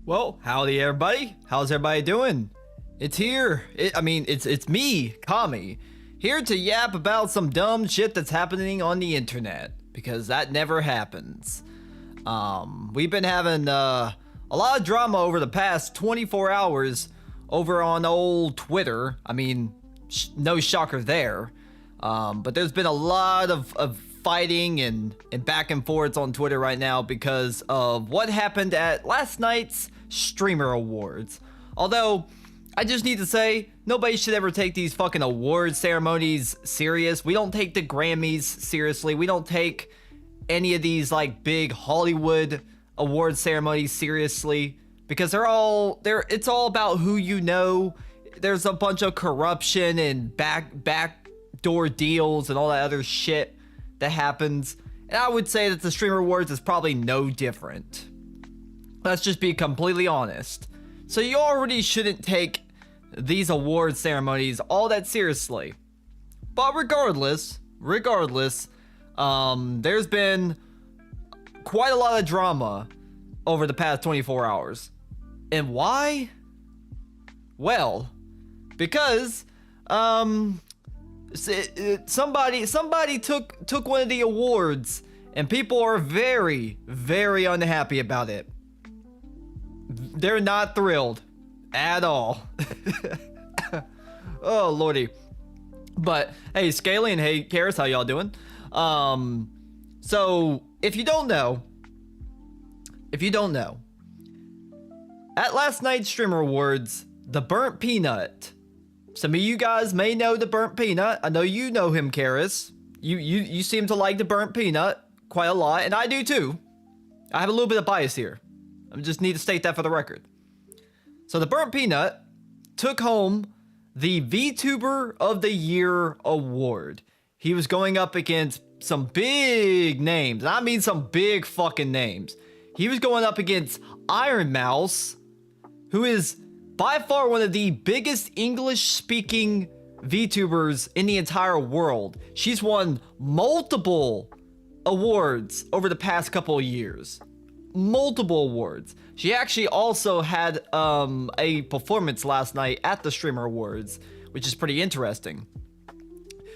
Well, howdy everybody. How's everybody doing? It's here. It's me, Kami, here to yap about some dumb shit that's happening on the internet, because that never happens. We've been having a lot of drama over the past 24 hours over on old Twitter. I mean, no shocker there. But there's been a lot of fighting and back and forths on Twitter right now because of what happened at last night's Streamer Awards. Although, I just need to say, nobody should ever take these fucking award ceremonies serious. We don't take the Grammys seriously. We don't take any of these like big Hollywood award ceremonies seriously, because it's all about who you know. There's a bunch of corruption and backdoor deals and all that other shit that happens. And I would say that the Streamer Awards is probably no different. Let's just be completely honest. So you already shouldn't take these award ceremonies all that seriously. But regardless, there's been quite a lot of drama over the past 24 hours. And why? Well, because somebody took one of the awards and people are very, very unhappy about it. They're not thrilled at all. Oh lordy. But hey, Scaly and hey Karis, how y'all doing? So if you don't know, at last night's Streamer Awards, the BurntPeanut. Some of you guys may know the BurntPeanut. I know you know him, Karis. You seem to like the BurntPeanut quite a lot, and I do too. I have a little bit of bias here. I just need to state that for the record. So the BurntPeanut took home the VTuber of the Year award. He was going up against some big names. I mean some big fucking names. He was going up against Iron Mouse, who is by far one of the biggest English-speaking VTubers in the entire world. She's won multiple awards over the past couple of years. Multiple awards. She actually also had a performance last night at the Streamer Awards, which is pretty interesting.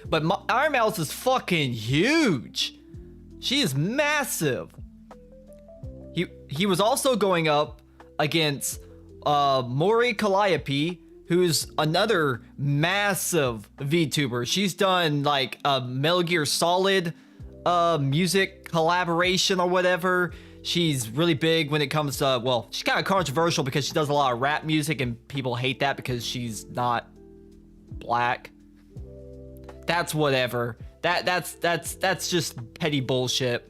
But Iron Mouse is huge. She is massive. He was also going up against Mori Calliope, who's another massive VTuber. She's done like a Metal Gear Solid music collaboration or whatever. She's really big when it comes to, well, she's kind of controversial because she does a lot of rap music and people hate that because she's not black. That's whatever. That's just petty bullshit.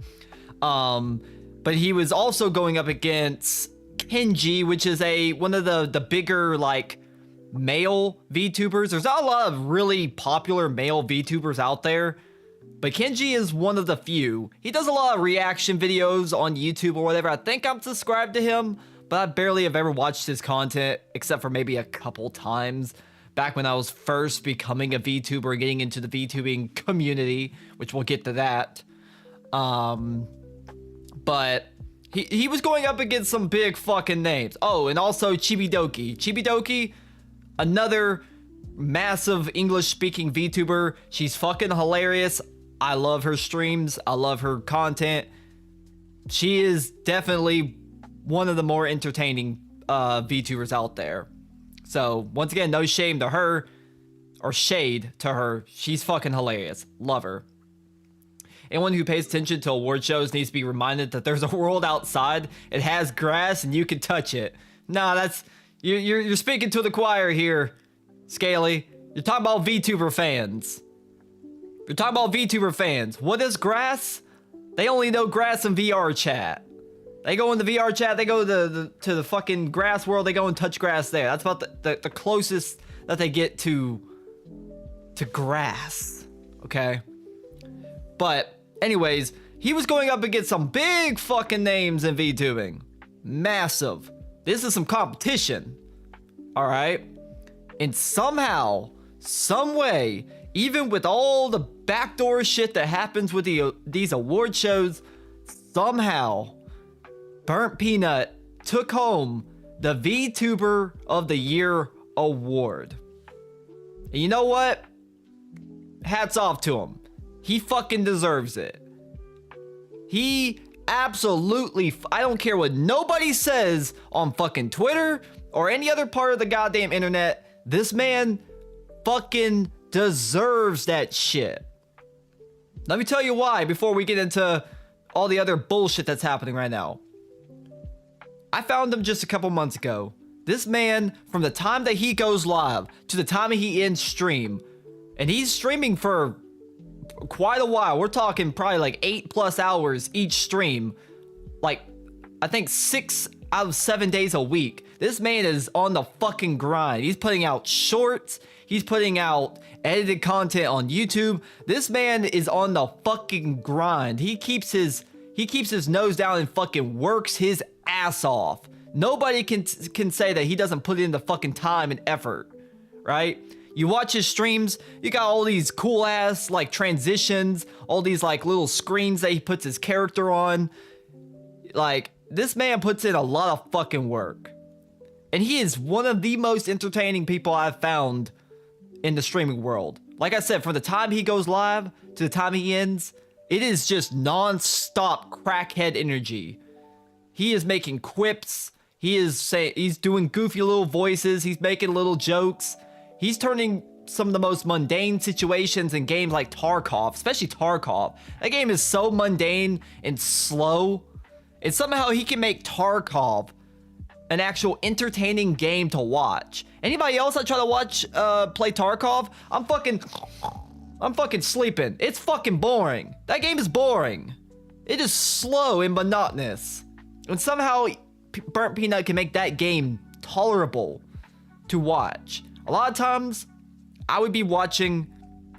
But he was also going up against Kenji, which is one of the bigger like male VTubers. There's not a lot of really popular male VTubers out there, but Kenji is one of the few. He does a lot of reaction videos on YouTube or whatever. I think I'm subscribed to him, but I barely have ever watched his content, except for maybe a couple times back when I was first becoming a VTuber, getting into the VTubing community, which we'll get to that. But he was going up against some big fucking names. Oh, and also Chibidoki. Chibidoki, another massive English-speaking VTuber. She's fucking hilarious. I love her streams. I love her content. She is definitely one of the more entertaining VTubers out there. So, once again, no shame to her, or shade to her. She's fucking hilarious. Love her. Anyone who pays attention to award shows needs to be reminded that there's a world outside. It has grass and you can touch it. Nah, that's... You're speaking to the choir here, Scaly. You're talking about VTuber fans. You're talking about VTuber fans. What is grass? They only know grass in VR chat. They go in the VR chat, they go to the fucking grass world, they go and touch grass there. That's about the closest that they get to grass. Okay? But, anyways, he was going up against some big fucking names in VTubing. Massive. This is some competition. Alright? And somehow, some way, even with all the backdoor shit that happens with these award shows, somehow, BurntPeanut took home the VTuber of the Year award. And you know what? Hats off to him. He fucking deserves it. He absolutely... I don't care what nobody says on fucking Twitter or any other part of the goddamn internet. This man fucking deserves that shit. Let me tell you why before we get into all the other bullshit that's happening right now. I found him just a couple months ago. This man, from the time that he goes live to the time he ends stream, and he's streaming for quite a while. We're talking probably like 8+ hours each stream. Like, I think 6 out of 7 days a week. This man is on the fucking grind. He's putting out shorts. He's putting out edited content on YouTube. This man is on the fucking grind. He keeps his nose down and fucking works his ass off. Nobody can say that he doesn't put in the fucking time and effort, right? You watch his streams, you got all these cool ass like transitions, all these like little screens that he puts his character on. Like, this man puts in a lot of fucking work. And he is one of the most entertaining people I've found in the streaming world. Like I said, from the time he goes live to the time he ends, it is just non-stop crackhead energy. He is making quips. He's doing goofy little voices. He's making little jokes. He's turning some of the most mundane situations in games like Tarkov, especially Tarkov. That game is so mundane and slow. And somehow he can make Tarkov an actual entertaining game to watch. Anybody else that try to watch play Tarkov, I'm fucking sleeping. It's fucking boring. That game is boring. It is slow and monotonous. And somehow BurntPeanut can make that game tolerable to watch. A lot of times, I would be watching,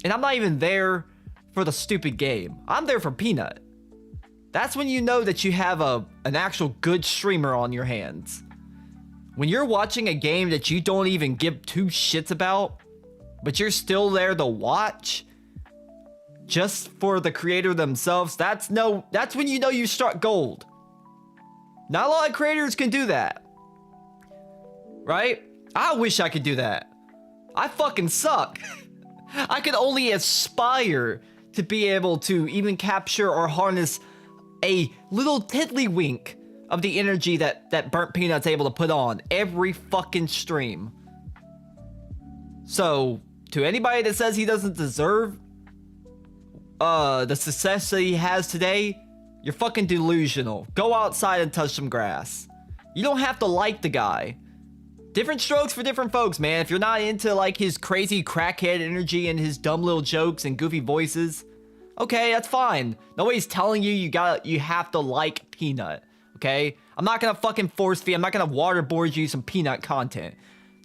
and I'm not even there for the stupid game. I'm there for Peanut. That's when you know that you have an actual good streamer on your hands. When you're watching a game that you don't even give two shits about, but you're still there to watch, just for the creator themselves, that's when you know you struck gold. Not a lot of creators can do that. Right? I wish I could do that. I fucking suck. I could only aspire to be able to even capture or harness a little tiddlywink of the energy that BurntPeanut's able to put on every fucking stream. So, to anybody that says he doesn't deserve the success that he has today, you're fucking delusional. Go outside and touch some grass. You don't have to like the guy. Different strokes for different folks, man. If you're not into like his crazy crackhead energy and his dumb little jokes and goofy voices, okay, that's fine. Nobody's telling you you have to like Peanut, okay? I'm not gonna fucking force feed. I'm not gonna waterboard you some Peanut content.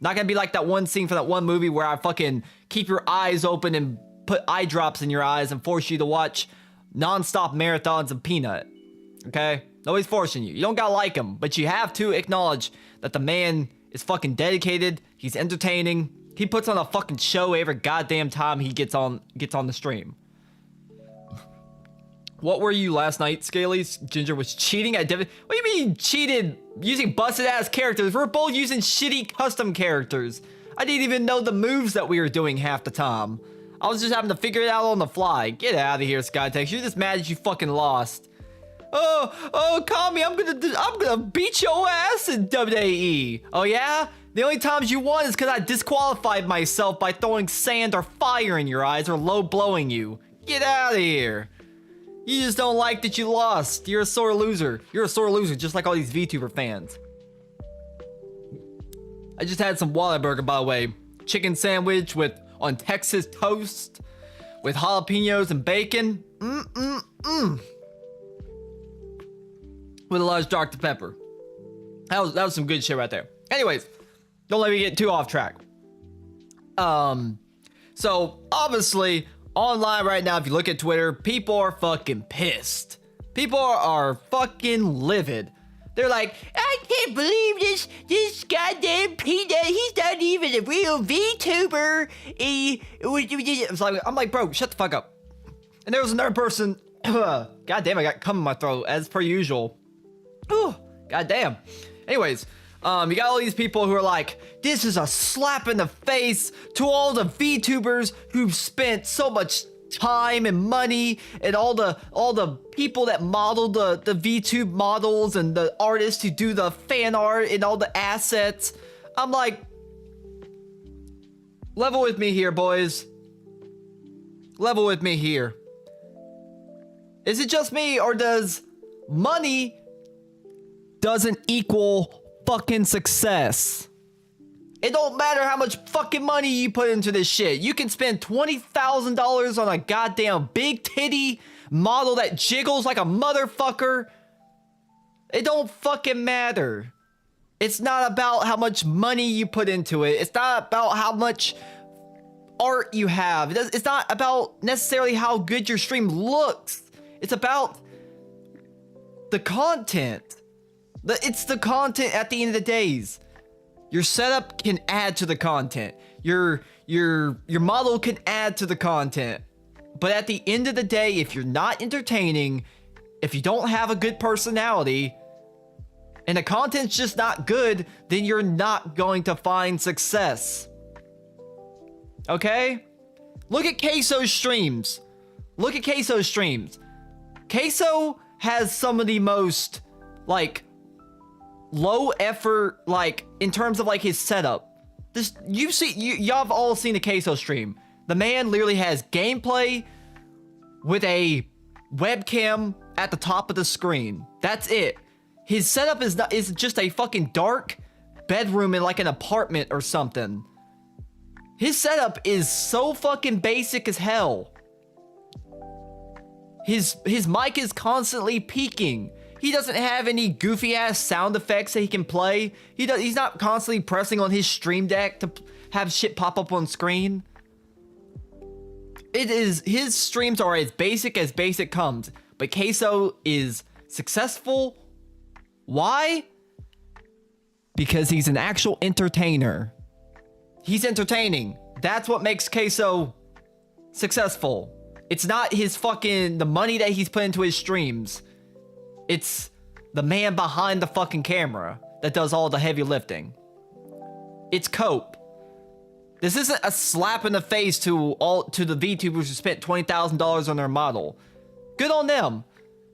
Not gonna be like that one scene from that one movie where I fucking keep your eyes open and put eye drops in your eyes and force you to watch non-stop marathons of Peanut. Okay? Nobody's forcing you. You don't gotta like him, but you have to acknowledge that the man is fucking dedicated. He's entertaining. He puts on a fucking show every goddamn time he gets on the stream. What were you last night, Scalies? Ginger was cheating at What do you mean cheated using busted ass characters? We're both using shitty custom characters. I didn't even know the moves that we were doing half the time. I was just having to figure it out on the fly. Get out of here, Skytex. You're just mad that you fucking lost. Oh, Kami, I'm gonna beat your ass in WWE. Oh yeah? The only times you won is because I disqualified myself by throwing sand or fire in your eyes or low blowing you. Get out of here. You just don't like that you lost. You're a sore loser. You're a sore loser, just like all these VTuber fans. I just had some Whataburger, by the way. Chicken sandwich on Texas toast with jalapenos and bacon. With a large Dr. Pepper. That was some good shit right there. Anyways, don't let me get too off track. So obviously, online right now, if you look at Twitter, people are fucking pissed. People are fucking livid. They're like, I can't believe this goddamn Peanut. He's not even a real VTuber. I'm like, bro, shut the fuck up. And there was another person. God damn, I got cum in my throat as per usual. God damn. Anyways, you got all these people who are like, this is a slap in the face to all the VTubers who've spent so much time and money, and all the people that model the VTube models and the artists who do the fan art and all the assets. I'm like, level with me here, boys. Level with me here. Is it just me, or does money doesn't equal fucking success? It don't matter how much fucking money you put into this shit. You can spend $20,000 on a goddamn big titty model that jiggles like a motherfucker. It don't fucking matter. It's not about how much money you put into it. It's not about how much art you have. It's not about necessarily how good your stream looks. It's about the content. It's the content at the end of the days. Your setup can add to the content. Your model can add to the content. But at the end of the day, if you're not entertaining, if you don't have a good personality, and the content's just not good, then you're not going to find success. Okay? Look at Queso's streams. Look at Queso's streams. Queso has some of the most, like, low effort, like, in terms of like his setup. Y'all have all seen the Queso stream. The man literally has gameplay with a webcam at the top of the screen. That's it. His setup is just a fucking dark bedroom in like an apartment or something. His setup is so fucking basic as hell. His mic is constantly peaking. He doesn't have any goofy ass sound effects that he can play. He's not constantly pressing on his stream deck to have shit pop up on screen. His streams are as basic comes. But Queso is successful. Why? Because he's an actual entertainer. He's entertaining. That's what makes Queso successful. It's not the money that he's put into his streams. It's the man behind the fucking camera that does all the heavy lifting. It's Cope. This isn't a slap in the face to the VTubers who spent $20,000 on their model. Good on them.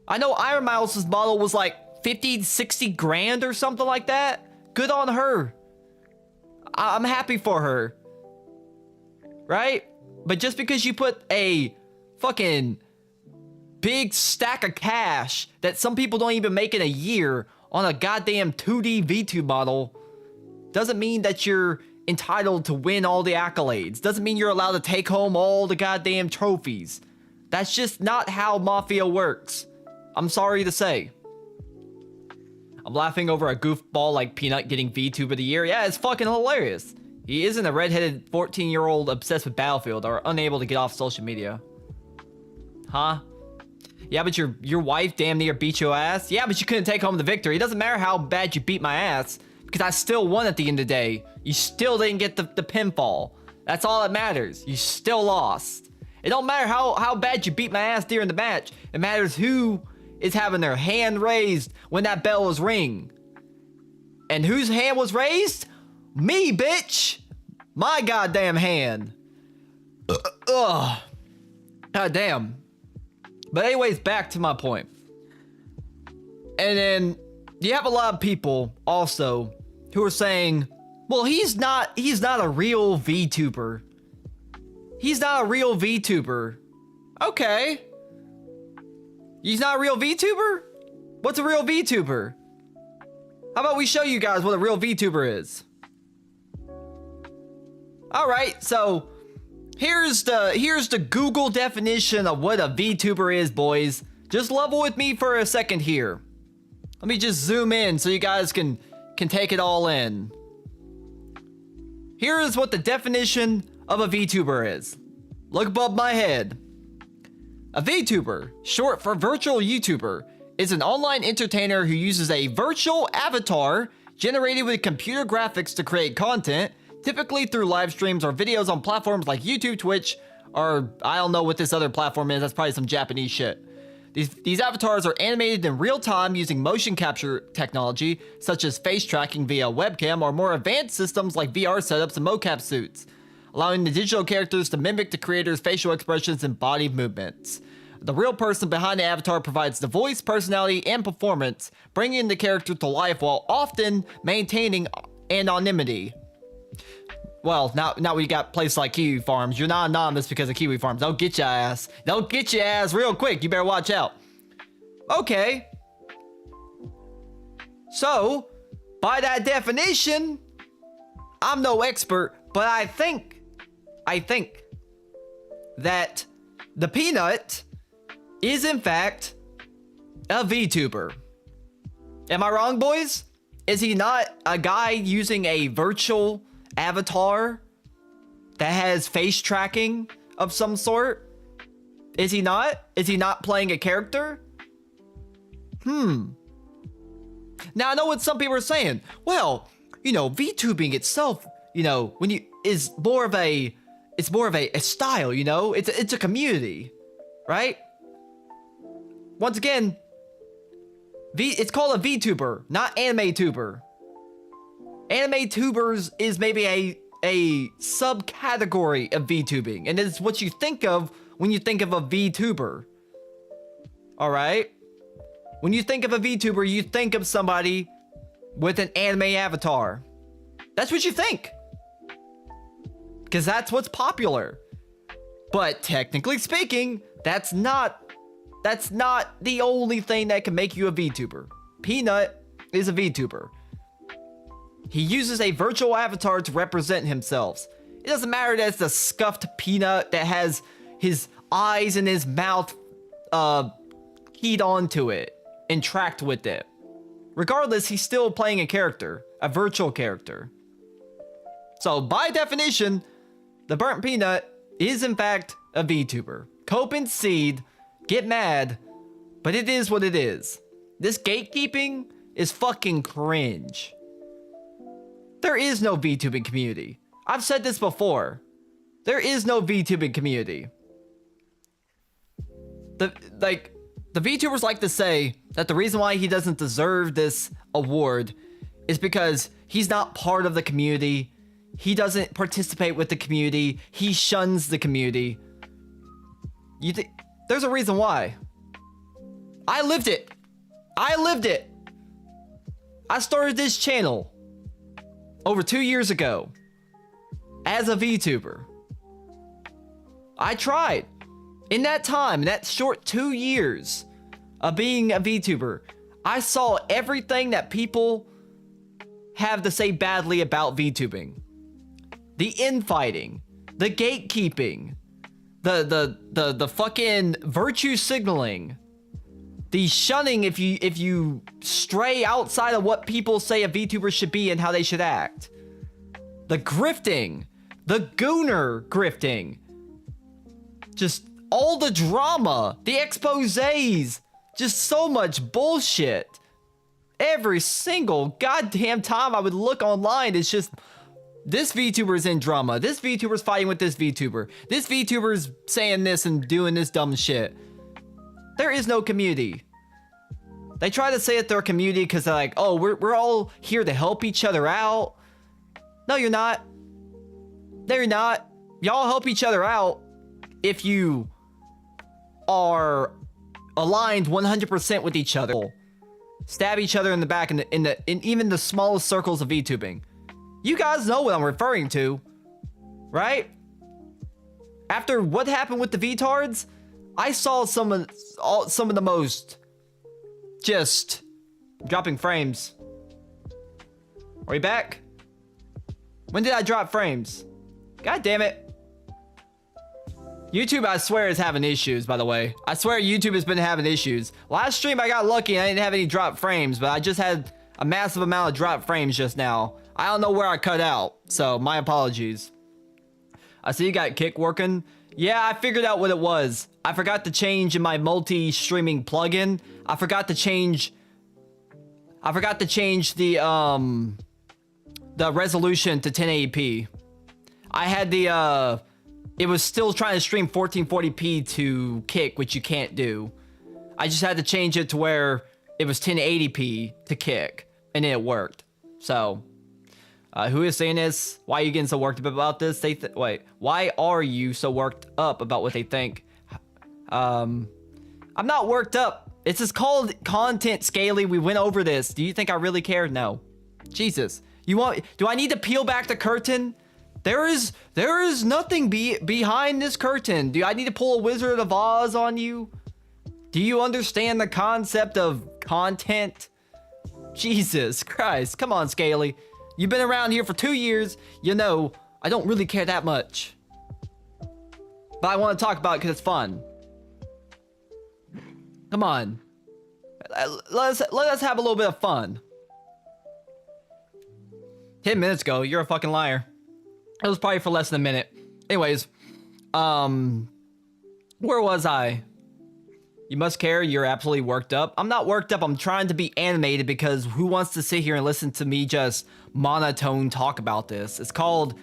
I know Iron Mouse's model was like 50, 60 grand or something like that. Good on her. I'm happy for her. Right? But just because you put a fucking big stack of cash that some people don't even make in a year on a goddamn 2D VTube model doesn't mean that you're entitled to win all the accolades. Doesn't mean you're allowed to take home all the goddamn trophies. That's just not how Mafia works. I'm sorry to say. I'm laughing over a goofball like Peanut getting VTuber of the year. Yeah, it's fucking hilarious. He isn't a redheaded 14-year-old obsessed with Battlefield or unable to get off social media. Huh? Yeah, but your wife damn near beat your ass. Yeah, but you couldn't take home the victory. It doesn't matter how bad you beat my ass, because I still won at the end of the day. You still didn't get the pinfall. That's all that matters. You still lost. It don't matter how bad you beat my ass during the match. It matters who is having their hand raised when that bell was ring. And whose hand was raised? Me, bitch. My goddamn hand. Ugh. God damn. But anyways, back to my point. And then you have a lot of people also who are saying, well, he's not a real VTuber. He's not a real VTuber. Okay. He's not a real VTuber? What's a real VTuber? How about we show you guys what a real VTuber is? Alright, so here's the Google definition of what a VTuber is, boys. Just level with me for a second here. Let me just zoom in so you guys can take it all in. Here is what the definition of a VTuber is. Look above my head. A VTuber, short for virtual YouTuber, is an online entertainer who uses a virtual avatar generated with computer graphics to create content, typically through live streams or videos on platforms like YouTube, Twitch, or I don't know what this other platform is. That's probably some Japanese shit. These avatars are animated in real time using motion capture technology, such as face tracking via webcam or more advanced systems like VR setups and mocap suits, allowing the digital characters to mimic the creator's facial expressions and body movements. The real person behind the avatar provides the voice, personality, and performance, bringing the character to life while often maintaining anonymity. Well, now we got places like Kiwi Farms. You're not anonymous because of Kiwi Farms. They'll get your ass. They'll get your ass real quick. You better watch out. Okay. So, by that definition, I'm no expert, but I think that the Peanut is in fact a VTuber. Am I wrong, boys? Is he not a guy using a virtual avatar that has face tracking of some sort? Is he not? Is he not playing a character? Now I know what some people are saying. Well, you know, VTubing itself, you know, is more of a style, you know? It's a community, right? Once again, it's called a VTuber, not anime tuber. Anime tubers is maybe a subcategory of VTubing, and it's what you think of when you think of a VTuber. All right? When you think of a VTuber, you think of somebody with an anime avatar. That's what you think. Because that's what's popular. But technically speaking, that's not the only thing that can make you a VTuber. Peanut is a VTuber. He uses a virtual avatar to represent himself. It doesn't matter that it's a scuffed Peanut that has his eyes and his mouth keyed onto it and tracked with it. Regardless, he's still playing a character, a virtual character. So by definition, the BurntPeanut is in fact a VTuber. Cope and Seed, get mad, but it is what it is. This gatekeeping is fucking cringe. There is no VTubing community. I've said this before. There is no VTubing community. The VTubers like to say that the reason why he doesn't deserve this award is because he's not part of the community. He doesn't participate with the community. He shuns the community. There's a reason why. I lived it. I lived it. I started this channel over 2 years ago as a VTuber. I tried. In that time, in that short 2 years of being a VTuber, I saw everything that people have to say badly about VTubing. The infighting, the gatekeeping, the fucking virtue signaling, the shunning if you stray outside of what people say a VTuber should be and how they should act. The grifting, the gooner grifting, just all the drama, the exposés, just so much bullshit. Every single goddamn time I would look online, it's just, this VTuber's in drama. This VTuber's fighting with this VTuber. This VTuber's saying this and doing this dumb shit. There is no community. They try to say that they're a community because they're like, oh, we're all here to help each other out. No, you're not. No, you're not. Y'all help each other out if you are aligned 100% with each other. Stab each other in the back in even the smallest circles of VTubing. You guys know what I'm referring to, right? After what happened with the VTards, I saw some of the most just dropping frames. Are we back? When did I drop frames? God damn it. YouTube, I swear, is having issues, by the way. I swear YouTube has been having issues. Last stream, I got lucky and I didn't have any drop frames, but I just had a massive amount of drop frames just now. I don't know where I cut out, so my apologies. I see you got Kick working. Yeah, I figured out what it was. I forgot to change in my multi-streaming plugin. I forgot to change the resolution to 1080p. I had the it was still trying to stream 1440p to Kick, which you can't do. I just had to change it to where it was 1080p to Kick, and it worked. So, who is saying this? Why are you getting so worked up about this? Wait, why are you so worked up about what they think? I'm not worked up. It's just called content, Scaly. We went over this. Do you think I really care? No. Jesus. Do I need to peel back the curtain? There is nothing behind this curtain. Do I need to pull a Wizard of Oz on you? Do you understand the concept of content? Jesus Christ. Come on, Scaly. You've been around here for 2 years. You know, I don't really care that much. But I want to talk about it because it's fun. Come on. Let us have a little bit of fun. 10 minutes ago, you're a fucking liar. It was probably for less than a minute. Anyways, where was I? You must care. You're absolutely worked up. I'm not worked up. I'm trying to be animated because who wants to sit here and listen to me just monotone talk about this? It's called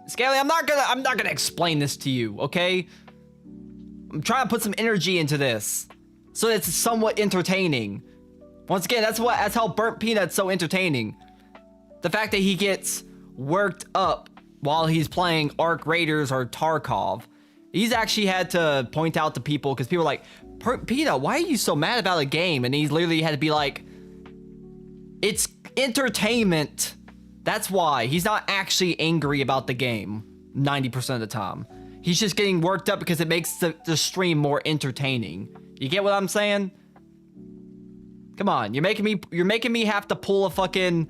Scaly. I'm not gonna explain this to you, okay? I'm trying to put some energy into this so that it's somewhat entertaining. Once again, that's how BurntPeanut's so entertaining. The fact that he gets worked up while he's playing Arc Raiders or Tarkov. He's actually had to point out to people because people are like, Peanut, why are you so mad about a game? And he's literally had to be like, it's entertainment. That's why. He's not actually angry about the game 90% of the time. He's just getting worked up because it makes the stream more entertaining. You get what I'm saying? Come on, you're making me have to pull a fucking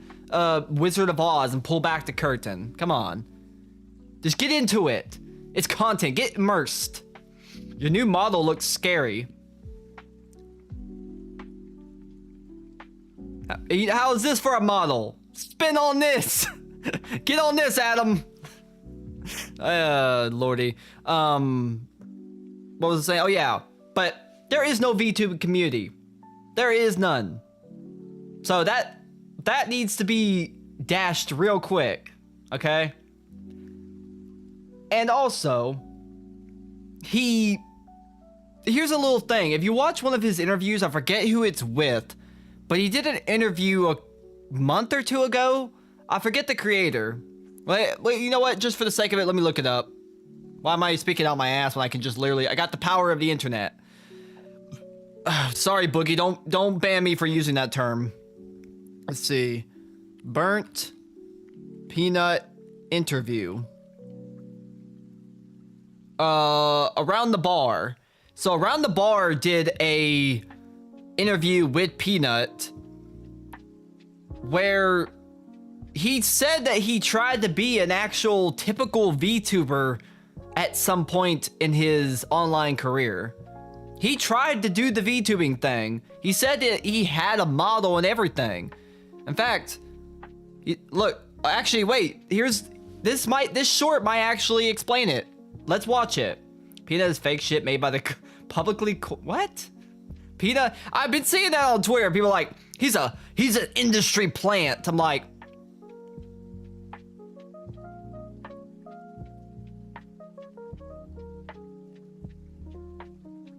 Wizard of Oz and pull back the curtain. Come on. Just get into it. It's content. Get immersed. Your new model looks scary. How is this for a model? Spin on this. Get on this, Adam. Lordy. What was I saying? Oh yeah, but there is no VTube community. There is none. So that needs to be dashed real quick, okay? And also, here's a little thing. If you watch one of his interviews, I forget who it's with, but he did an interview a month or two ago. I forget the creator. Wait, you know what? Just for the sake of it, let me look it up. Why am I speaking out my ass when I can just literally... I got the power of the internet. Sorry, Boogie. Don't ban me for using that term. Let's see. BurntPeanut interview. Around the Bar. So Around the Bar did a interview with Peanut where he said that he tried to be an actual typical VTuber at some point in his online career. He tried to do the VTubing thing. He said that he had a model and everything. In fact, look, actually, wait. This short might actually explain it. Let's watch it. Peanut is fake shit made by the publicly what? Peanut? I've been seeing that on Twitter. People are like, he's an industry plant. I'm like,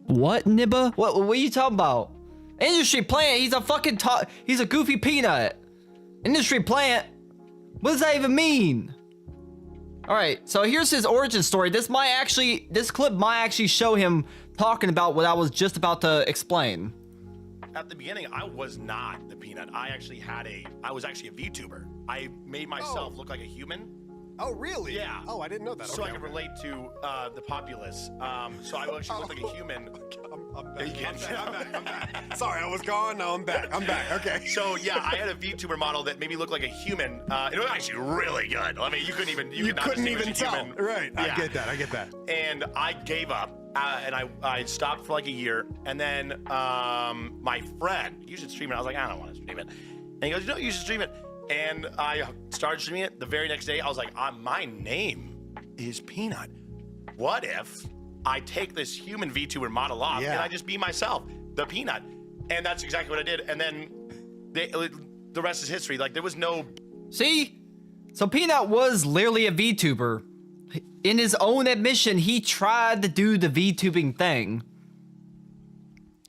what, Nibba? What are you talking about? Industry plant? He's a fucking he's a goofy peanut. Industry plant? What does that even mean? All right, so here's his origin story. This clip might actually show him talking about what I was just about to explain. At the beginning, I was not the peanut. I was actually a VTuber. I made myself look like a human. Oh, really? Yeah. Oh, I didn't know that. So I could relate to the populace. So I actually looked like a human. I'm back. Sorry, I was gone. Now I'm back. Okay. So yeah, I had a VTuber model that made me look like a human. It was actually really good. I mean, you couldn't even tell. Right. Yeah. I get that. And I gave up. And I stopped for like a year. And then my friend, you should stream it. I was like, I don't want to stream it. And he goes, no, you should stream it. And I started streaming it. The very next day, I was like, my name is Peanut. What if I take this human VTuber model off and I just be myself, the Peanut? And that's exactly what I did. And then the rest is history. Like, there was no... See? So Peanut was literally a VTuber. In his own admission, he tried to do the VTubing thing.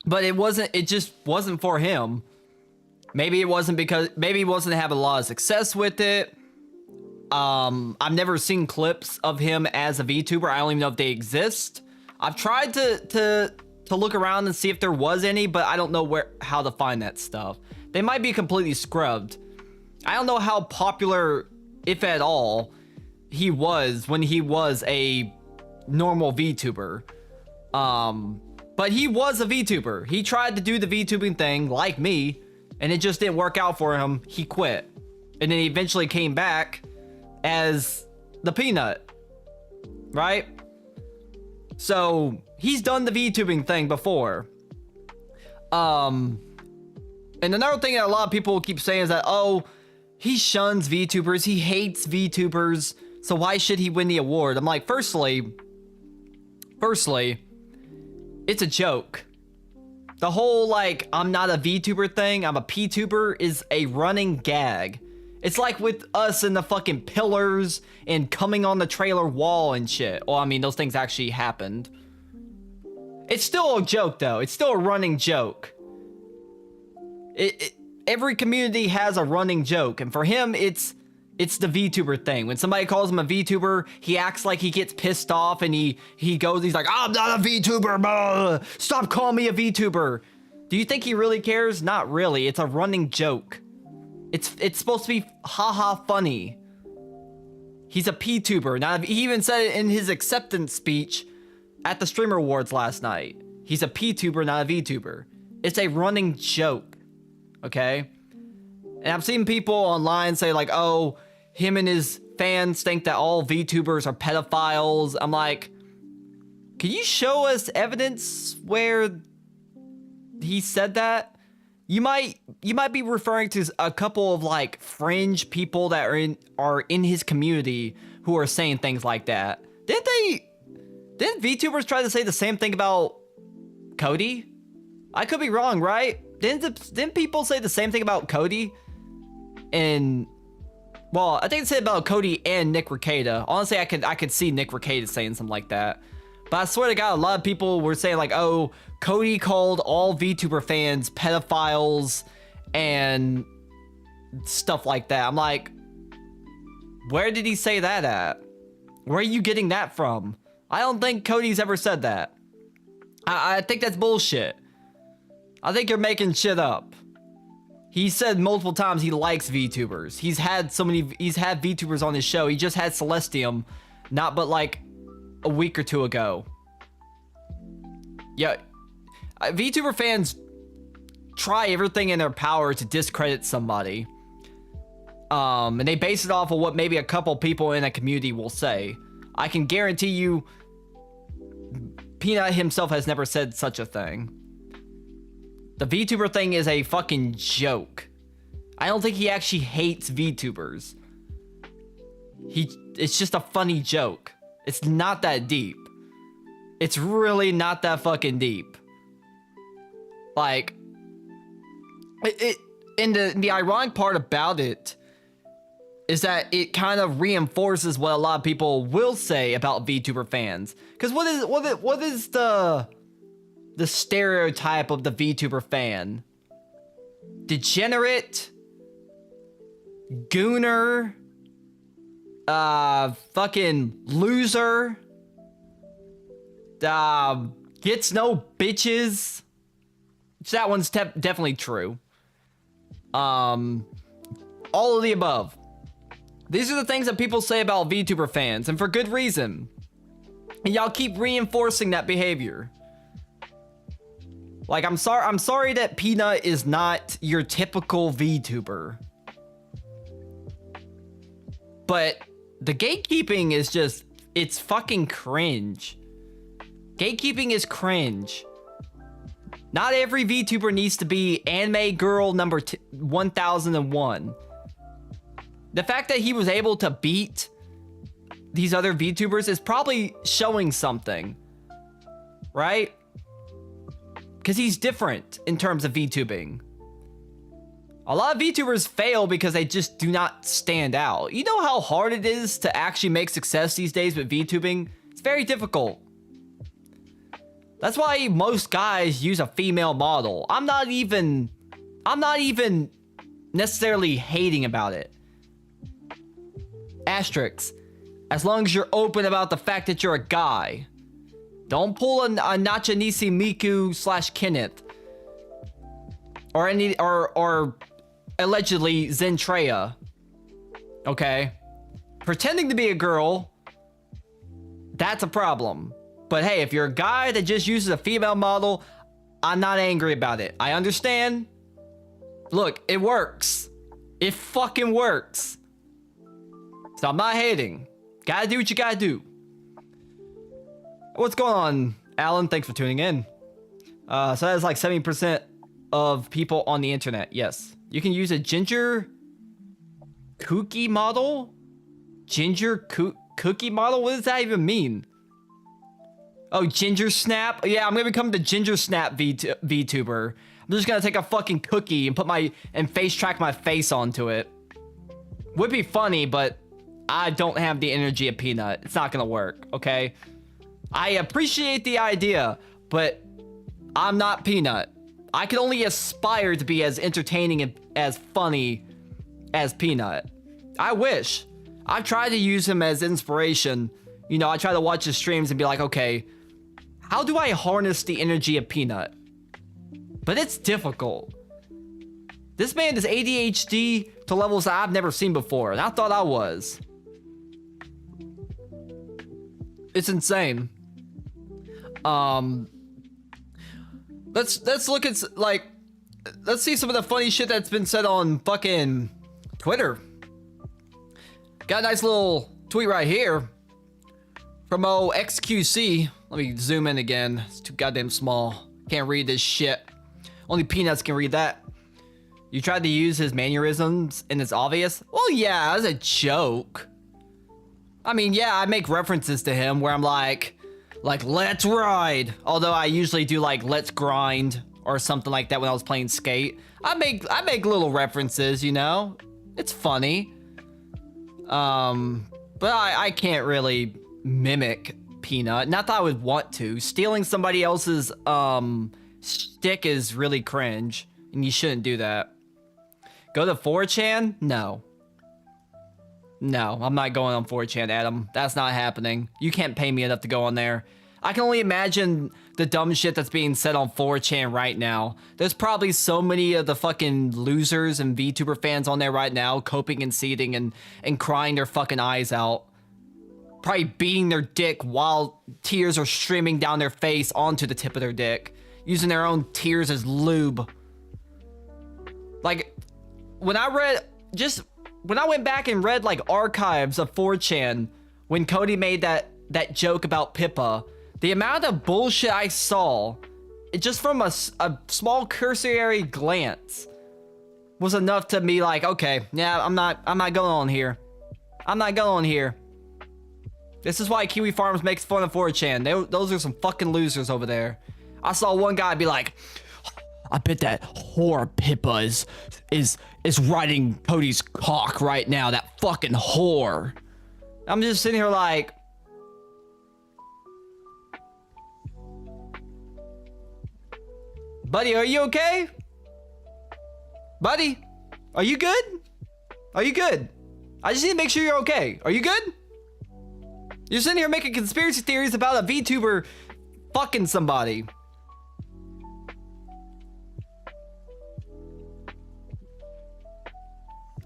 But it just wasn't for him. Maybe it wasn't maybe he wasn't having a lot of success with it. I've never seen clips of him as a VTuber. I don't even know if they exist. I've tried to look around and see if there was any, but I don't know how to find that stuff. They might be completely scrubbed. I don't know how popular, if at all, he was when he was a normal VTuber. But he was a VTuber. He tried to do the VTubing thing like me, and it just didn't work out for him. He quit. And then he eventually came back as the Peanut, right? So he's done the VTubing thing before. And another thing that a lot of people keep saying is that, oh, he shuns VTubers, he hates VTubers, so why should he win the award? I'm like, firstly, it's a joke. The whole, like, I'm not a VTuber thing, I'm a P-tuber is a running gag. It's like with us and the fucking pillars and coming on the trailer wall and shit. Well, I mean, those things actually happened. It's still a joke, though. It's still a running joke. Every community has a running joke, and for him, it's the VTuber thing. When somebody calls him a VTuber, he acts like he gets pissed off, and he's like, I'm not a VTuber, blah. Stop calling me a VTuber. Do you think he really cares? Not really. It's a running joke. It's supposed to be haha funny. He's a P-tuber. Now, he even said it in his acceptance speech at the Streamer Awards last night. He's a P-tuber, not a VTuber. It's a running joke, okay? And I've seen people online say like, oh, him and his fans think that all VTubers are pedophiles. I'm like, can you show us evidence where he said that? You might be referring to a couple of like fringe people that are in his community who are saying things like that. Didn't VTubers try to say the same thing about Cody? I could be wrong, right? Didn't people say the same thing about Cody? And well, I think they said about Cody and Nick Rekieta. Honestly, I could see Nick Rekieta saying something like that. But I swear to God, a lot of people were saying like, oh, Cody called all VTuber fans pedophiles and stuff like that. I'm like, where did he say that at? Where are you getting that from? I don't think Cody's ever said that. I think that's bullshit. I think you're making shit up. He said multiple times he likes VTubers. He's had VTubers on his show. He just had Celestium, not but like a week or two ago. Yeah, VTuber fans try everything in their power to discredit somebody. And they base it off of what maybe a couple people in a community will say. I can guarantee you Peanut himself has never said such a thing. The VTuber thing is a fucking joke. I don't think he actually hates VTubers. It's just a funny joke. It's not that deep. It's really not that fucking deep. Like, and the ironic part about it is that it kind of reinforces what a lot of people will say about VTuber fans. Because what is the stereotype of the VTuber fan? Degenerate, gooner, fucking loser, gets no bitches. That one's definitely true. All of the above. These are the things that people say about VTuber fans, and for good reason. And y'all keep reinforcing that behavior. Like, I'm sorry that Peanut is not your typical VTuber. But the gatekeeping is just, it's fucking cringe. Gatekeeping is cringe. Not every VTuber needs to be anime girl number 1001. The fact that he was able to beat these other VTubers is probably showing something, right? Because he's different in terms of VTubing. A lot of VTubers fail because they just do not stand out. You know how hard it is to actually make success these days with VTubing? It's very difficult. That's why most guys use a female model. I'm not even necessarily hating about it. Asterix. As long as you're open about the fact that you're a guy. Don't pull a Nachanisi Miku / Kenneth. Or allegedly Zentreya. Okay? Pretending to be a girl, that's a problem. But hey, if you're a guy that just uses a female model, I'm not angry about it. I understand. Look, it works. It fucking works. So I'm not hating. Gotta do what you gotta do. What's going on, Alan? Thanks for tuning in. So that's like 70% of people on the internet. Yes. You can use a ginger cookie model? Ginger cookie model? What does that even mean? Oh, Ginger Snap? Yeah, I'm gonna become the Ginger Snap VTuber. I'm just gonna take a fucking cookie and face track my face onto it. Would be funny, but I don't have the energy of Peanut. It's not gonna work, okay? I appreciate the idea, but I'm not Peanut. I can only aspire to be as entertaining and as funny as Peanut. I wish. I've tried to use him as inspiration. You know, I try to watch his streams and be like, okay, how do I harness the energy of Peanut? But it's difficult. This man has ADHD to levels that I've never seen before, and I thought I was. It's insane. Let's look at, like, let's see some of the funny shit that's been said on fucking Twitter. Got a nice little tweet right here from XQC. Let me zoom in again. It's too goddamn small. Can't read this shit. Only Peanuts can read that. You tried to use his mannerisms and it's obvious? Well, yeah, as a joke. I mean, yeah, I make references to him where I'm like, let's ride. Although I usually do like, let's grind or something like that when I was playing Skate. I make little references, you know? It's funny. But I can't really mimic Peanut. Not that I would want to. Stealing somebody else's stick is really cringe, and you shouldn't do that. Go to 4chan? No. No, I'm not going on 4chan, Adam. That's not happening. You can't pay me enough to go on there. I can only imagine the dumb shit that's being said on 4chan right now. There's probably so many of the fucking losers and VTuber fans on there right now, coping and seething and crying their fucking eyes out. Probably beating their dick while tears are streaming down their face onto the tip of their dick. Using their own tears as lube. Like, when I went back and read, like, archives of 4chan, when Cody made that joke about Pippa, The amount of bullshit I saw, it just from a small cursory glance, was enough to be like, okay, yeah, I'm not going on here. I'm not going on here. This is why Kiwi Farms makes fun of 4chan. Those are some fucking losers over there. I saw one guy be like, I bet that whore Pippa is riding Cody's cock right now. That fucking whore. I'm just sitting here like, buddy, are you okay? Buddy, are you good? Are you good? I just need to make sure you're okay. Are you good? You're sitting here making conspiracy theories about a VTuber fucking somebody.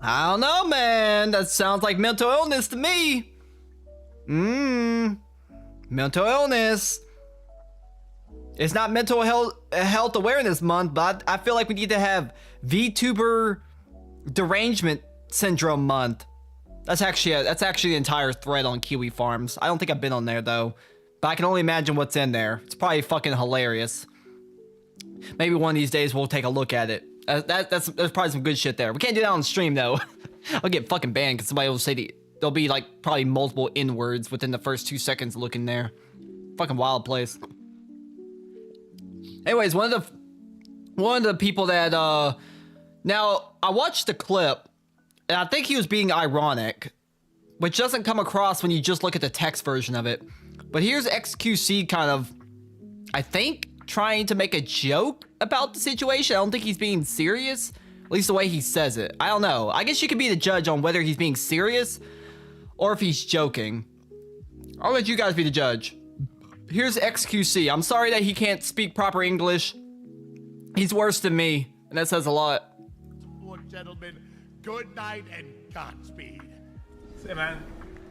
I don't know, man. That sounds like mental illness to me. Mental illness. It's not mental health awareness month, but I feel like we need to have VTuber derangement syndrome month. That's actually the entire thread on Kiwi Farms. I don't think I've been on there though, but I can only imagine what's in there. It's probably fucking hilarious. Maybe one of these days we'll take a look at it. There's probably some good shit there. We can't do that on stream though. I'll get fucking banned because somebody will say there'll be like probably multiple N-words within the first 2 seconds looking there. Fucking wild place. Anyways, one of the people that now I watched the clip and I think he was being ironic, which doesn't come across when you just look at the text version of it. But here's XQC kind of, I think, trying to make a joke about the situation. I don't think he's being serious, at least the way he says it. I don't know. I guess you could be the judge on whether he's being serious or if he's joking. I'll let you guys be the judge. Here's XQC. I'm sorry that he can't speak proper English. He's worse than me, and that says a lot. Look, gentlemen, good night and Godspeed. Hey, man.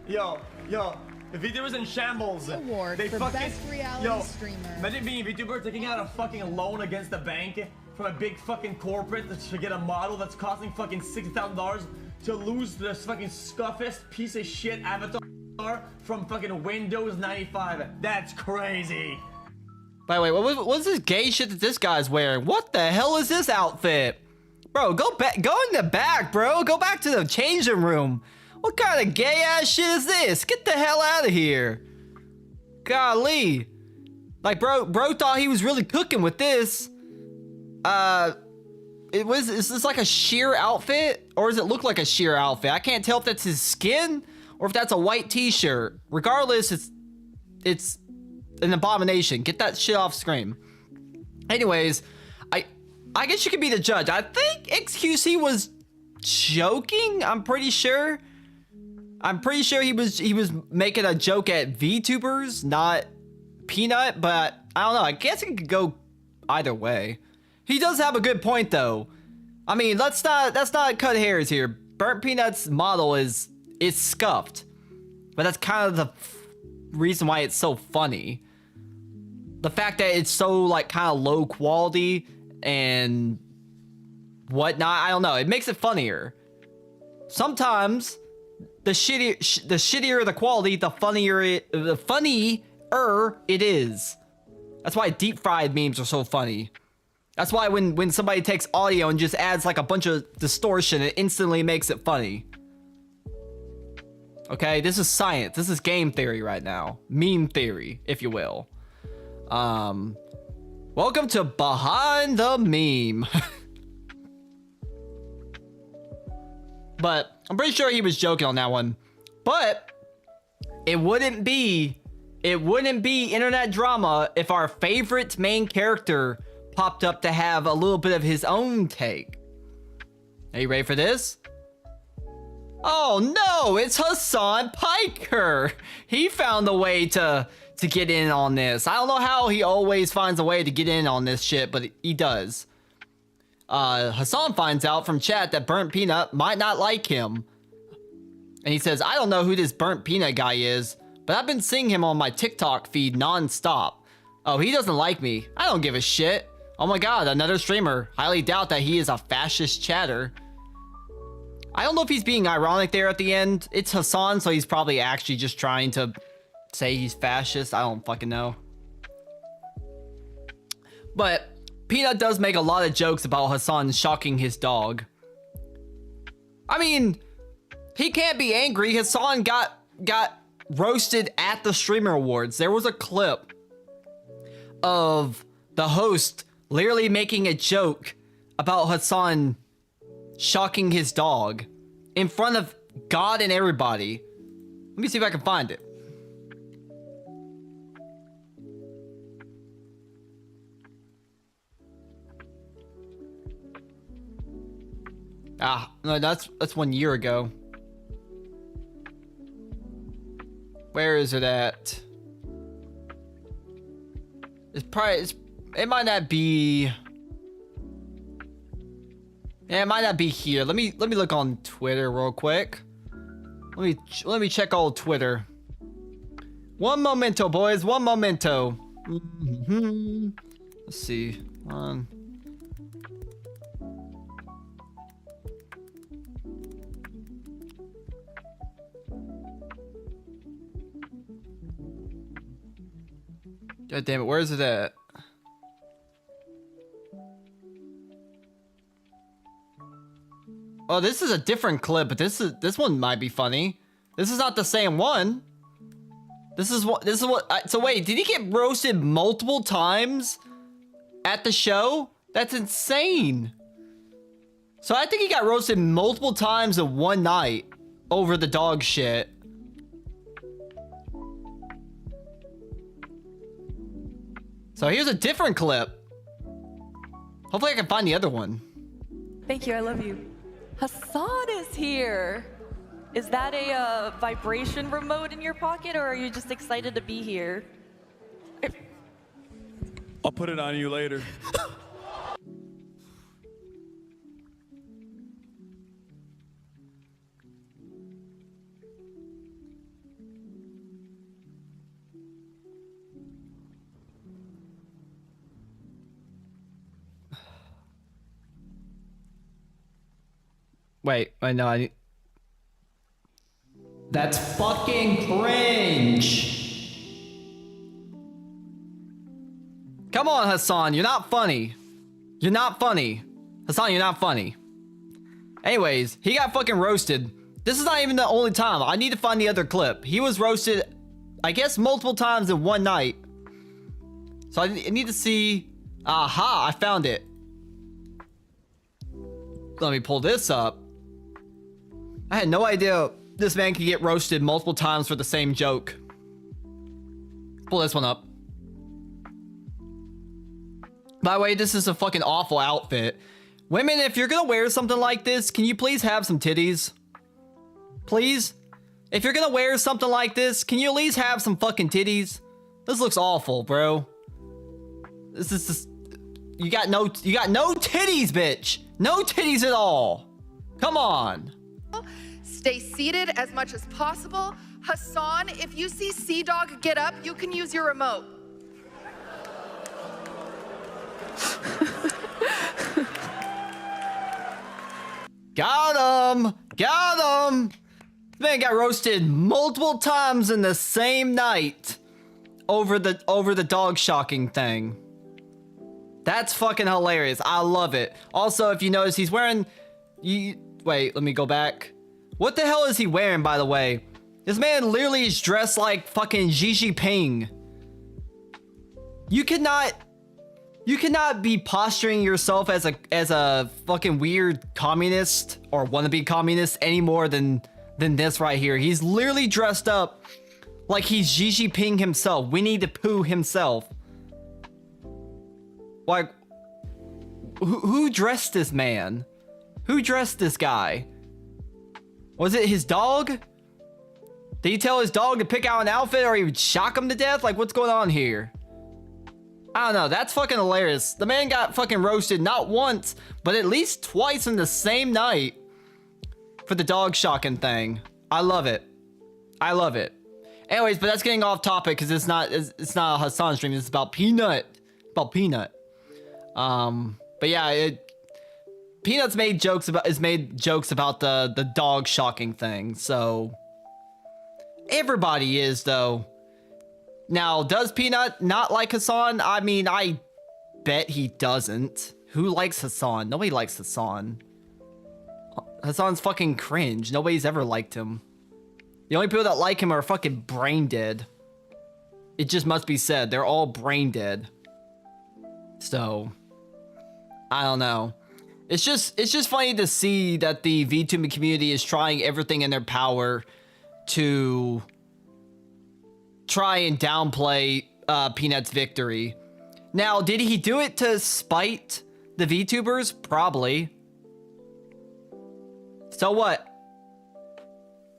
Yo, the VTuber's in shambles. Award They for fucking, best reality streamer. Imagine being a VTuber taking out a fucking loan against the bank from a big fucking corporate to get a model that's costing fucking $60,000 to lose this fucking scuffiest piece of shit avatar from fucking Windows 95. That's crazy. By the way, what's this gay shit that this guy's wearing? What the hell is this outfit? Bro, go in the back, bro. Go back to the changing room. What kind of gay ass shit is this? Get the hell out of here. Golly. Like, bro thought he was really cooking with this. Is this like a sheer outfit? Or does it look like a sheer outfit? I can't tell if that's his skin or if that's a white t-shirt. Regardless, it's an abomination. Get that shit off screen. Anyways, I guess you could be the judge. I think XQC was joking. I'm pretty sure he was making a joke at VTubers, not Peanut, but I don't know. I guess it could go either way. He does have a good point though. I mean, let's not cut hairs here. BurntPeanut's model is scuffed, but that's kind of the reason why it's so funny. The fact that it's so like kind of low quality and whatnot, I don't know. It makes it funnier. Sometimes the shittier the quality, the funnier it is. That's why deep fried memes are so funny. That's why when somebody takes audio and just adds like a bunch of distortion, it instantly makes it funny. Okay, this is science. This is game theory right now. Meme theory, if you will. Welcome to Behind the Meme. But I'm pretty sure he was joking on that one. But it wouldn't be internet drama if our favorite main character popped up to have a little bit of his own take. Are you ready for this? Oh no, it's Hassan Piker. He found a way to get in on this. I don't know how he always finds a way to get in on this shit, but he does. Hassan finds out from chat that BurntPeanut might not like him. And he says, I don't know who this BurntPeanut guy is, but I've been seeing him on my TikTok feed non-stop. Oh, he doesn't like me. I don't give a shit. Oh my god, another streamer. Highly doubt that he is a fascist chatter. I don't know if he's being ironic there at the end. It's Hassan, so he's probably actually just trying to say he's fascist. I don't fucking know. But Peanut does make a lot of jokes about Hassan shocking his dog. I mean, he can't be angry. Hassan got roasted at the Streamer Awards. There was a clip of the host literally making a joke about Hassan shocking his dog in front of God and everybody. Let me see if I can find it. Ah, no, that's 1 year ago. Where is it at? It might not be. Yeah, it might not be here. Let me look on Twitter real quick. Let me check all Twitter. One momento, boys. One momento. Let's see. God damn it, where is it at? Oh, this is a different clip, but this one might be funny. This is not the same one. This is what so wait, did he get roasted multiple times at the show? That's insane. So I think he got roasted multiple times in one night over the dog shit. So here's a different clip. Hopefully I can find the other one. Thank you, I love you. Hassan is here. Is that a vibration remote in your pocket, or are you just excited to be here? I'll put it on you later. Wait, no, I need... That's fucking cringe. Come on, Hassan, you're not funny. You're not funny. Hassan, you're not funny. Anyways, he got fucking roasted. This is not even the only time. I need to find the other clip. He was roasted, I guess, multiple times in one night. So I need to see... Aha, I found it. Let me pull this up. I had no idea this man could get roasted multiple times for the same joke. Pull this one up. By the way, this is a fucking awful outfit. Women, if you're gonna wear something like this, can you please have some titties? Please? If you're gonna wear something like this, can you at least have some fucking titties? This looks awful, bro. This is just... You got no titties, bitch. No titties at all. Come on. Stay seated as much as possible. Hassan, if you see Sea Dog get up, you can use your remote. Got him. Got him. This man got roasted multiple times in the same night over the dog shocking thing. That's fucking hilarious. I love it. Also, if you notice, he's wearing... Wait, let me go back. What the hell is he wearing, by the way? This man literally is dressed like fucking Xi Jinping. You cannot be posturing yourself as a fucking weird communist or wannabe communist any more than this right here. He's literally dressed up like he's Xi Jinping himself. Winnie the Pooh himself. Like, who dressed this man? Who dressed this guy? Was it his dog? Did he tell his dog to pick out an outfit or he would shock him to death? Like, what's going on here? I don't know. That's fucking hilarious. The man got fucking roasted not once, but at least twice in the same night for the dog shocking thing. I love it. I love it. Anyways, but that's getting off topic because it's not a Hassan stream. It's about Peanut. About Peanut. But yeah, Peanut's made jokes about the dog shocking thing. So everybody is though. Now, does Peanut not like Hassan? I mean, I bet he doesn't. Who likes Hassan? Nobody likes Hassan. Hassan's fucking cringe. Nobody's ever liked him. The only people that like him are fucking brain dead. It just must be said, they're all brain dead. So, I don't know. It's just funny to see that the VTubing community is trying everything in their power to try and downplay Peanut's victory. Now, did he do it to spite the VTubers? Probably. So what?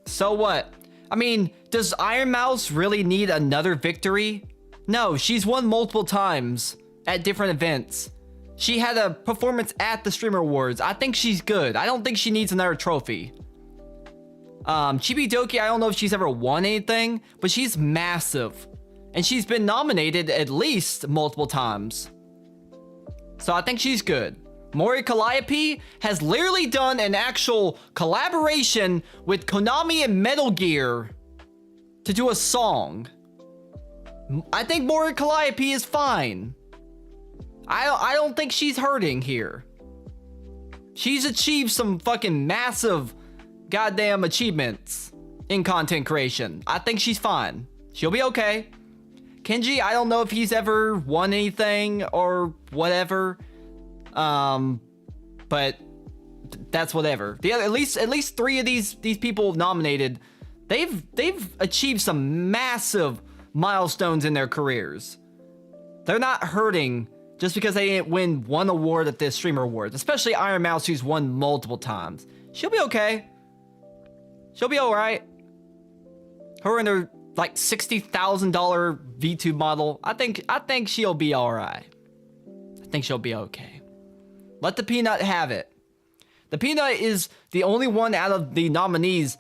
So what? I mean, does Iron Mouse really need another victory? No, she's won multiple times at different events. She had a performance at the Streamer Awards. I think she's good. I don't think she needs another trophy. Chibi Doki, I don't know if she's ever won anything, but she's massive. And she's been nominated at least multiple times. So I think she's good. Mori Calliope has literally done an actual collaboration with Konami and Metal Gear to do a song. I think Mori Calliope is fine. I don't think she's hurting here. She's achieved some fucking massive goddamn achievements in content creation. I think she's fine. She'll be okay. Kenji, I don't know if he's ever won anything or whatever. But that's whatever. The other, at least 3 of these people nominated, they've achieved some massive milestones in their careers. They're not hurting just because they didn't win one award at the Streamer Awards, especially Iron Mouse, who's won multiple times. She'll be okay. She'll be all right. Her and her like $60,000 VTube model. I think she'll be all right. I think she'll be okay. Let the Peanut have it. The Peanut is the only one out of the nominees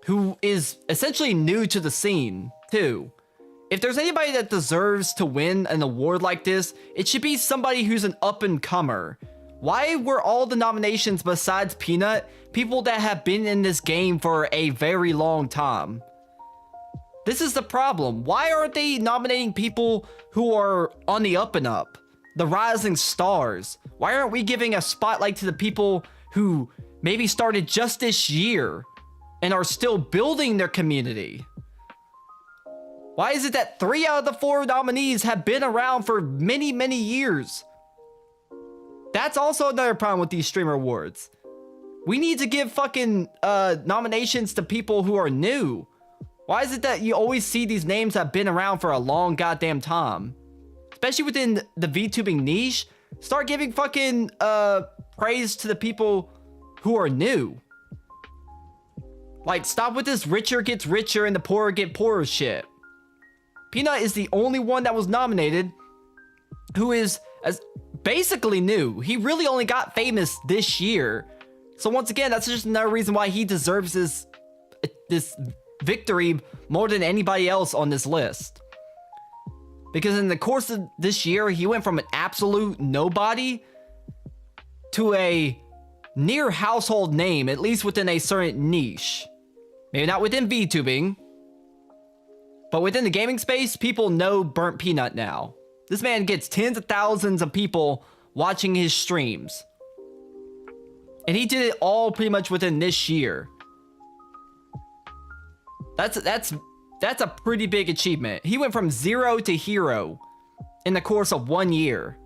who is essentially new to the scene, too. If there's anybody that deserves to win an award like this, it should be somebody who's an up-and-comer. Why were all the nominations besides Peanut people that have been in this game for a very long time? This is the problem. Why aren't they nominating people who are on the up and up? The rising stars? Why aren't we giving a spotlight to the people who maybe started just this year and are still building their community? Why is it that 3 out of the 4 nominees have been around for many, many years? That's also another problem with these Streamer Awards. We need to give fucking nominations to people who are new. Why is it that you always see these names that have been around for a long goddamn time? Especially within the VTubing niche, start giving fucking praise to the people who are new. Like, stop with this richer gets richer and the poorer get poorer shit. Peanut is the only one that was nominated who is as basically new. He really only got famous this year. So once again, that's just another reason why he deserves this victory more than anybody else on this list. Because in the course of this year, he went from an absolute nobody to a near household name, at least within a certain niche. Maybe not within VTubing, but within the gaming space, people know BurntPeanut now. This man gets tens of thousands of people watching his streams. And he did it all pretty much within this year. That's a pretty big achievement. He went from 0 to hero in the course of 1 year.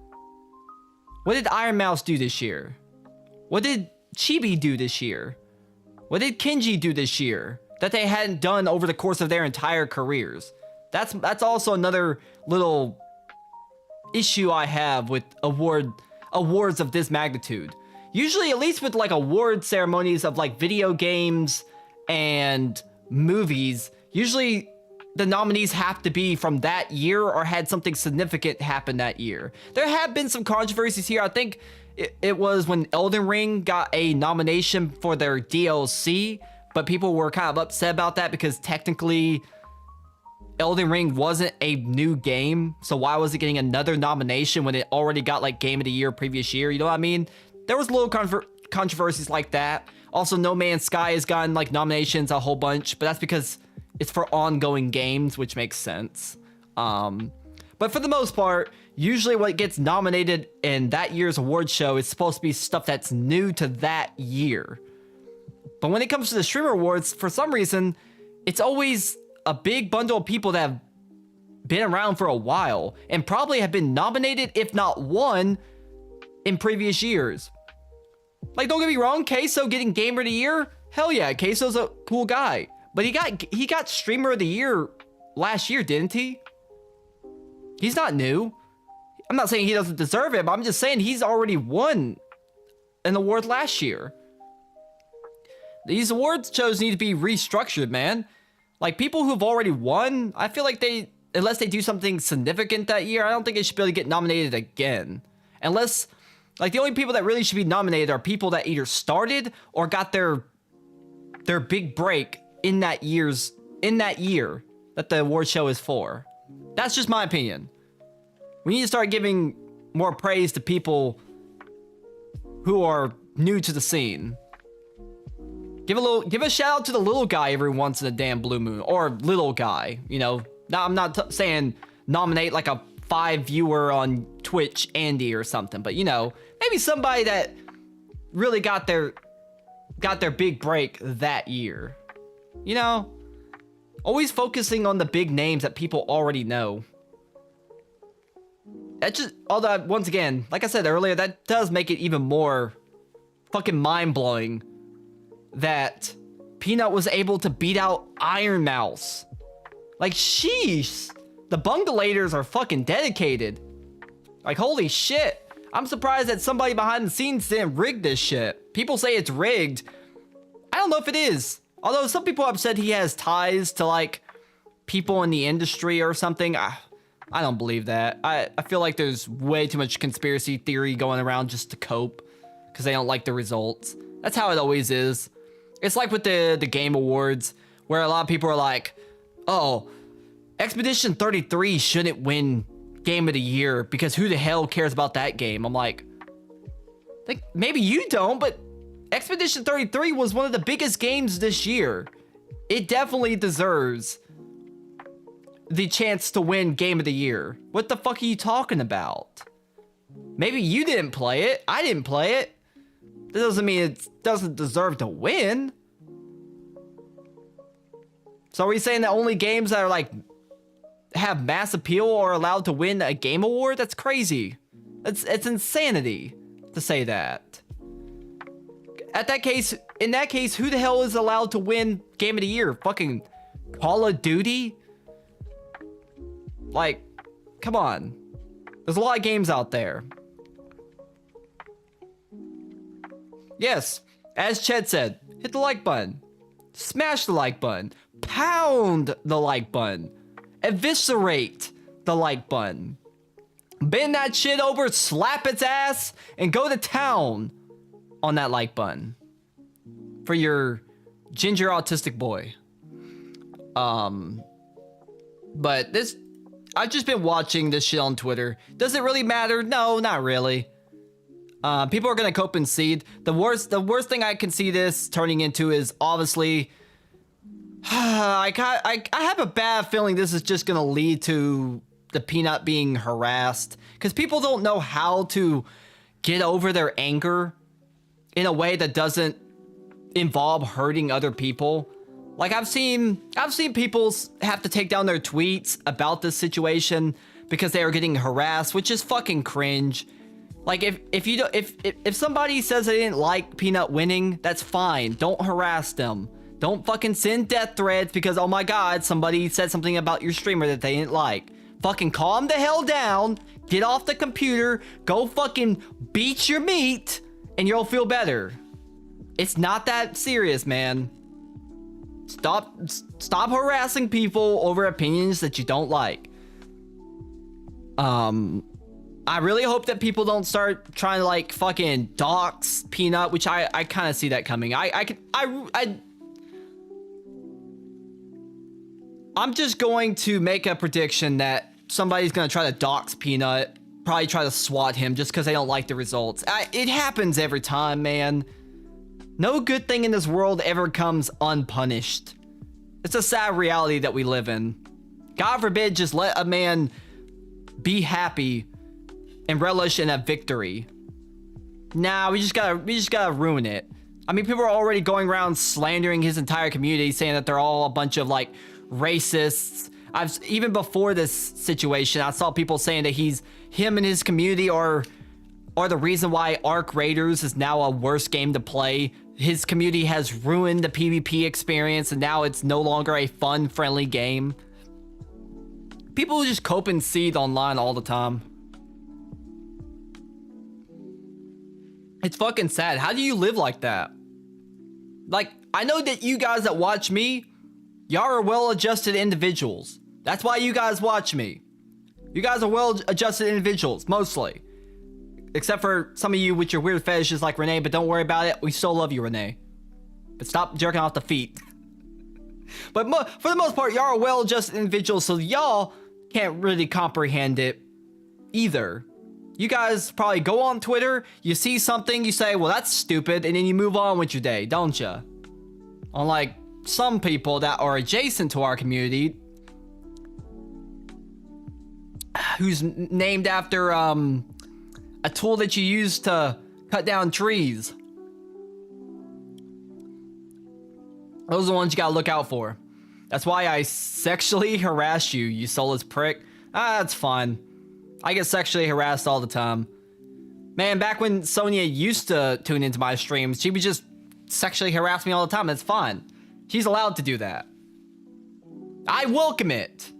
What did Iron Mouse do this year? What did Chibi do this year? What did Kenji do this year that they hadn't done over the course of their entire careers? That's also another little issue I have with awards of this magnitude. Usually, at least with like award ceremonies of like video games and movies, usually the nominees have to be from that year or had something significant happen that year. There have been some controversies here. I think it was when Elden Ring got a nomination for their DLC, but people were kind of upset about that because technically Elden Ring wasn't a new game, so why was it getting another nomination when it already got like Game of the Year previous year? You know what I mean? There was little controversies like that. Also, No Man's Sky has gotten like nominations a whole bunch, but that's because it's for ongoing games, which makes sense. But But for the most part, usually what gets nominated in that year's award show is supposed to be stuff that's new to that year. But when it comes to the Streamer Awards, for some reason, it's always a big bundle of people that have been around for a while and probably have been nominated, if not won, in previous years. Like, don't get me wrong, Queso getting Gamer of the Year, hell yeah, Queso's a cool guy. But he got Streamer of the Year last year, didn't he? He's not new. I'm not saying he doesn't deserve it, but I'm just saying he's already won an award last year. These awards shows need to be restructured, man. Like, people who've already won, I feel like unless they do something significant that year, I don't think they should be able to get nominated again. Unless, like, the only people that really should be nominated are people that either started or got their big break in that year that the award show is for. That's just my opinion. We need to start giving more praise to people who are new to the scene. Give a shout out to the little guy every once in a damn blue moon, or little guy, you know. Now, I'm not saying nominate like a 5 viewer on Twitch Andy or something, but you know, maybe somebody that really got their big break that year. You know, always focusing on the big names that people already know. That just, although once again, like I said earlier, that does make it even more fucking mind-blowing that Peanut was able to beat out Iron Mouse. Like, sheesh, the bungalators are fucking dedicated. Like, holy shit. I'm surprised that somebody behind the scenes didn't rig this shit. People say it's rigged. I don't know if it is. Although some people have said he has ties to, like, people in the industry or something. I don't believe that. I feel like there's way too much conspiracy theory going around just to cope because they don't like the results. That's how it always is. It's like with the Game Awards, where a lot of people are like, oh, Expedition 33 shouldn't win Game of the Year because who the hell cares about that game? I'm like maybe you don't, but Expedition 33 was one of the biggest games this year. It definitely deserves the chance to win Game of the Year. What the fuck are you talking about? Maybe you didn't play it. I didn't play it. That doesn't mean it doesn't deserve to win. So are we saying that only games that are like have mass appeal are allowed to win a game award? That's crazy. It's insanity to say that. In that case, who the hell is allowed to win Game of the Year? Fucking Call of Duty? Like, come on. There's a lot of games out there. Yes, as Ched said, hit the like button. Smash the like button. Pound the like button. Eviscerate the like button. Bend that shit over, slap its ass, and go to town on that like button. For your ginger autistic boy. But this, I've just been watching this shit on Twitter. Does it really matter? No, not really. People are gonna cope and seed. The worst thing I can see this turning into is obviously, I have a bad feeling this is just gonna lead to the Peanut being harassed because people don't know how to get over their anger in a way that doesn't involve hurting other people. Like I've seen people have to take down their tweets about this situation because they are getting harassed, which is fucking cringe. Like if somebody says they didn't like Peanut winning, that's fine. Don't harass them. Don't fucking send death threats because, oh my god, somebody said something about your streamer that they didn't like. Fucking calm the hell down, get off the computer, go fucking beat your meat, and you'll feel better. It's not that serious, man. Stop harassing people over opinions that you don't like. I really hope that people don't start trying to like fucking dox Peanut, which I kind of see that coming. I'm just going to make a prediction that somebody's gonna try to dox Peanut, probably try to swat him just because they don't like the results. It happens every time, man. No good thing in this world ever comes unpunished. It's a sad reality that we live in. God forbid just let a man be happy and relish in a victory. Nah, we just gotta ruin it. I mean, people are already going around slandering his entire community, saying that they're all a bunch of like racists. Even before this situation, I saw people saying that him and his community are the reason why Ark Raiders is now a worse game to play. His community has ruined the PvP experience, and now it's no longer a fun, friendly game. People who just cope and seethe online all the time. It's fucking sad. How do you live like that? Like, I know that you guys that watch me, y'all are well-adjusted individuals. That's why you guys watch me. You guys are well-adjusted individuals, mostly. Except for some of you with your weird fetishes like Renee, but don't worry about it. We still love you, Renee. But stop jerking off the feet. But for the most part, y'all are well-adjusted individuals, so y'all can't really comprehend it either. You guys probably go on Twitter, you see something, you say, well, that's stupid, and then you move on with your day, don't you? Unlike some people that are adjacent to our community, who's named after a tool that you use to cut down trees. Those are the ones you gotta look out for. That's why I sexually harass you, you soulless prick. That's fine. I get sexually harassed all the time. Man, back when Sonia used to tune into my streams, she would just sexually harass me all the time. That's fine. She's allowed to do that. I welcome it.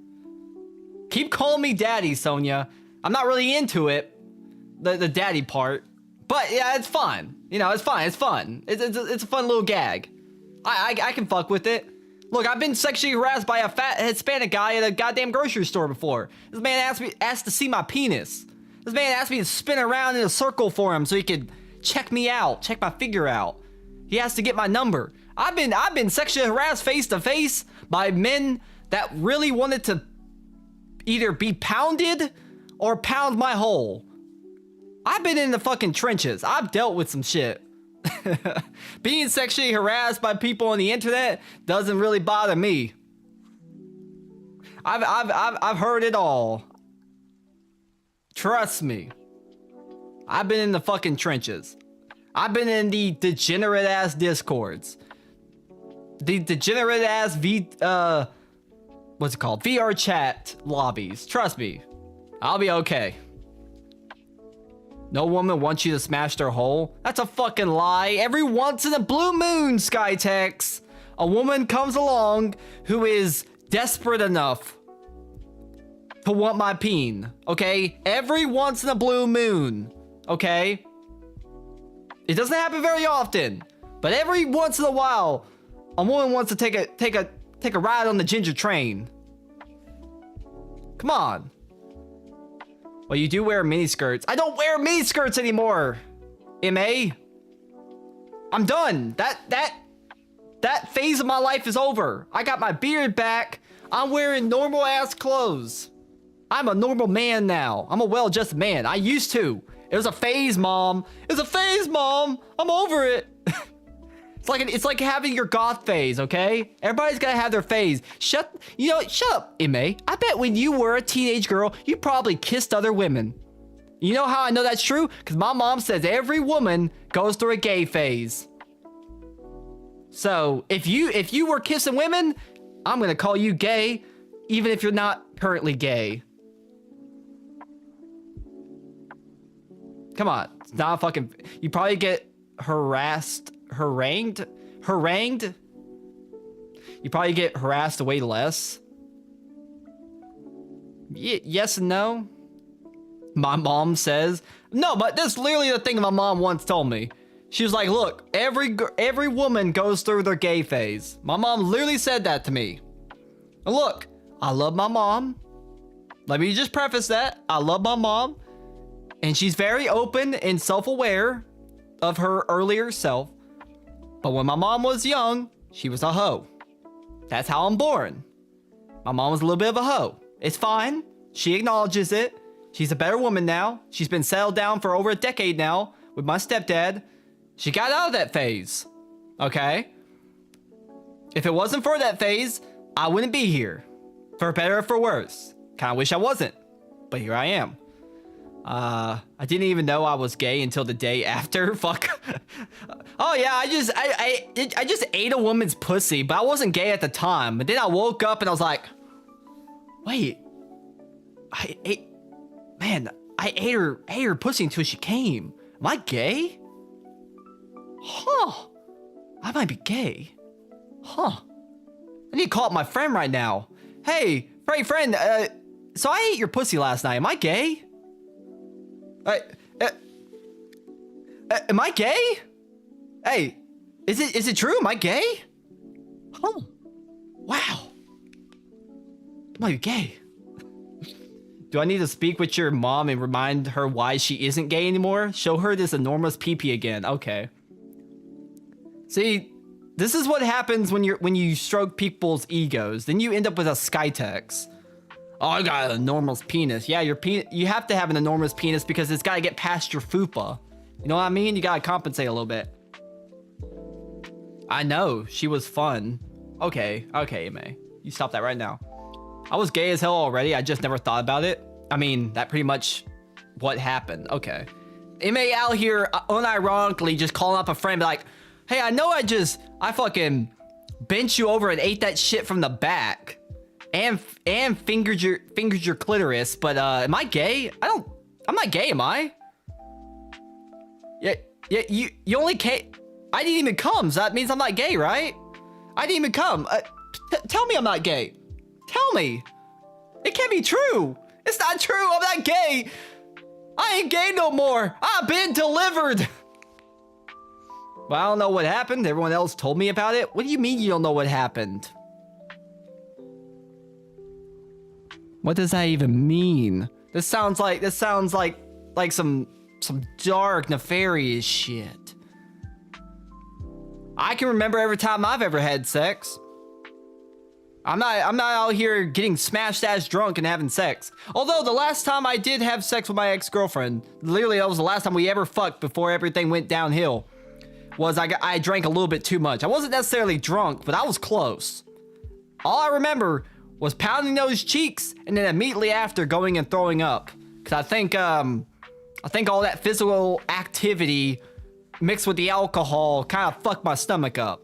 Keep calling me daddy, Sonia. I'm not really into it, the daddy part. But yeah, it's fun. You know, it's fine. It's fun. It's a fun little gag. I can fuck with it. Look, I've been sexually harassed by a fat Hispanic guy at a goddamn grocery store before. This man asked to see my penis. This man asked me to spin around in a circle for him so he could check me out, check my figure out. He has to get my number. I've been sexually harassed face to face by men that really wanted to either be pounded or pound my hole. I've been in the fucking trenches. I've dealt with some shit. Being sexually harassed by people on the internet doesn't really bother me. I've heard it all. Trust me. I've been in the fucking trenches. I've been in the degenerate ass discords. The degenerate ass what's it called? VR chat lobbies. Trust me. I'll be okay. No woman wants you to smash their hole? That's a fucking lie. Every once in a blue moon, Skytex, a woman comes along who is desperate enough to want my peen, okay? Every once in a blue moon, okay? It doesn't happen very often, but every once in a while, a woman wants to take a ride on the ginger train. Come on. Well, you do wear miniskirts. I don't wear miniskirts anymore, MA. I'm done. That phase of my life is over. I got my beard back. I'm wearing normal ass clothes. I'm a normal man now. I'm a well-adjusted man. I used to. It was a phase, Mom. It was a phase, Mom. I'm over it. It's like having your goth phase, okay? Everybody's gotta have their phase. Shut up, MA. I bet when you were a teenage girl, you probably kissed other women. You know how I know that's true? Because my mom says every woman goes through a gay phase. So, if you were kissing women, I'm gonna call you gay, even if you're not currently gay. Come on. It's not a fucking... You probably get harangued. You probably get harassed way less. Yes and no. My mom says no, but that's literally the thing my mom once told me. She was like, look, every woman goes through their gay phase. My mom literally said that to me. And look, I love my mom. Let me just preface that. I love my mom, and she's very open and self-aware of her earlier self. But when my mom was young, she was a hoe. That's how I'm born. My mom was a little bit of a hoe. It's fine. She acknowledges it. She's a better woman now. She's been settled down for over a decade now with my stepdad. She got out of that phase. Okay? If it wasn't for that phase, I wouldn't be here. For better or for worse. Kinda wish I wasn't. but here I am. I didn't even know I was gay until the day after. Fuck. Oh yeah, I just ate a woman's pussy, but I wasn't gay at the time. But then I woke up and I was like, wait, I ate her pussy until she came. Am I gay? Huh. I might be gay. Huh. I need to call up my friend right now. Hey, friend, so I ate your pussy last night. Am I gay? Am I gay? Hey, is it true? Am I gay? Huh. Wow. Am I gay? Do I need to speak with your mom and remind her why she isn't gay anymore? Show her this enormous pee-pee again. Okay. See, this is what happens when you stroke people's egos. Then you end up with a Skytex. Oh, I got an enormous penis. Yeah, you have to have an enormous penis because it's got to get past your fupa. You know what I mean? You got to compensate a little bit. I know, she was fun. Okay, May. You stop that right now. I was gay as hell already. I just never thought about it. I mean, that pretty much what happened. Okay. May out here unironically just calling up a friend, be like, hey, I know I fucking bent you over and ate that shit from the back. And fingered your clitoris, but am I gay? I'm not gay, am I? Yeah, you only came. I didn't even come, so that means I'm not gay, right? I didn't even come. Tell me I'm not gay. Tell me. It can't be true. It's not true. I'm not gay. I ain't gay no more. I've been delivered. Well, I don't know what happened. Everyone else told me about it. What do you mean you don't know what happened? What does that even mean? This sounds like some dark, nefarious shit. I can remember every time I've ever had sex. I'm not out here getting smashed ass drunk and having sex. Although the last time I did have sex with my ex-girlfriend, literally that was the last time we ever fucked before everything went downhill, was I drank a little bit too much. I wasn't necessarily drunk, but I was close. All I remember was pounding those cheeks and then immediately after going and throwing up. Cause I think all that physical activity mixed with the alcohol kind of fucked my stomach up.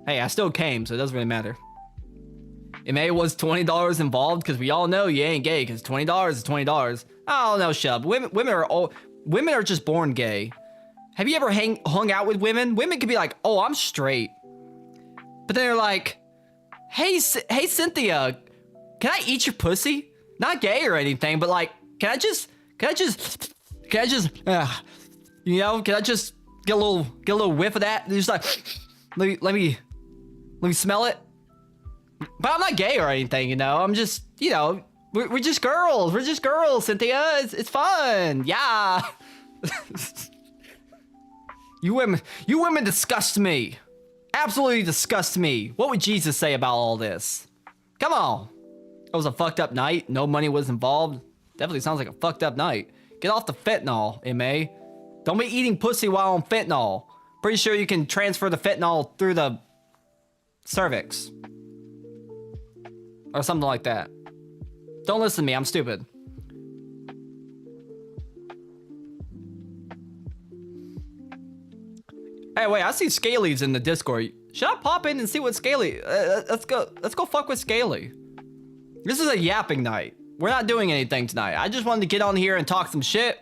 Hey, I still came, so it doesn't really matter. It may was $20 involved, because we all know you ain't gay, because $20 is $20. I don't know, Shub. Women are just born gay. Have you ever hung out with women? Women can be like, oh, I'm straight. But then they're like, hey, Cynthia, can I eat your pussy? Not gay or anything, but like, can I just, you know, can I just get a little whiff of that? And just like, let me smell it. But I'm not gay or anything, you know. I'm just, you know, we're just girls. We're just girls, Cynthia. It's fun. Yeah. You women disgust me. Absolutely disgust me. What would Jesus say about all this? Come on. It was a fucked up night. No money was involved. Definitely sounds like a fucked up night. Get off the fentanyl, M.A. Don't be eating pussy while on fentanyl. Pretty sure you can transfer the fentanyl through the cervix. Or something like that. Don't listen to me, I'm stupid. Hey, wait, I see Scaly's in the Discord. Should I pop in and see what Scaly... let's go fuck with Scaly. This is a yapping night. We're not doing anything tonight. I just wanted to get on here and talk some shit.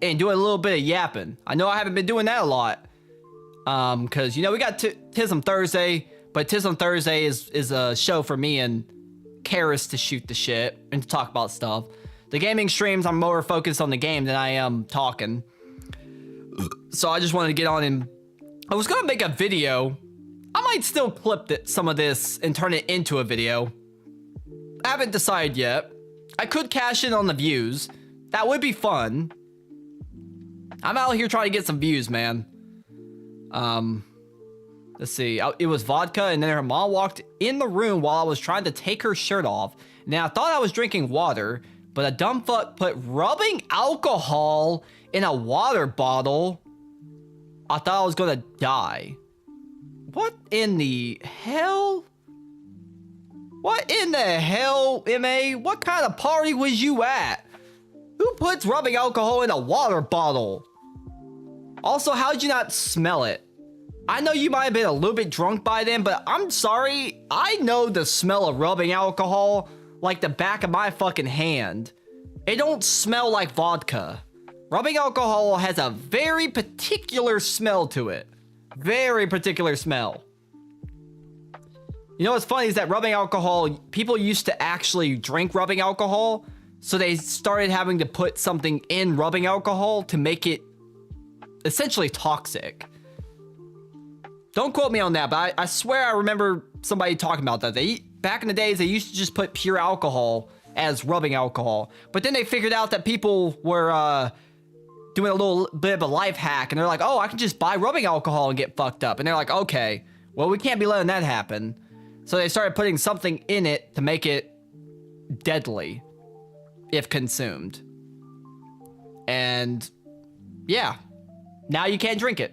And do a little bit of yapping. I know I haven't been doing that a lot. Cause, you know, we got Tism Thursday. But Tism Thursday is a show for me and Karis to shoot the shit and to talk about stuff. The gaming streams, I'm more focused on the game than I am talking. So I just wanted to get on and... I was gonna make a video. I might still clip some of this and turn it into a video. I haven't decided yet. I could cash in on the views. That would be fun. I'm out here trying to get some views, man. Let's see. It was vodka, and then her mom walked in the room while I was trying to take her shirt off. Now, I thought I was drinking water, but a dumb fuck put rubbing alcohol in a water bottle. I thought I was gonna die. What in the hell? What in the hell, MA? What kind of party was you at? Who puts rubbing alcohol in a water bottle? Also, how'd you not smell it? I know you might have been a little bit drunk by then, but I'm sorry. I know the smell of rubbing alcohol like the back of my fucking hand. It don't smell like vodka. Rubbing alcohol has a very particular smell to it. Very particular smell. You know what's funny is that rubbing alcohol, people used to actually drink rubbing alcohol, so they started having to put something in rubbing alcohol to make it essentially toxic. Don't quote me on that, but I swear I remember somebody talking about that. Back in the days, they used to just put pure alcohol as rubbing alcohol. But then they figured out that people were doing a little bit of a life hack, and they're like, oh, I can just buy rubbing alcohol and get fucked up. And they're like, okay, well, we can't be letting that happen. So they started putting something in it to make it deadly if consumed. And yeah, now you can't drink it.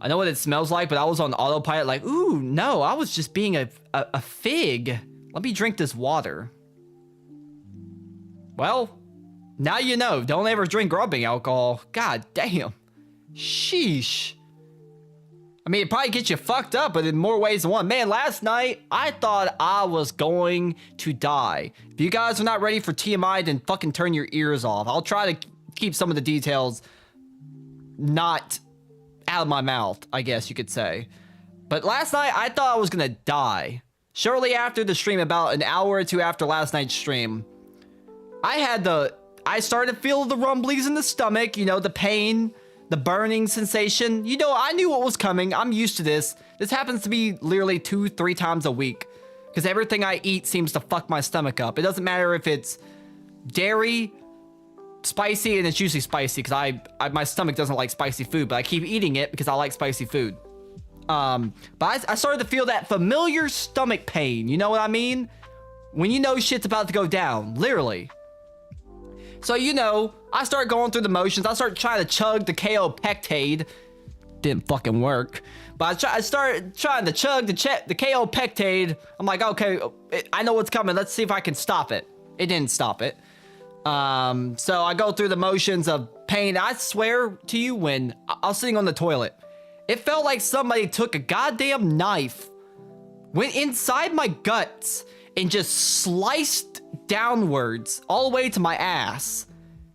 I know what it smells like, but I was on autopilot like, ooh, no, I was just being a fig. Let me drink this water. Well, now you know. Don't ever drink rubbing alcohol. God damn. Sheesh. I mean, it probably gets you fucked up, but in more ways than one. Man, last night, I thought I was going to die. If you guys are not ready for TMI, then fucking turn your ears off. I'll try to keep some of the details not out of my mouth, I guess you could say. But last night, I thought I was gonna die. Shortly after the stream, about an hour or two after last night's stream, I started to feel the rumblings in the stomach, you know, the pain, the burning sensation. You know, I knew what was coming. I'm used to this. This happens to me literally 2-3 times a week, because everything I eat seems to fuck my stomach up. It doesn't matter if it's dairy, spicy, and it's usually spicy because my stomach doesn't like spicy food, but I keep eating it because I like spicy food. But I started to feel that familiar stomach pain. You know what I mean? When you know shit's about to go down, literally. So, you know, I start going through the motions. I start trying to chug the KO Pectade. Didn't fucking work. But I started trying to chug the KO Pectade. I'm like, okay, I know what's coming. Let's see if I can stop it. It didn't stop it. So I go through the motions of pain. I swear to you, when I was sitting on the toilet, it felt like somebody took a goddamn knife, went inside my guts, and just sliced downwards all the way to my ass.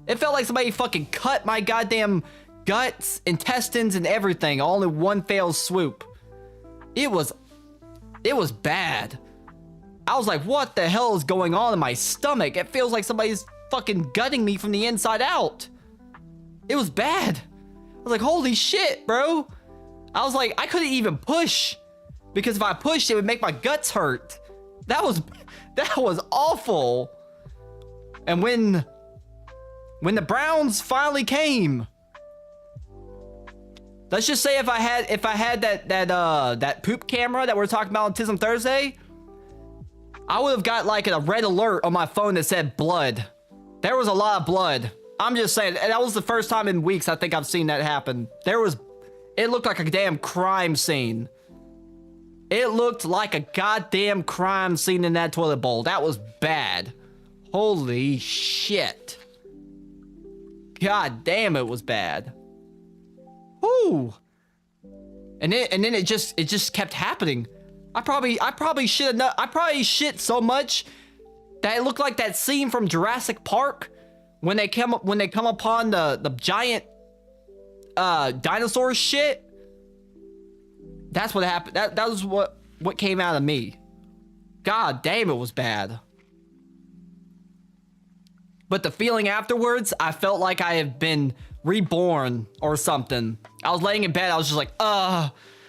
It felt like somebody fucking cut my goddamn guts, intestines, and everything all in one fell swoop. It was bad. I was like, what the hell is going on in my stomach? It feels like somebody's fucking gutting me from the inside out. It was bad. I was like, holy shit, bro. I was like, I couldn't even push, because if I pushed, it would make my guts hurt. That was awful. And when the Browns finally came, let's just say if I had that poop camera that we're talking about on Tism Thursday, I would have got like a red alert on my phone that said blood. There was a lot of blood. I'm just saying, that was the first time in weeks I think I've seen that happen. It looked like a damn crime scene. It looked like a goddamn crime scene in that toilet bowl. That was bad. Holy shit. God damn, it was bad. Whoo. And then it just kept happening. I probably shit so much that it looked like that scene from Jurassic Park when they come upon the giant dinosaur shit. That's what happened. That was what came out of me. God damn, it was bad. But the feeling afterwards, I felt like I had been reborn or something. I was laying in bed, I was just like,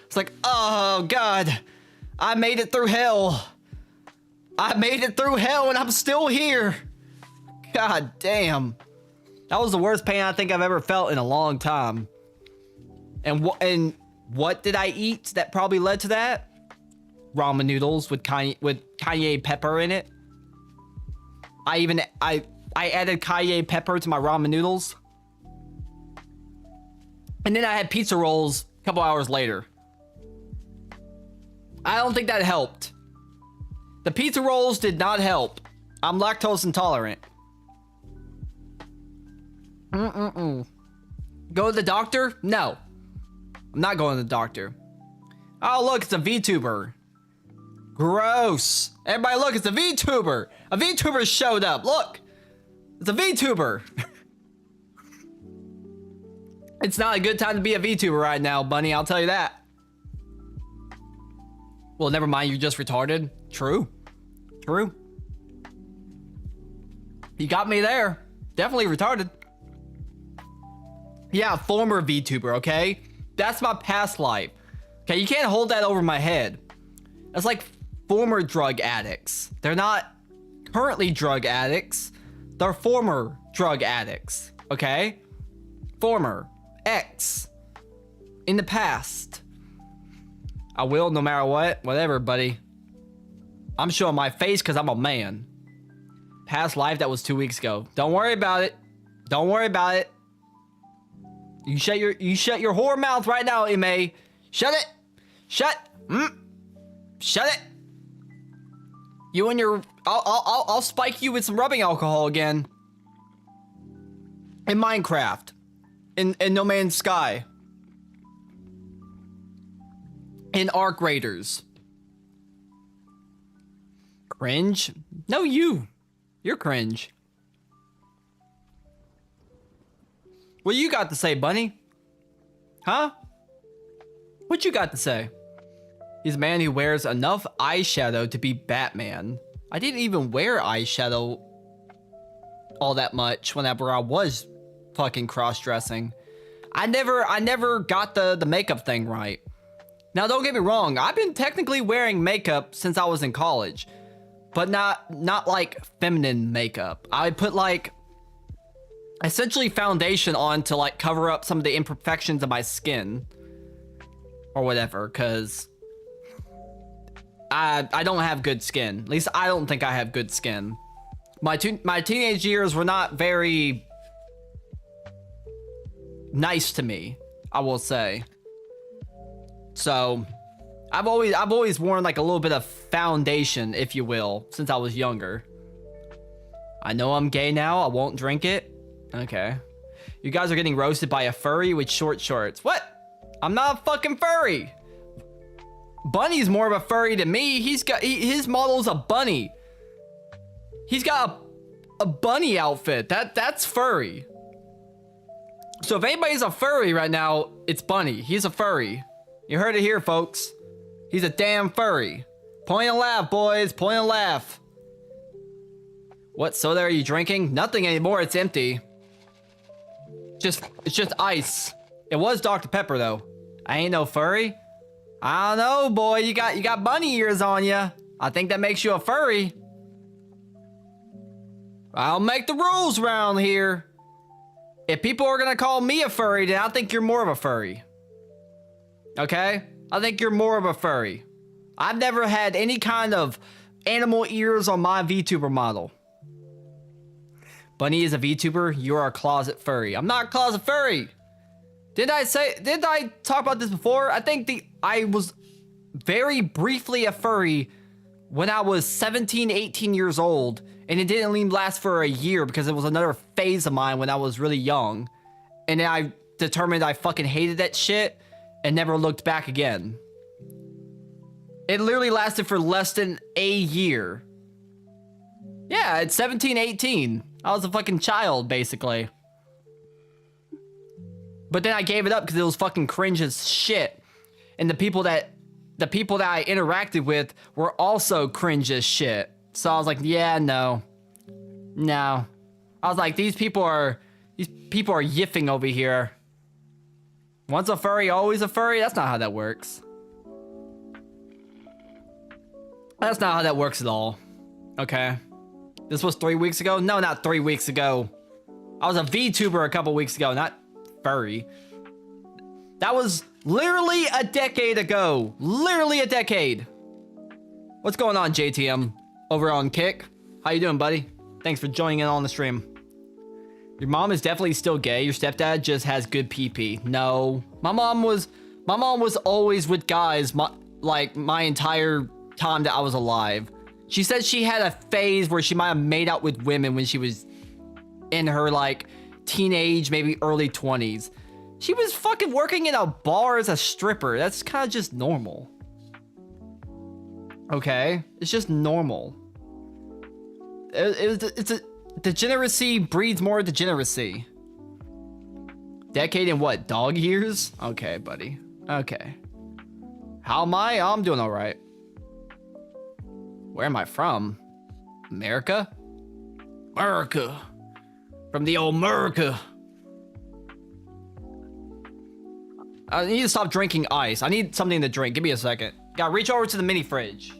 it's like, oh God, I made it through hell. I made it through hell and I'm still here. God damn. That was the worst pain I think I've ever felt in a long time. And what did I eat that probably led to that? Ramen noodles with cayenne pepper in it. I added cayenne pepper to my ramen noodles. And then I had pizza rolls a couple hours later. I don't think that helped. The pizza rolls did not help. I'm lactose intolerant. Go to the doctor? No. I'm not going to the doctor. Oh, look, it's a VTuber. Gross. Everybody look, it's a VTuber. A VTuber showed up. Look. It's a VTuber. It's not a good time to be a VTuber right now, Bunny. I'll tell you that. Well, never mind. You're just retarded. True. True. You got me there. Definitely retarded. Yeah, former VTuber, okay? That's my past life. Okay, you can't hold that over my head. That's like former drug addicts. They're not currently drug addicts. They're former drug addicts, okay? Former. Ex. In the past. I will no matter what. Whatever, buddy. I'm showing my face because I'm a man. Past life, that was 2 weeks ago. Don't worry about it. Don't worry about it. You shut your whore mouth right now, Ime. Shut it. Shut. Shut it. You and your... I'll spike you with some rubbing alcohol again. In Minecraft. In No Man's Sky. In Arc Raiders. Cringe? No, you. You're cringe. What you got to say, Bunny? Huh? What you got to say? He's a man who wears enough eyeshadow to be Batman. I didn't even wear eyeshadow all that much whenever I was fucking cross-dressing. I never got the makeup thing right. Now, don't get me wrong. I've been technically wearing makeup since I was in college. But not like feminine makeup. I put like essentially foundation on to like cover up some of the imperfections of my skin. Or whatever, because I don't have good skin. At least I don't think I have good skin. My teenage years were not very nice to me, I will say. So I've always worn like a little bit of foundation, if you will, since I was younger. I know I'm gay now. I won't drink it. Okay. You guys are getting roasted by a furry with short shorts. What? I'm not a fucking furry. Bunny's more of a furry than me. His model's a bunny. He's got a bunny outfit. That's furry. So if anybody's a furry right now, it's Bunny. He's a furry. You heard it here, folks. He's a damn furry. Point and laugh, boys. Point and laugh. What soda are you drinking? Nothing anymore. It's empty. It's just ice. It was Dr. Pepper though. I ain't no furry. I don't know, boy. You got bunny ears on you. I think that makes you a furry. I'll make the rules around here. If people are gonna call me a furry, then I think you're more of a furry. Okay? I think you're more of a furry. I've never had any kind of animal ears on my VTuber model. Bunny is a VTuber. You're a closet furry. I'm not a closet furry. Did I talk about this before? I think I was very briefly a furry when I was 17, 18 years old. And it didn't even last for a year because it was another phase of mine when I was really young. And then I determined I fucking hated that shit and never looked back again. It literally lasted for less than a year. Yeah, at 17, 18. I was a fucking child, basically. But then I gave it up because it was fucking cringe as shit. And the people that I interacted with were also cringe as shit. So I was like, yeah, no. I was like, these people are yiffing over here. Once a furry, always a furry? That's not how that works. That's not how that works at all. Okay. This was 3 weeks ago? No, not 3 weeks ago. I was a VTuber a couple weeks ago, not furry. That was literally a decade ago. Literally a decade. What's going on, JTM? Over on Kick. How you doing, buddy? Thanks for joining in on the stream. Your mom is definitely still gay. Your stepdad just has good PP. No. My mom was always with guys my entire time that I was alive. She said she had a phase where she might have made out with women when she was in her like teenage, maybe early 20s. She was fucking working in a bar as a stripper. That's kind of just normal. Okay, it's just normal. It's a degeneracy breeds more degeneracy. Decade in what? Dog years? Okay, buddy. Okay. How am I? I'm doing all right. Where am I from? America? America. From the old America. I need to stop drinking ice. I need something to drink. Give me a second. Gotta reach over to the mini fridge.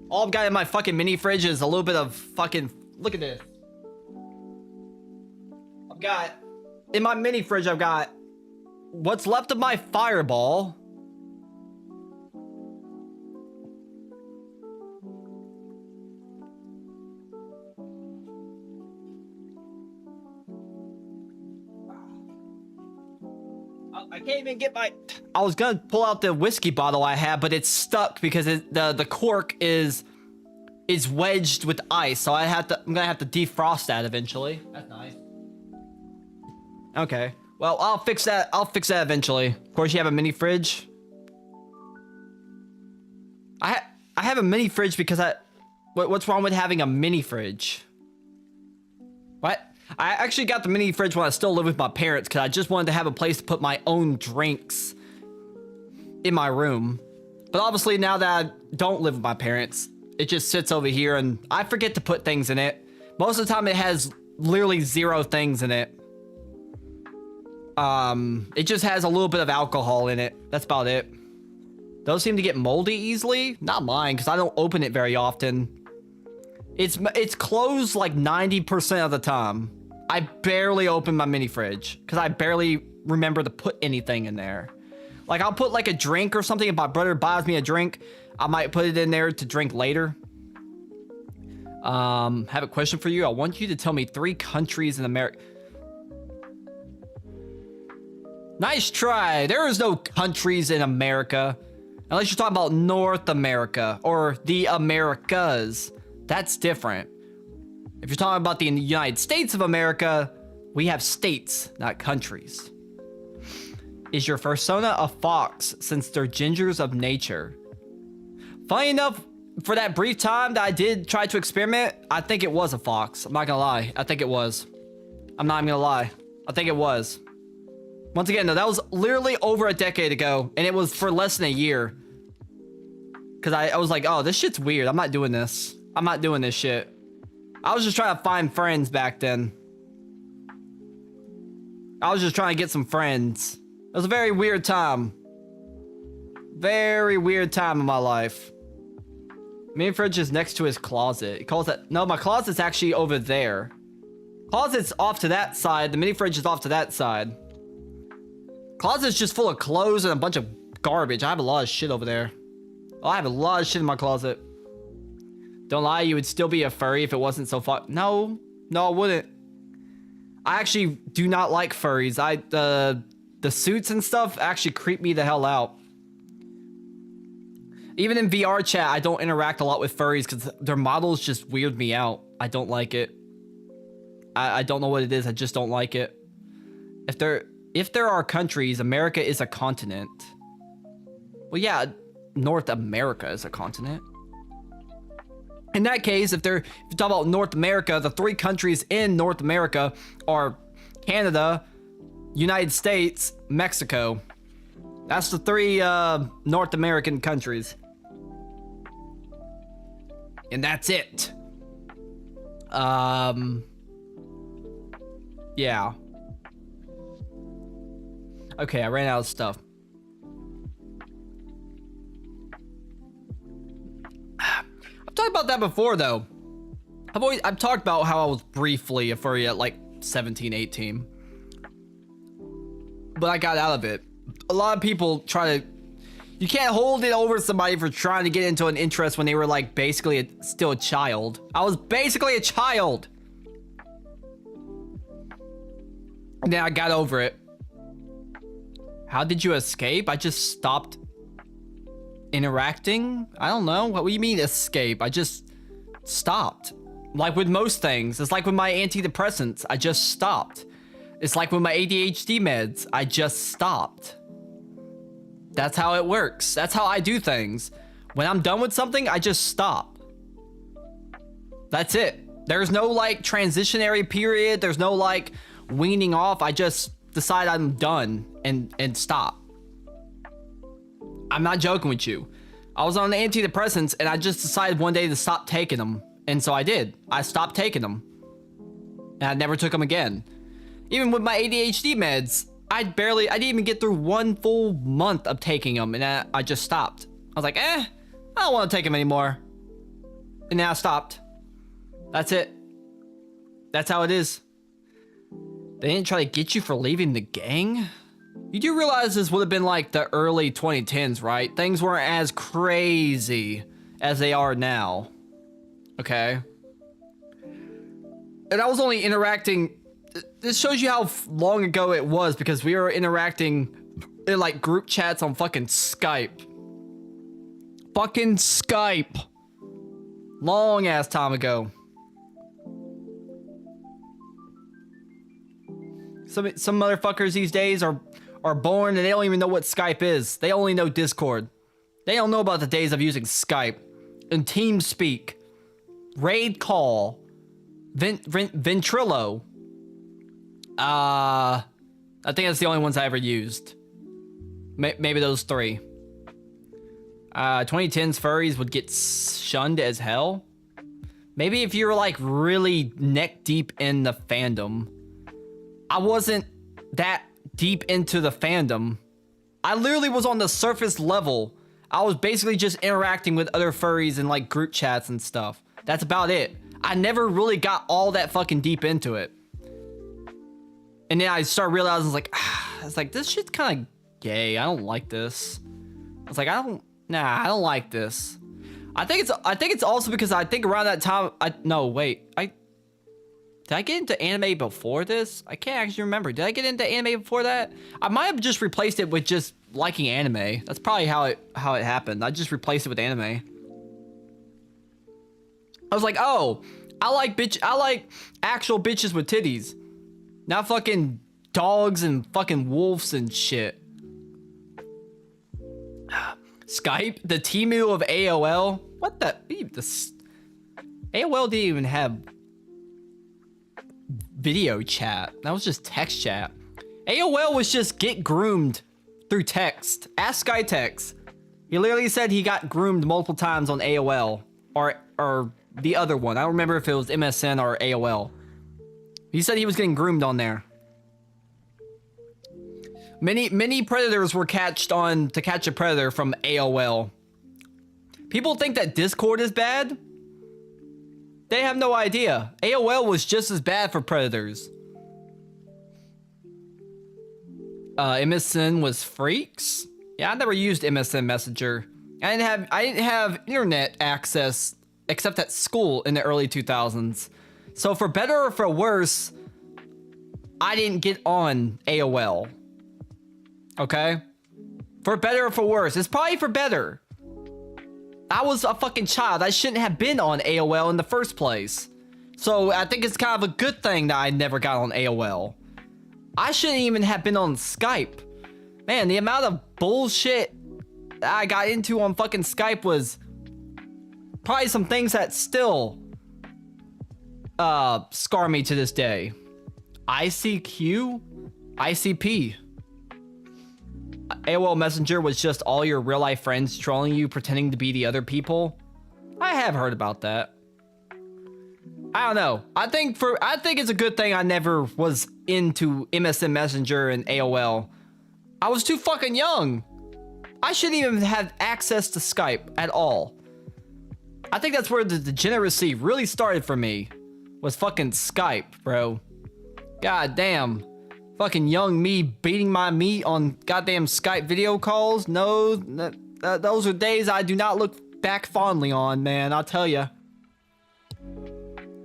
All I've got in my fucking mini fridge is a little bit of fucking... Look at this. I've got... In my mini fridge, I've got... What's left of my Fireball. I can't even get my... I was gonna pull out the whiskey bottle I had, but it's stuck because the cork is wedged with ice. So I'm gonna have to defrost that eventually. That's nice. Okay. Well, I'll fix that. I'll fix that eventually. Of course, you have a mini fridge. I have a mini fridge because what's wrong with having a mini fridge? What? I actually got the mini fridge when I still lived with my parents because I just wanted to have a place to put my own drinks in my room. But obviously now that I don't live with my parents, it just sits over here and I forget to put things in it. Most of the time it has literally 0 things in it. It just has a little bit of alcohol in it. That's about it. Those seem to get moldy easily. Not mine because I don't open it very often. It's closed like 90% of the time. I barely open my mini fridge because I barely remember to put anything in there. Like I'll put like a drink or something. If my brother buys me a drink, I might put it in there to drink later. Have a question for you. I want you to tell me 3 countries in America. Nice try. There is no countries in America. Unless you're talking about North America or the Americas. That's different. If you're talking about the United States of America, we have states, not countries. Is your fursona a fox since they're gingers of nature? Funny enough, for that brief time that I did try to experiment, I think it was a fox. I'm not gonna lie. I think it was. I'm not even gonna lie. I think it was. Once again, though, that was literally over a decade ago, and it was for less than a year. Because I was like, oh, this shit's weird. I'm not doing this. I'm not doing this shit. I was just trying to find friends back then. I was just trying to get some friends. It was a very weird time. Very weird time in my life. Main fridge is next to his closet. He calls it... No, my closet's actually over there. Closet's off to that side. The mini fridge is off to that side. Closet's just full of clothes and a bunch of garbage. I have a lot of shit over there. Oh, I have a lot of shit in my closet. Don't lie, you would still be a furry if it wasn't so far. No, I wouldn't. I actually do not like furries. The suits and stuff actually creep me the hell out. Even in VR chat, I don't interact a lot with furries because their models just weird me out. I don't like it. I don't know what it is. I just don't like it. If there are countries, America is a continent. Well, yeah, North America is a continent. In that case, if you talk about North America, the 3 countries in North America are Canada, United States, Mexico. That's the 3 North American countries. And that's it. Yeah. Okay, I ran out of stuff. I've talked about that before, though. I've talked about how I was briefly a furry at like 17, 18. But I got out of it. A lot of people try to... You can't hold it over somebody for trying to get into an interest when they were like basically still a child. I was basically a child. And then I got over it. How did you escape? I just stopped. interacting. I don't know. What do you mean escape? I just stopped. Like with most things, it's like with my antidepressants, I just stopped. It's like with my ADHD meds, I just stopped. That's how it works. That's how I do things. When I'm done with something, I just stop. That's it. There's no like transitionary period. There's no like weaning off. I just decide I'm done and stop. I'm not joking with you. I was on the antidepressants and I just decided one day to stop taking them. And so I did. I stopped taking them. And I never took them again. Even with my ADHD meds, I didn't even get through one full month of taking them. And I just stopped. I was like, I don't want to take them anymore. And then I stopped. That's it. That's how it is. They didn't try to get you for leaving the gang? You do realize this would have been like the early 2010s, right? Things weren't as crazy as they are now. Okay. And I was only interacting. This shows you how long ago it was because we were interacting in like group chats on fucking Skype. Fucking Skype. Long ass time ago. Some motherfuckers these days are born and they don't even know what Skype is. They only know Discord. They don't know about the days of using Skype and TeamSpeak. Raid Call, Ventrilo. I think that's the only ones I ever used. Maybe those three. 2010s furries would get shunned as hell. Maybe if you were like really neck deep in the fandom. I wasn't that deep into the fandom. I literally was on the surface level. I was basically just interacting with other furries in like group chats and stuff. That's about it. I never really got all that fucking deep into it. And then I started realizing, I was like, this shit's kind of gay. I don't like this. I was like, I don't like this. I think it's also because I think around that time, did I get into anime before this? I can't actually remember. Did I get into anime before that? I might have just replaced it with just liking anime. That's probably how it happened. I just replaced it with anime. I was like, oh, I like actual bitches with titties. Not fucking dogs and fucking wolves and shit. Skype, the Temu of AOL. What the? AOL didn't even have video chat. That was just text chat. AOL was just get groomed through text. Ask Skytex. He literally said he got groomed multiple times on AOL or the other one. I don't remember if it was MSN or AOL. He said he was getting groomed on there. Many predators were catched on To Catch a Predator from AOL. People think that Discord is bad. They have no idea. AOL was just as bad for predators. MSN was freaks. Yeah, I never used MSN Messenger. I didn't have internet access except at school in the early 2000s. So for better or for worse, I didn't get on AOL. Okay? For better or for worse. It's probably for better. I was a fucking child. I shouldn't have been on AOL in the first place. So I think it's kind of a good thing that I never got on AOL. I shouldn't even have been on Skype. Man, the amount of bullshit that I got into on fucking Skype was probably some things that still scar me to this day. ICQ? ICP. AOL Messenger was just all your real life friends trolling you, pretending to be the other people. I have heard about that. I don't know. I think it's a good thing I never was into MSN Messenger and AOL. I was too fucking young. I shouldn't even have access to Skype at all. I think that's where the degeneracy really started for me. Was fucking Skype, bro. God damn. Fucking young me beating my meat on goddamn Skype video calls. No, those are days I do not look back fondly on, man. I'll tell ya.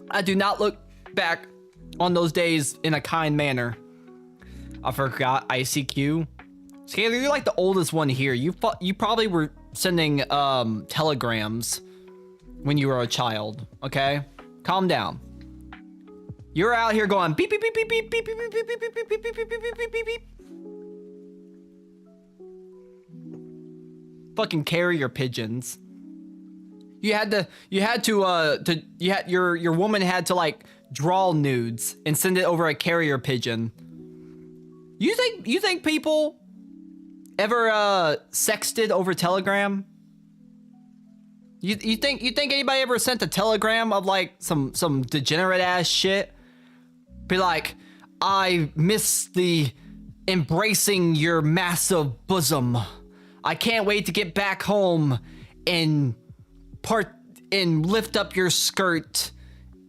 I do not look back on those days in a kind manner. I forgot ICQ. Scaler, you're like the oldest one here. You probably were sending telegrams when you were a child, okay? Calm down. You're out here going beep beep beep beep beep beep beep beep beep beep beep beep beep beep beep beep beep beep. Fucking carrier pigeons. Your woman had to like draw nudes and send it over a carrier pigeon. You think people ever sexted over Telegram? You think anybody ever sent a telegram of like some degenerate ass shit? Be like, I miss the embracing your massive bosom. I can't wait to get back home and lift up your skirt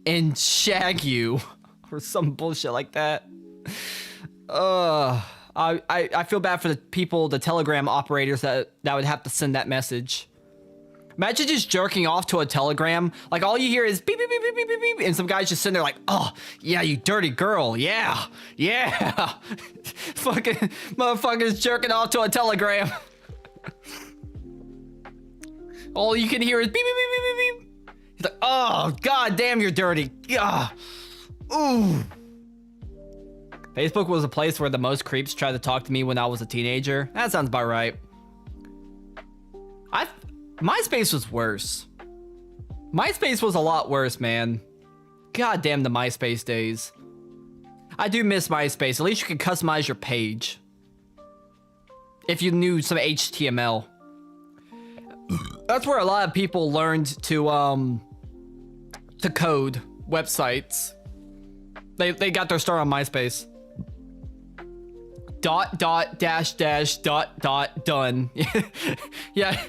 and shag you or some bullshit like that. I feel bad for the people, the telegram operators that would have to send that message. Imagine just jerking off to a telegram. Like all you hear is beep beep beep beep beep beep beep, and some guy's just sitting there like, oh yeah, you dirty girl, yeah. Fucking motherfuckers jerking off to a telegram. All you can hear is beep beep beep beep beep beep. He's like, oh god damn, you're dirty. Yeah. Ooh. Facebook was a place where the most creeps tried to talk to me when I was a teenager. That sounds about right. MySpace was worse. MySpace was a lot worse, man. God damn the MySpace days. I do miss MySpace. At least you could customize your page. If you knew some HTML. That's where a lot of people learned to code websites. They got their start on MySpace. Done. Yeah.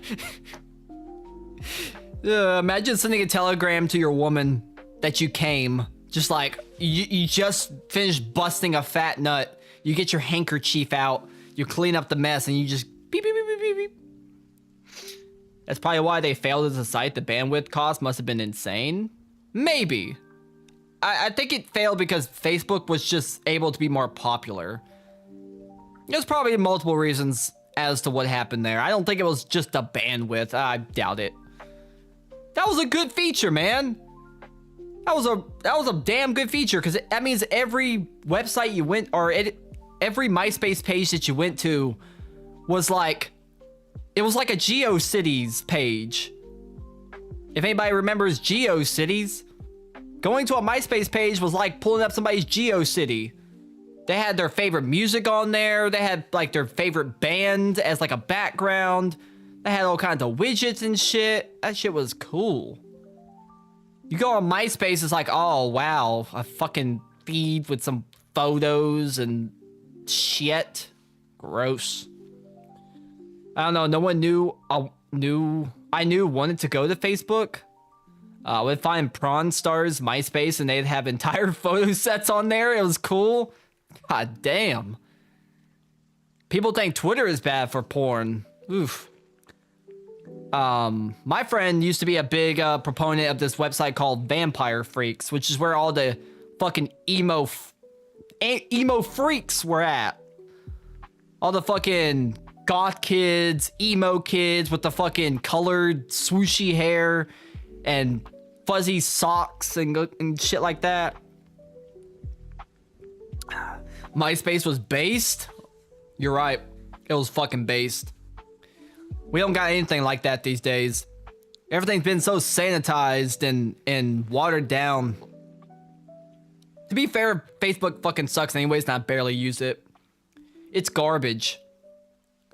Imagine sending a telegram to your woman that you came. Just like, you just finished busting a fat nut. You get your handkerchief out. You clean up the mess and you just beep, beep, beep, beep, beep, beep. That's probably why they failed as a site. The bandwidth cost must have been insane. Maybe. I think it failed because Facebook was just able to be more popular. There's probably multiple reasons as to what happened there. I don't think it was just the bandwidth. I doubt it. That was a good feature, man. That was a damn good feature because that means every website you went every MySpace page that you went to was like, it was like a GeoCities page. If anybody remembers GeoCities, going to a MySpace page was like pulling up somebody's GeoCity. They had their favorite music on there. They had like their favorite band as like a background. They had all kinds of widgets and shit. That shit was cool. You go on MySpace, it's like, oh wow, a fucking feed with some photos and shit. Gross. I don't know. No one I knew wanted to go to Facebook. I would find Prawn Stars MySpace and they'd have entire photo sets on there. It was cool. God damn. People think Twitter is bad for porn. Oof. My friend used to be a big proponent of this website called Vampire Freaks, which is where all the fucking emo freaks were at. All the fucking goth kids, emo kids with the fucking colored swooshy hair and fuzzy socks and shit like that. MySpace was based? You're right. It was fucking based. We don't got anything like that these days. Everything's been so sanitized and watered down. To be fair, Facebook fucking sucks anyways, and I barely use it. It's garbage.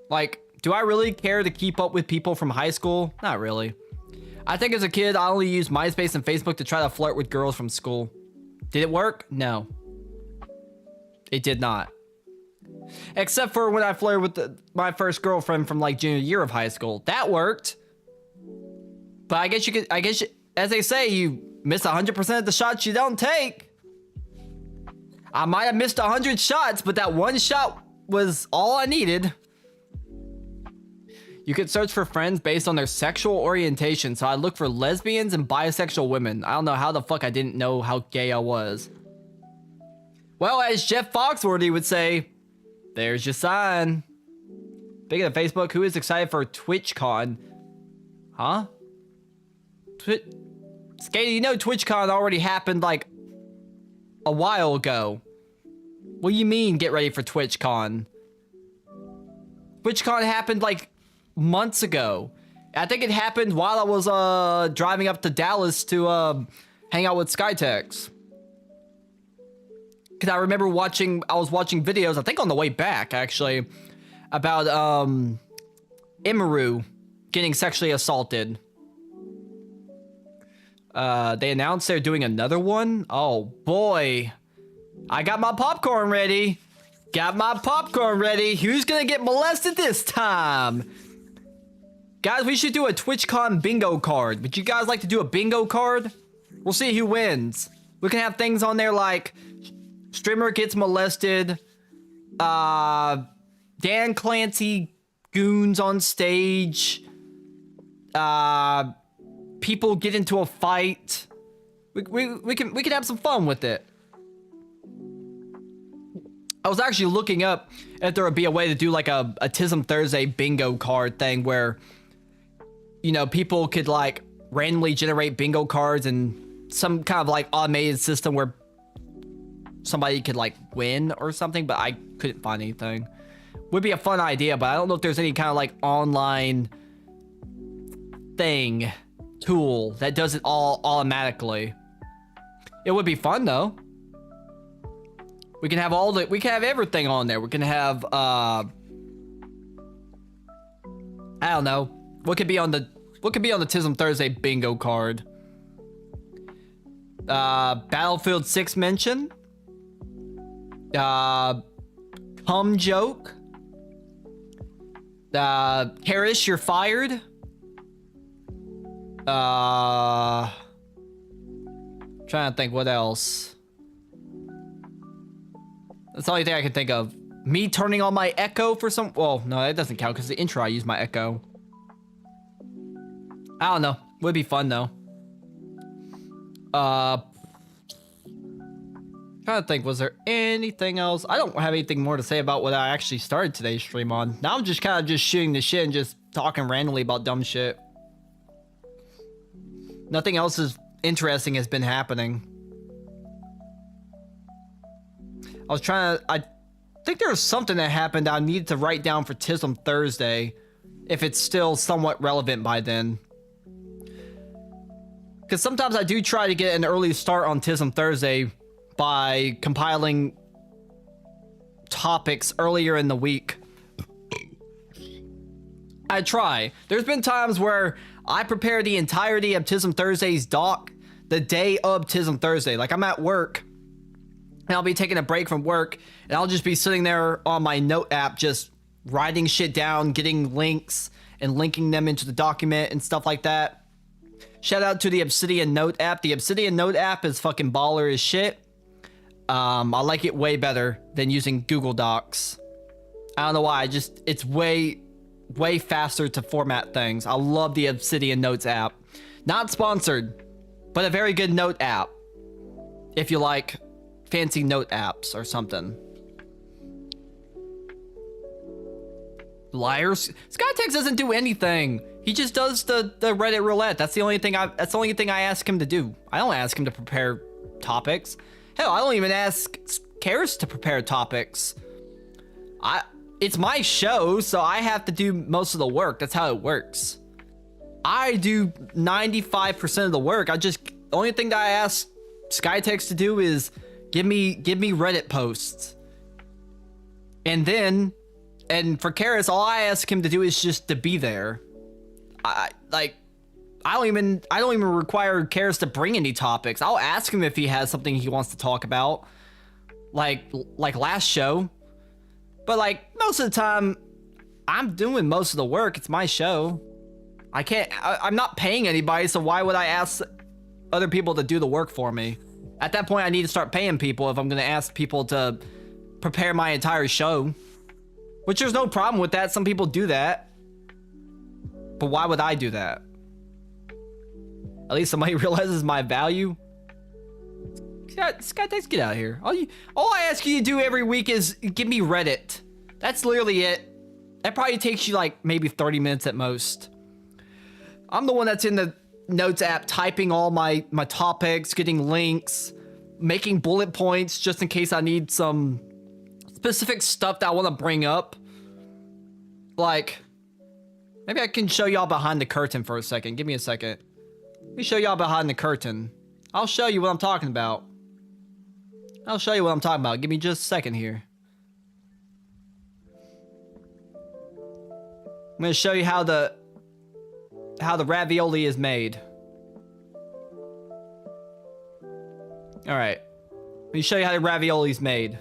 Like, do I really care to keep up with people from high school? Not really. I think as a kid, I only used MySpace and Facebook to try to flirt with girls from school. Did it work? No. It did not. Except for when I flirted with my first girlfriend from like junior year of high school. That worked. But I guess as they say, you miss 100% of the shots you don't take. I might have missed 100 shots, but that one shot was all I needed. You could search for friends based on their sexual orientation, so I looked for lesbians and bisexual women. I don't know how the fuck I didn't know how gay I was. Well, as Jeff Foxworthy would say, there's your sign. Speaking of Facebook, who is excited for TwitchCon? Huh? Skaty, you know TwitchCon already happened like a while ago. What do you mean get ready for TwitchCon? TwitchCon happened like months ago. I think it happened while I was driving up to Dallas to hang out with Skytex. Cause I remember I was watching videos, I think on the way back actually, about Imaru getting sexually assaulted. They announced they're doing another one. Oh boy. I got my popcorn ready. Got my popcorn ready. Who's gonna get molested this time? Guys, we should do a TwitchCon bingo card. Would you guys like to do a bingo card? We'll see who wins. We can have things on there like streamer gets molested, Dan Clancy goons on stage, people get into a fight. We can have some fun with it. I was actually looking up if there would be a way to do like a Tism Thursday bingo card thing where, you know, people could like randomly generate bingo cards and some kind of like automated system where somebody could like win or something, but I couldn't find anything. Would be a fun idea, but I don't know if there's any kind of like online tool that does it all automatically. It would be fun though. We can have we can have everything on there. We can have I don't know. What could be on the Tism Thursday bingo card? Battlefield 6 mention. Cum joke. Harris, you're fired. Trying to think what else. That's the only thing I can think of. Me turning on my echo for some. Well, no, that doesn't count because the intro I use my echo. I don't know. Would be fun though. Trying to think, was there anything else? I don't have anything more to say about what I actually started today's stream on. Now I'm just kind of just shooting the shit and just talking randomly about dumb shit. Nothing else is interesting has been happening. I think there was something that happened I needed to write down for Tism Thursday, if it's still somewhat relevant by then. Because sometimes I do try to get an early start on Tism Thursday by compiling topics earlier in the week. I try. There's been times where I prepare the entirety of Tism Thursday's doc the day of Tism Thursday. Like I'm at work and I'll be taking a break from work and I'll just be sitting there on my note app just writing shit down, getting links and linking them into the document and stuff like that. Shout out to the Obsidian Note app. The Obsidian Note app is fucking baller as shit. I like it way better than using Google Docs. I don't know why, it's way faster to format things. I love the Obsidian Notes app. Not sponsored, but a very good note app. If you like fancy note apps or something. Liars. Skytex doesn't do anything. He just does the Reddit roulette. That's the only thing I ask him to do. I don't ask him to prepare topics. Hell, I don't even ask Karis to prepare topics. It's my show, so I have to do most of the work. That's how it works. I do 95% of the work. The only thing that I ask Skytex to do is give me Reddit posts. And for Karis, all I ask him to do is just to be there. I don't even require Karis to bring any topics. I'll ask him if he has something he wants to talk about. Like last show. But like most of the time, I'm doing most of the work. It's my show. I'm not paying anybody, so why would I ask other people to do the work for me? At that point, I need to start paying people if I'm gonna ask people to prepare my entire show. Which there's no problem with that. Some people do that. But why would I do that? At least somebody realizes my value. Skytex, get out of here. All I ask you to do every week is give me Reddit. That's literally it. That probably takes you like maybe 30 minutes at most. I'm the one that's in the notes app typing all my topics, getting links, making bullet points just in case I need some specific stuff that I want to bring up. Like, maybe I can show y'all behind the curtain for a second. Give me a second. Let me show y'all behind the curtain. I'll show you what I'm talking about. I'll show you what I'm talking about. Give me just a second here. I'm gonna show you how the ravioli is made. All right. Let me show you how the ravioli is made.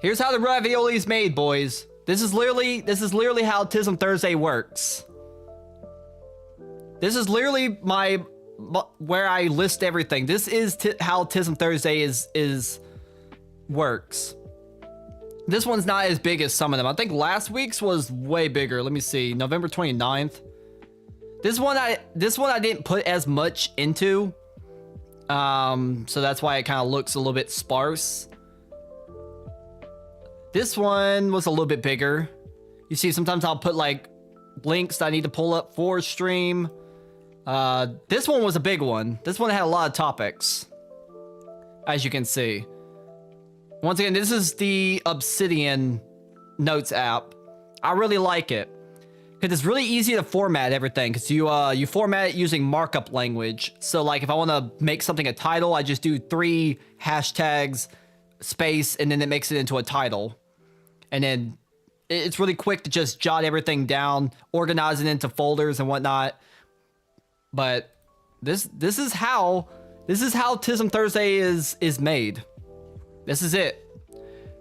Here's how the ravioli is made, boys. This is literally how Tism Thursday works. This is literally where I list everything. This is how Tism Thursday is works. This one's not as big as some of them. I think last week's was way bigger. Let me see. November 29th. This one I didn't put as much into. So that's why it kind of looks a little bit sparse. This one was a little bit bigger. You see, sometimes I'll put like links that I need to pull up for stream. This one was a big one. This one had a lot of topics, as you can see. Once again, this is the Obsidian Notes app. I really like it because it's really easy to format everything. Because you format it using markup language. So like if I want to make something a title, I just do 3 hashtags, space, and then it makes it into a title. And then it's really quick to just jot everything down, organize it into folders and whatnot. But this is how Tism Thursday is made. This is it.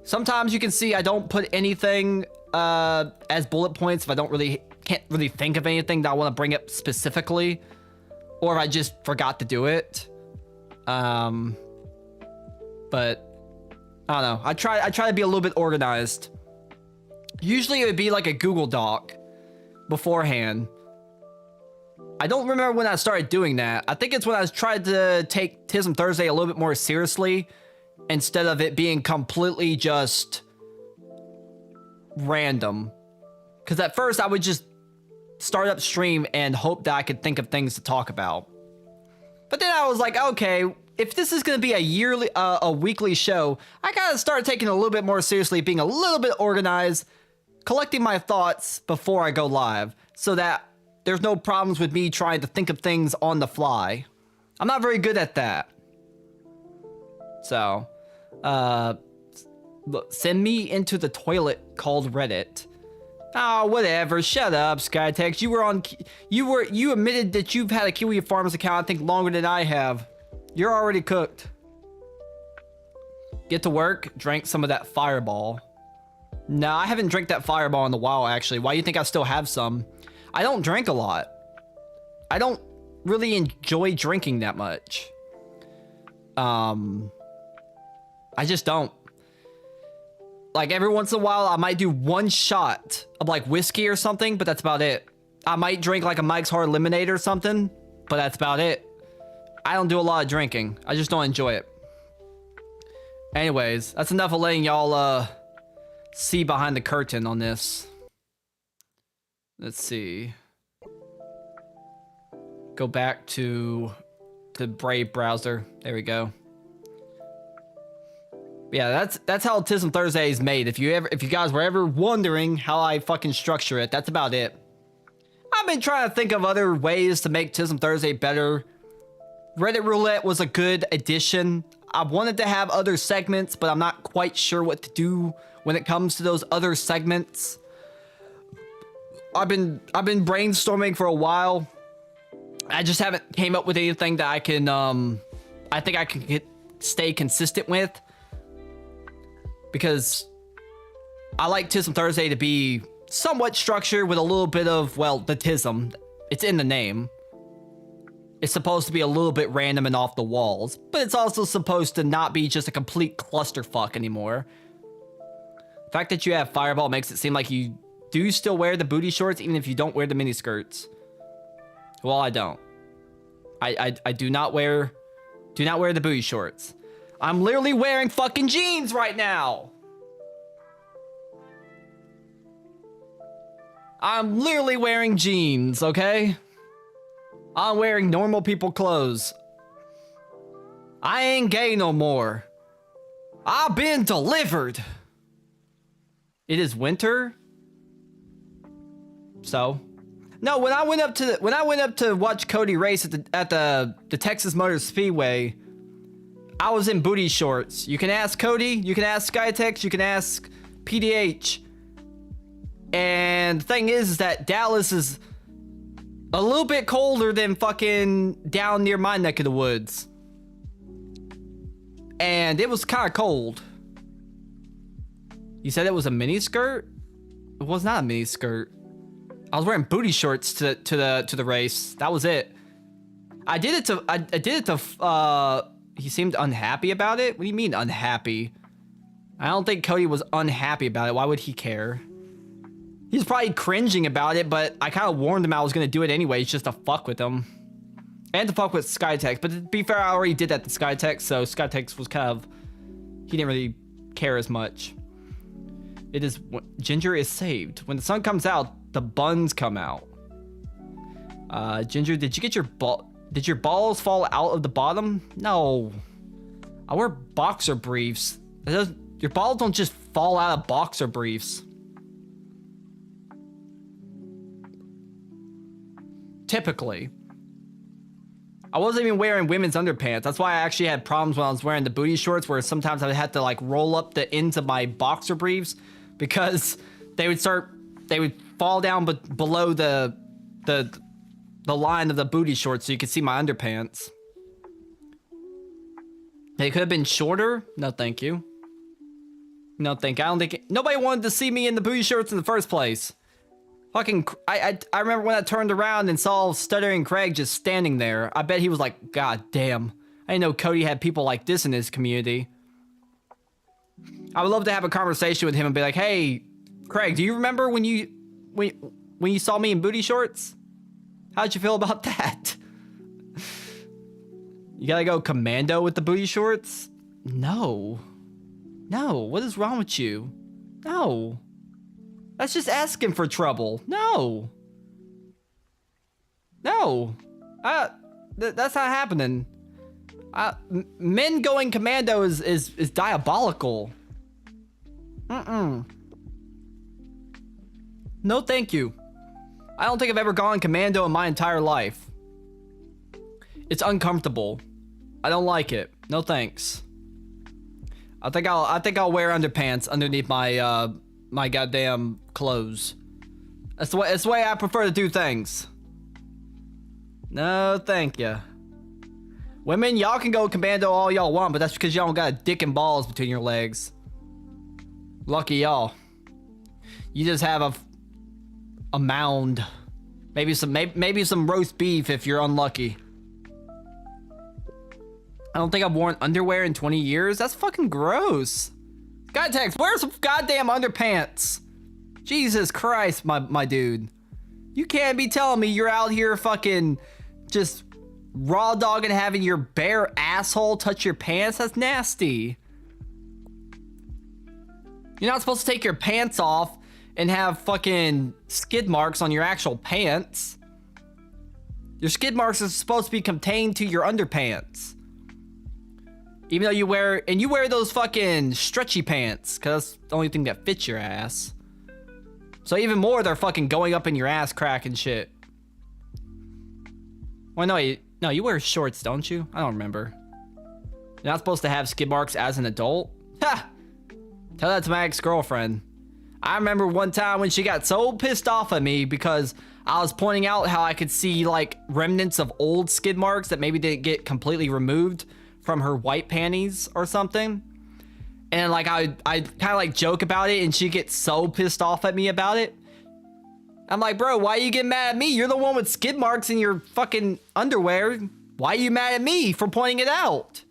Sometimes you can see I don't put anything as bullet points if I can't really think of anything that I want to bring up specifically, or if I just forgot to do it. But I don't know. I try to be a little bit organized. Usually it would be like a Google Doc beforehand. I don't remember when I started doing that. I think it's when I was trying to take Tism Thursday a little bit more seriously instead of it being completely just random. Because at first I would just start up stream and hope that I could think of things to talk about. But then I was like, okay, if this is going to be a weekly show, I gotta start taking it a little bit more seriously, being a little bit organized, collecting my thoughts before I go live, so that there's no problems with me trying to think of things on the fly. I'm not very good at that. So, send me into the toilet called Reddit. Oh, whatever. Shut up, Skytex. You admitted that you've had a Kiwi Farms account, I think, longer than I have. You're already cooked. Get to work. Drank some of that Fireball. No, I haven't drank that Fireball in a while, actually. Why do you think I still have some? I don't drink a lot. I don't really enjoy drinking that much. I just don't. Like, every once in a while, I might do 1 shot of, like, whiskey or something, but that's about it. I might drink, like, a Mike's Hard Lemonade or something, but that's about it. I don't do a lot of drinking. I just don't enjoy it. Anyways, that's enough of letting y'all, see behind the curtain on this. Let's see. Go back to the Brave browser. There we go. Yeah, that's how Tism Thursday is made. If you guys were ever wondering how I fucking structure it, that's about it. I've been trying to think of other ways to make Tism Thursday better. Reddit Roulette was a good addition. I wanted to have other segments, but I'm not quite sure what to do when it comes to those other segments. I've been brainstorming for a while. I just haven't came up with anything that I can I think I can stay consistent with, because I like Tism Thursday to be somewhat structured with a little bit of, well, the Tism. It's in the name. It's supposed to be a little bit random and off the walls, but it's also supposed to not be just a complete clusterfuck anymore. The fact that you have Fireball makes it seem like you do still wear the booty shorts even if you don't wear the mini skirts. Well, I don't. I do not wear the booty shorts. I'm literally wearing fucking jeans right now. I'm literally wearing jeans, okay? I'm wearing normal people clothes. I ain't gay no more. I've been delivered. It is winter. So, no. When I went up to watch Cody race at the Texas Motor Speedway, I was in booty shorts. You can ask Cody. You can ask Skytex. You can ask PDH. And the thing is that Dallas is a little bit colder than fucking down near my neck of the woods. And it was kind of cold. You said it was a mini skirt? It was not a mini skirt. I was wearing booty shorts to the race. That was it. I did it to he seemed unhappy about it. What do you mean unhappy? I don't think Cody was unhappy about it. Why would he care? He's probably cringing about it, but I kind of warned him I was going to do it anyways just to fuck with him. And to fuck with Skytex. But to be fair, I already did that to Skytex, so Skytex was kind of... He didn't really care as much. It is... Ginger is saved. When the sun comes out, the buns come out. Ginger, did you get your ball... Did your balls fall out of the bottom? No. I wear boxer briefs. Your balls don't just fall out of boxer briefs. Typically. I wasn't even wearing women's underpants. That's why I actually had problems when I was wearing the booty shorts, where sometimes I would have to like roll up the ends of my boxer briefs because they would fall down below the line of the booty shorts so you could see my underpants. They could have been shorter. No, thank you. No, thank you. I don't think nobody wanted to see me in the booty shorts in the first place. Fucking, I remember when I turned around and saw Stuttering Craig just standing there. I bet he was like, God damn. I didn't know Cody had people like this in his community. I would love to have a conversation with him and be like, hey, Craig, do you remember when you saw me in booty shorts? How'd you feel about that? You gotta go commando with the booty shorts? No. No, what is wrong with you? No. That's just asking for trouble. No. No. That's not happening. Men going commando is diabolical. No, thank you. I don't think I've ever gone commando in my entire life. It's uncomfortable. I don't like it. No thanks. I think I'll wear underpants underneath my my goddamn clothes. That's the way I prefer to do things. No, thank you. Women, y'all can go commando all y'all want, but that's because y'all don't got a dick and balls between your legs. Lucky y'all. You just have a mound. Maybe some roast beef if you're unlucky. I don't think I've worn underwear in 20 years. That's fucking gross. Skytex, wear some goddamn underpants. Jesus Christ, my dude. You can't be telling me you're out here fucking just raw dogging having your bare asshole touch your pants. That's nasty. You're not supposed to take your pants off and have fucking skid marks on your actual pants. Your skid marks are supposed to be contained to your underpants. Even though you wear those fucking stretchy pants, because that's the only thing that fits your ass. So even more, they're fucking going up in your ass crack and shit. Well, no, you wear shorts, don't you? I don't remember. You're not supposed to have skid marks as an adult? Ha! Tell that to my ex-girlfriend. I remember one time when she got so pissed off at me because I was pointing out how I could see like remnants of old skid marks that maybe didn't get completely removed from her white panties or something. And like I kind of like joke about it and she gets so pissed off at me about it. I'm like, bro, why you get mad at me? You're the one with skid marks in your fucking underwear. Why are you mad at me for pointing it out?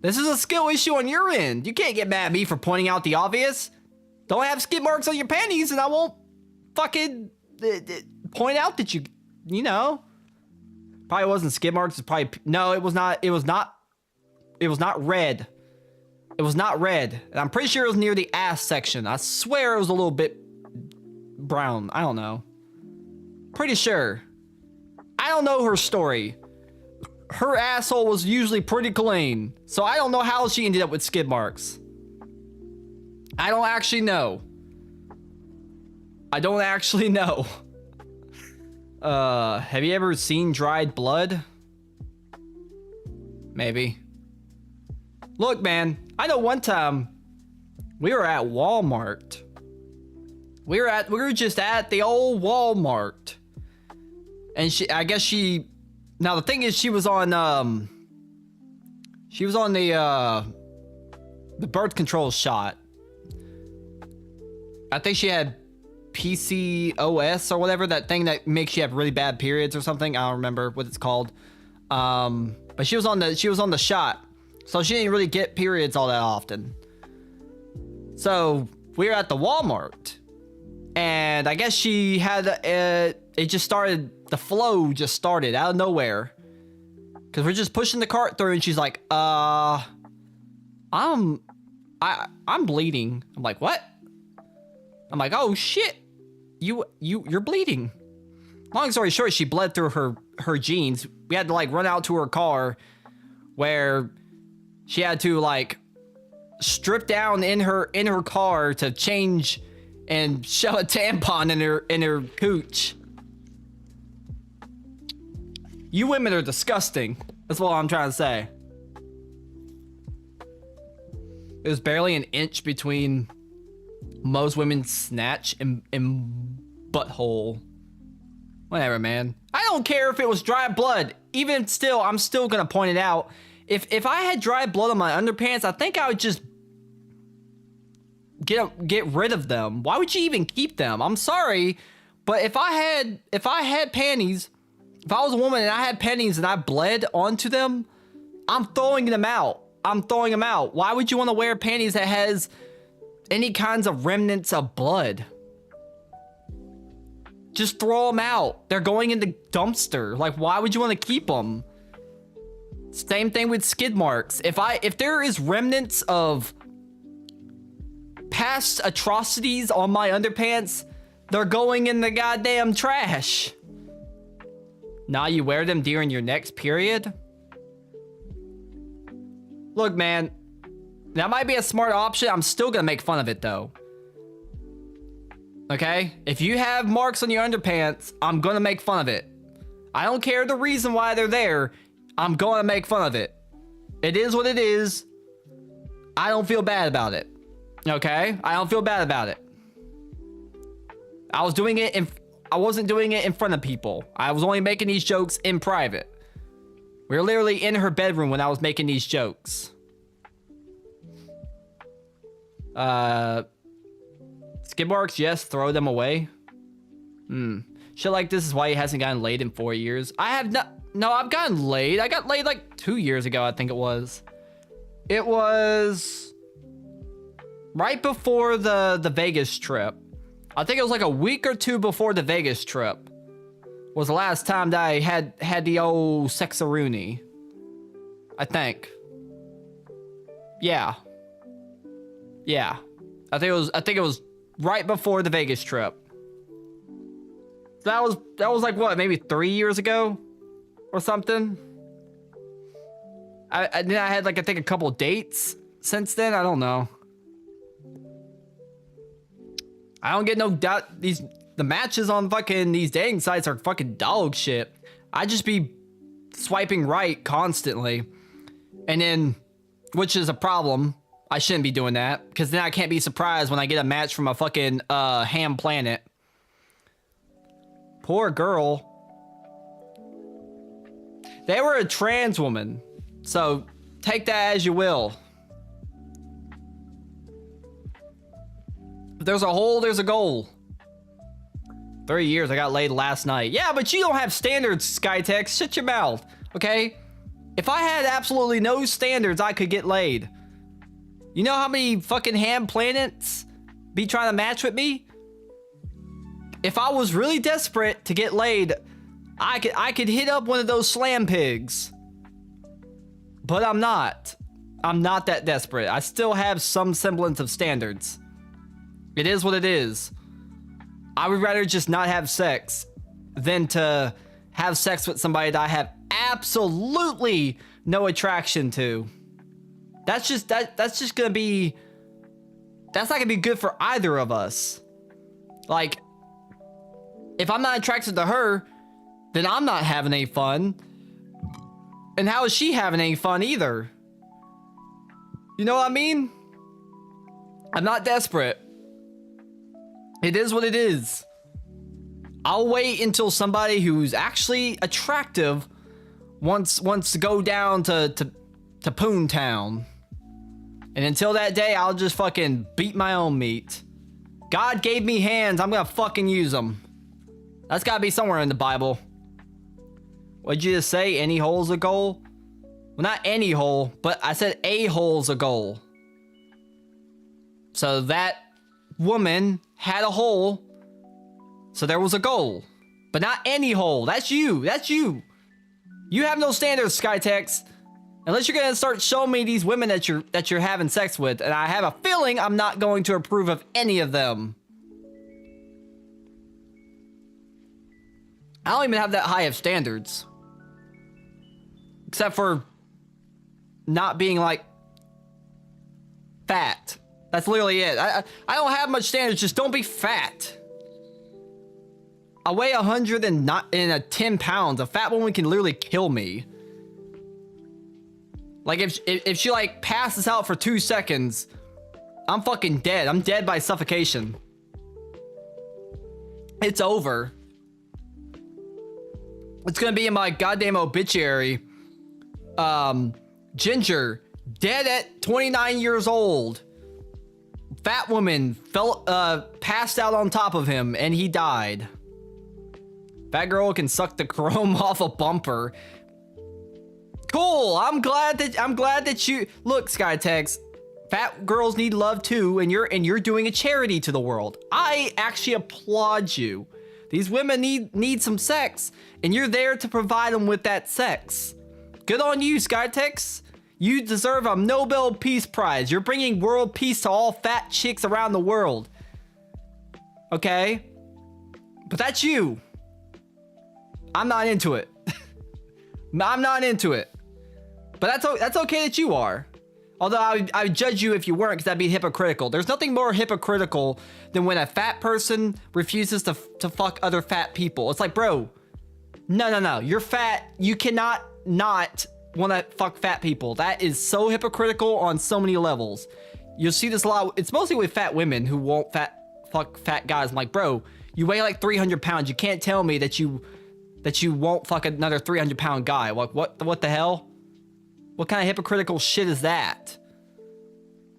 This is a skill issue on your end. You can't get mad at me for pointing out the obvious. Don't have skid marks on your panties and I won't fucking point out that you know. Probably wasn't skid marks. It's probably, no, it was not red. It was not red. And I'm pretty sure it was near the ass section. I swear it was a little bit brown. I don't know. Pretty sure. I don't know her story. Her asshole was usually pretty clean, so I don't know how she ended up with skid marks. I don't actually know. I don't actually know. Have you ever seen dried blood? Maybe. Look, man, I know one time we were at Walmart. We were just at the old Walmart. And I guess now the thing is she was on the birth control shot. I think she had PCOS or whatever, that thing that makes you have really bad periods or something. I don't remember what it's called. But she was on the shot. So she didn't really get periods all that often. So we were at the Walmart. And I guess she had it just started, the flow just started out of nowhere. Cause we're just pushing the cart through and she's like, I'm bleeding. I'm like, what? I'm like, oh shit. You're bleeding. Long story short, she bled through her jeans. We had to like run out to her car where she had to like strip down in her car to change and shove a tampon in her cooch. You women are disgusting. That's what I'm trying to say. It was barely an inch between most women's snatch and butthole. Whatever, man. I don't care if it was dry blood. Even still, I'm still gonna point it out. If I had dry blood on my underpants, I think I would just get rid of them. Why would you even keep them? I'm sorry, but if I had panties, if I was a woman and I had panties and I bled onto them, I'm throwing them out. I'm throwing them out. Why would you want to wear panties that has any kinds of remnants of blood? Just throw them out. They're going in the dumpster. Like, why would you want to keep them? Same thing with skid marks. If there is remnants of past atrocities on my underpants, they're going in the goddamn trash. Now you wear them during your next period? Look, man, that might be a smart option. I'm still gonna make fun of it though. Okay? If you have marks on your underpants, I'm gonna make fun of it. I don't care the reason why they're there. I'm gonna make fun of it. It is what it is. I don't feel bad about it. Okay? I don't feel bad about it. I wasn't doing it in front of people. I was only making these jokes in private. We were literally in her bedroom when I was making these jokes. Skid marks, yes, throw them away. Shit like this is why he hasn't gotten laid in 4 years. I have not. No, I've gotten laid. I got laid like 2 years ago, I think it was. It was right before the Vegas trip. I think it was like a week or two before the Vegas trip was the last time that I had the old sexaroonie. I think. Yeah. Yeah. I think it was right before the Vegas trip. That was like what, maybe 3 years ago or something. Then I had like I think a couple dates since then. I don't know. I don't get no doubt. The matches on fucking these dating sites are fucking dog shit. I just be swiping right constantly, and then, which is a problem. I shouldn't be doing that because then I can't be surprised when I get a match from a fucking ham planet. Poor girl. They were a trans woman, so take that as you will. If there's a hole, there's a goal. 3 years, I got laid last night. Yeah, but you don't have standards, Skytex. Shut your mouth, okay? If I had absolutely no standards, I could get laid. You know how many fucking ham planets be trying to match with me? If I was really desperate to get laid, I could hit up one of those slam pigs. But I'm not. I'm not that desperate. I still have some semblance of standards. It is what it is. I would rather just not have sex than to have sex with somebody that I have absolutely no attraction to. That's just gonna be, that's not gonna be good for either of us. Like, if I'm not attracted to her, then I'm not having any fun. And how is she having any fun either? You know what I mean? I'm not desperate. It is what it is. I'll wait until somebody who's actually attractive wants to go down to Poontown. And until that day, I'll just fucking beat my own meat. God gave me hands, I'm gonna fucking use them. That's gotta be somewhere in the Bible. What'd you just say? Any hole's a goal? Well, not any hole, but I said a hole's a goal. So that woman had a hole, so there was a goal. But not any hole. That's you. That's you. You have no standards, Skytex. Unless you're gonna start showing me these women that you're having sex with, and I have a feeling I'm not going to approve of any of them. I don't even have that high of standards. Except for not being like fat. That's literally it. I don't have much standards, just don't be fat. I weigh 110 pounds. A fat woman can literally kill me. Like if she like passes out for 2 seconds, I'm fucking dead. I'm dead by suffocation. It's over. It's gonna be in my goddamn obituary. Ginger, dead at 29 years old. Fat woman passed out on top of him and he died. Fat girl can suck the chrome off a bumper. Cool. I'm glad that you look, Skytex. Fat girls need love too, and you're doing a charity to the world. I actually applaud you. These women need some sex, and you're there to provide them with that sex. Good on you, Skytex. You deserve a Nobel Peace Prize. You're bringing world peace to all fat chicks around the world. Okay? But that's you. I'm not into it. I'm not into it. But that's okay that you are. Although I would judge you if you weren't, because that'd be hypocritical. There's nothing more hypocritical than when a fat person refuses to fuck other fat people. It's like, bro, no. You're fat. You cannot not want to fuck fat people. That is so hypocritical on so many levels. You'll see this a lot. It's mostly with fat women who won't fuck fat guys. I'm like, bro, you weigh like 300 pounds. You can't tell me that you won't fuck another 300-pound guy. Like, what the hell? What kind of hypocritical shit is that?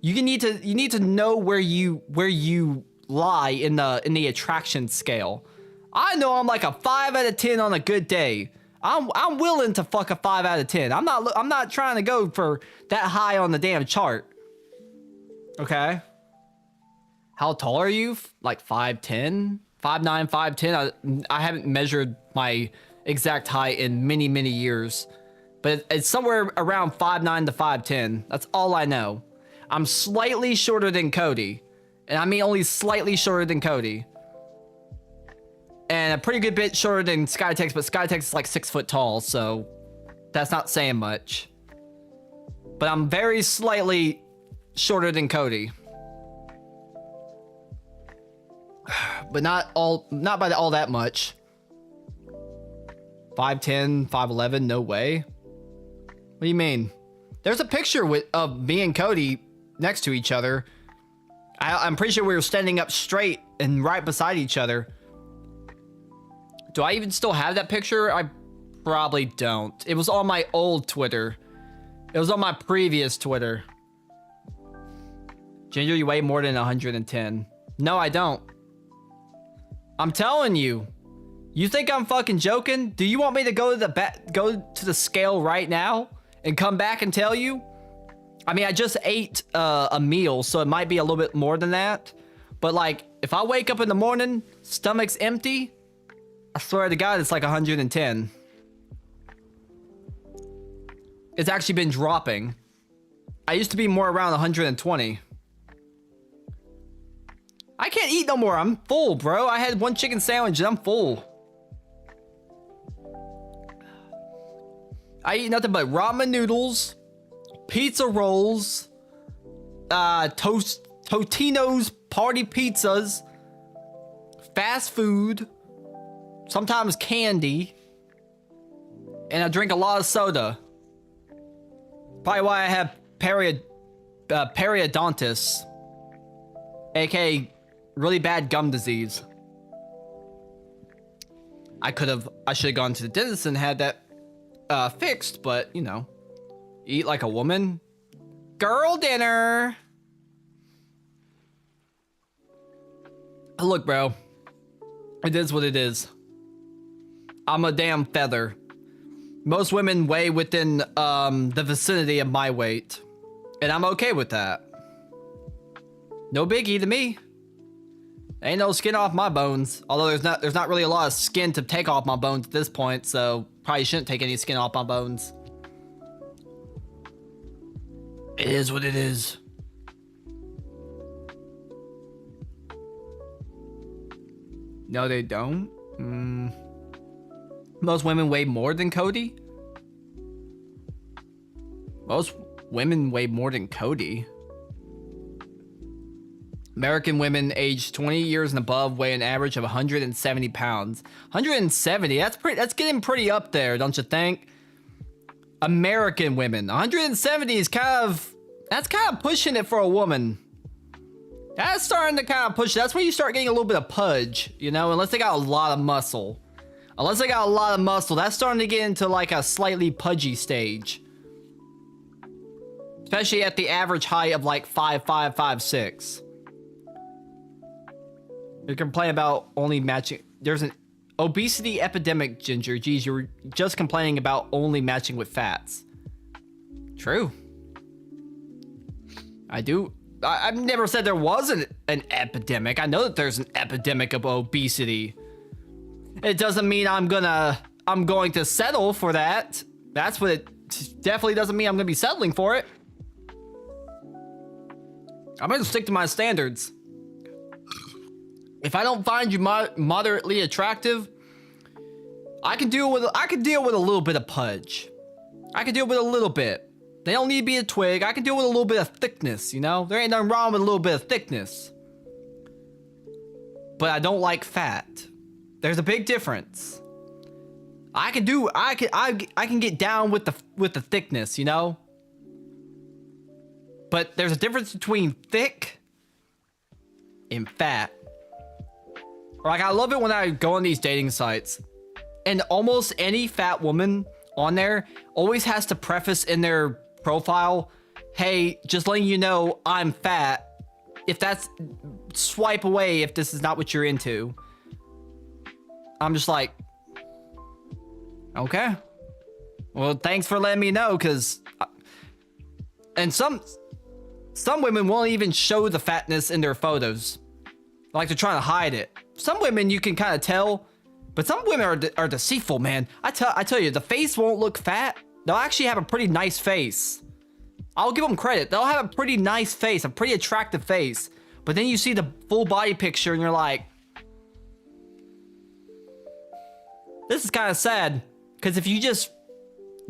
You need to know where you lie in the attraction scale. I know I'm like a 5 out of 10 on a good day. I'm willing to fuck a 5 out of 10. I'm not trying to go for that high on the damn chart. Okay. How tall are you? Like 5'10", 5'9", 5'10". I haven't measured my exact height in many years. But it's somewhere around 5'9" to 5'10". That's all I know. I'm slightly shorter than Cody. And I mean only slightly shorter than Cody. And a pretty good bit shorter than Skytex, but Skytex is like 6 foot tall, so that's not saying much. But I'm very slightly shorter than Cody. But not by all that much. 5'10", 5'11", no way. What do you mean? There's a picture of me and Cody next to each other. I'm pretty sure we were standing up straight and right beside each other. Do I even still have that picture? I probably don't. It was on my old Twitter. It was on my previous Twitter. Ginger, you weigh more than 110. No, I don't. I'm telling you. You think I'm fucking joking? Do you want me to go to the scale right now and come back and tell you? I mean, I just ate a meal, so it might be a little bit more than that. But like, if I wake up in the morning, stomach's empty, I swear to God, it's like 110. It's actually been dropping. I used to be more around 120. I can't eat no more. I'm full, bro. I had one chicken sandwich and I'm full. I eat nothing but ramen noodles, pizza rolls, Totino's party pizzas, fast food, sometimes candy, and I drink a lot of soda. Probably why I have periodontitis, aka really bad gum disease. I should have gone to the dentist and had that fixed, but you know, eat like a woman. Girl dinner. Look, bro, it is what it is. I'm a damn feather. Most women weigh within the vicinity of my weight, and I'm okay with that. No biggie to me. Ain't no skin off my bones. Although there's not really a lot of skin to take off my bones at this point, so probably shouldn't take any skin off my bones. It is what it is. No, they don't. Most women weigh more than Cody? Most women weigh more than Cody. American women aged 20 years and above weigh an average of 170 pounds. 170, that's getting pretty up there, don't you think? American women, 170 is that's kind of pushing it for a woman. That's starting to kind of push. That's where you start getting a little bit of pudge, you know, unless they got a lot of muscle. Unless they got a lot of muscle, that's starting to get into like a slightly pudgy stage. Especially at the average height of like 5'5", 5'6". You complain about only matching. There's an obesity epidemic, Ginger. Geez, you were just complaining about only matching with fats. True. I've never said there wasn't an epidemic. I know that there's an epidemic of obesity. It doesn't mean I'm going to settle for that. That's what it definitely doesn't mean I'm going to be settling for it. I'm going to stick to my standards. If I don't find you moderately attractive, I can deal with a little bit of pudge. I can deal with a little bit. They don't need to be a twig. I can deal with a little bit of thickness, you know? There ain't nothing wrong with a little bit of thickness. But I don't like fat. There's a big difference. I can get down with the thickness, you know? But there's a difference between thick and fat. Like, I love it when I go on these dating sites and almost any fat woman on there always has to preface in their profile, hey, just letting you know I'm fat. If that's, swipe away if this is not what you're into. I'm just like, okay. Well, thanks for letting me know, because... And some women won't even show the fatness in their photos. Like, they're trying to hide it. Some women you can kind of tell, but some women are deceitful, man. I tell you, the face won't look fat. They'll actually have a pretty nice face. I'll give them credit. They'll have a pretty nice face, a pretty attractive face. But then you see the full body picture and you're like, this is kind of sad. Because if you just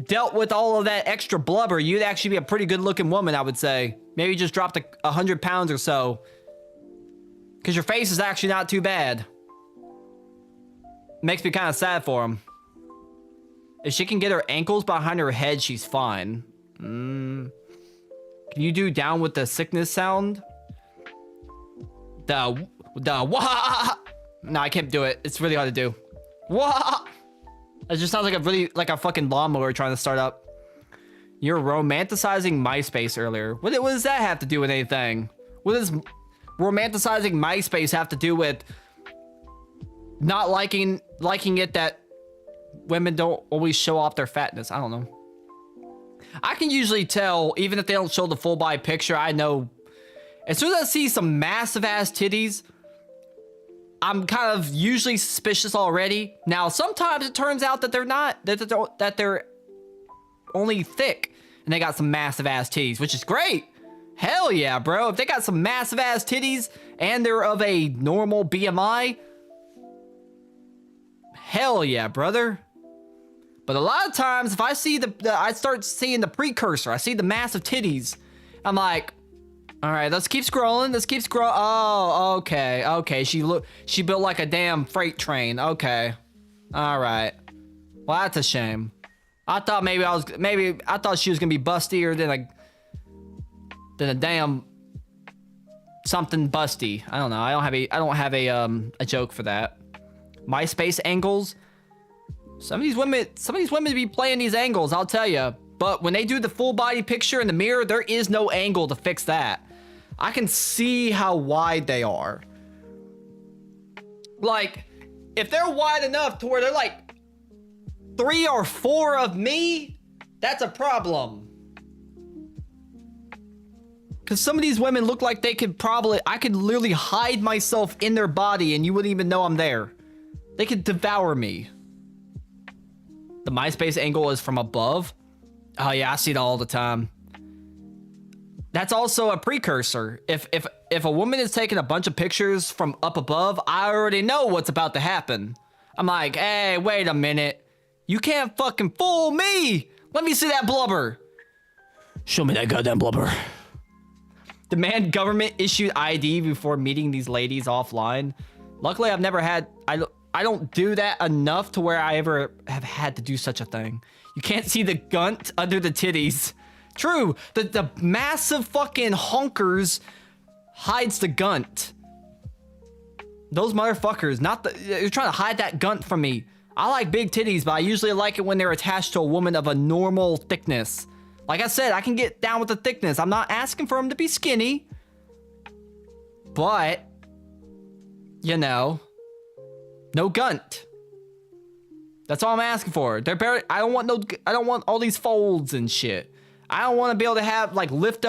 dealt with all of that extra blubber, you'd actually be a pretty good looking woman, I would say. Maybe you just dropped 100 pounds or so. Because your face is actually not too bad. Makes me kind of sad for him. If she can get her ankles behind her head, she's fine. Can you do down with the sickness sound? The wah. No, I can't do it. It's really hard to do. Wah. It just sounds like a fucking lawnmower trying to start up. You're romanticizing MySpace earlier. What does that have to do with anything? What does romanticizing MySpace have to do with not liking it that women don't always show off their fatness? I don't know. I can usually tell, even if they don't show the full body picture, I know. As soon as I see some massive ass titties, I'm kind of usually suspicious already. Now, sometimes it turns out that they're not, that they're only thick and they got some massive ass titties, which is great. Hell yeah, bro. If they got some massive ass titties and they're of a normal BMI, hell yeah, brother. But a lot of times, if I see I start seeing the precursor, I see the massive titties, I'm like, all right, let's keep scrolling. Let's keep scrolling. Oh, okay. She built like a damn freight train. Okay, all right. Well, that's a shame. I thought maybe I thought she was gonna be bustier than a damn something busty. I don't know. I don't have a joke for that. MySpace angles. Some of these women be playing these angles, I'll tell you. But when they do the full body picture in the mirror, there is no angle to fix that. I can see how wide they are. Like, if they're wide enough to where they're like 3 or 4 of me, that's a problem. Because some of these women look like I could literally hide myself in their body and you wouldn't even know I'm there. They could devour me. The MySpace angle is from above. Oh yeah, I see that all the time. That's also a precursor. If a woman is taking a bunch of pictures from up above, I already know what's about to happen. I'm like, hey, wait a minute. You can't fucking fool me. Let me see that blubber. Show me that goddamn blubber. Demand government issued ID before meeting these ladies offline. Luckily, I've never had... I don't do that enough to where I ever have had to do such a thing. You can't see the gunt under the titties. True, the massive fucking honkers hides the gunt. Those motherfuckers, you're trying to hide that gunt from me. I like big titties, but I usually like it when they're attached to a woman of a normal thickness. Like I said, I can get down with the thickness. I'm not asking for them to be skinny. But, you know, no gunt. That's all I'm asking for. I don't want all these folds and shit. I don't want to be able to have like lift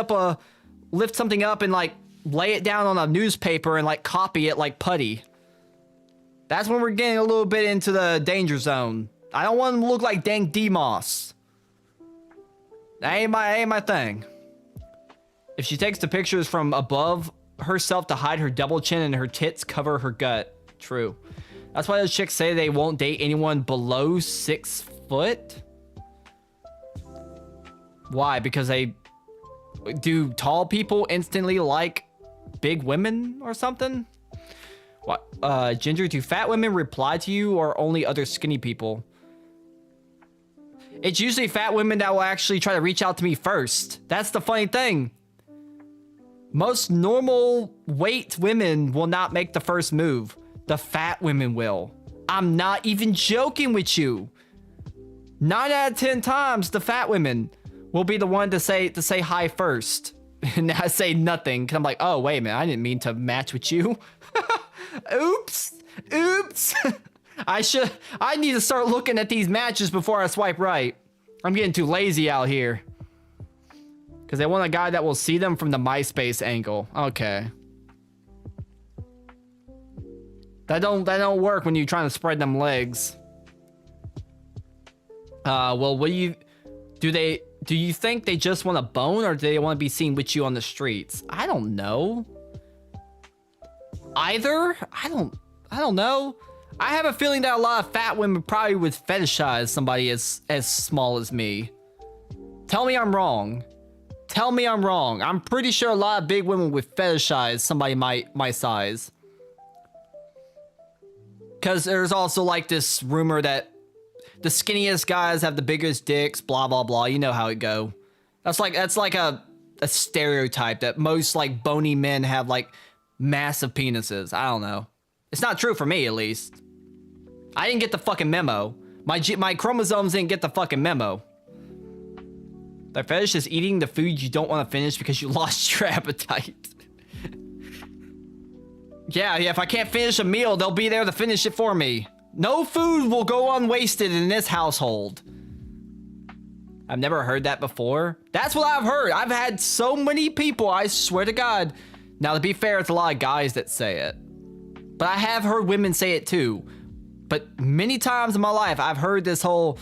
something up and like lay it down on a newspaper and like copy it like putty. That's when we're getting a little bit into the danger zone. I don't want them to look like dang D-Moss. That ain't my thing. If she takes the pictures from above herself to hide her double chin and her tits cover her gut. True. That's why those chicks say they won't date anyone below 6 foot. Why? Because do tall people instantly like big women or something? What? Ginger, do fat women reply to you or only other skinny people? It's usually fat women that will actually try to reach out to me first. That's the funny thing. Most normal weight women will not make the first move. The fat women will. I'm not even joking with you. 9 out of 10 times, the fat women will be the one to say hi first. And I say nothing, because I'm like, oh, wait a minute, I didn't mean to match with you. Oops. I need to start looking at these matches before I swipe right. I'm getting too lazy out here. Because they want a guy that will see them from the MySpace angle. Okay. That don't work when you're trying to spread them legs. Well, do you think they just want a bone or do they want to be seen with you on the streets? I don't know. Either? I don't know. I have a feeling that a lot of fat women probably would fetishize somebody as small as me. Tell me I'm wrong. Tell me I'm wrong. I'm pretty sure a lot of big women would fetishize somebody my size. Because there's also like this rumor that the skinniest guys have the biggest dicks, blah, blah, blah. You know how it go. That's like a stereotype that most like bony men have like massive penises. I don't know. It's not true for me, at least. I didn't get the fucking memo. My chromosomes didn't get the fucking memo. Their fetish is eating the food you don't want to finish because you lost your appetite. Yeah, if I can't finish a meal, they'll be there to finish it for me. No food will go unwasted in this household. I've never heard that before. That's what I've heard. I've had so many people, I swear to God. Now, to be fair, it's a lot of guys that say it. But I have heard women say it too. But many times in my life, I've heard this whole,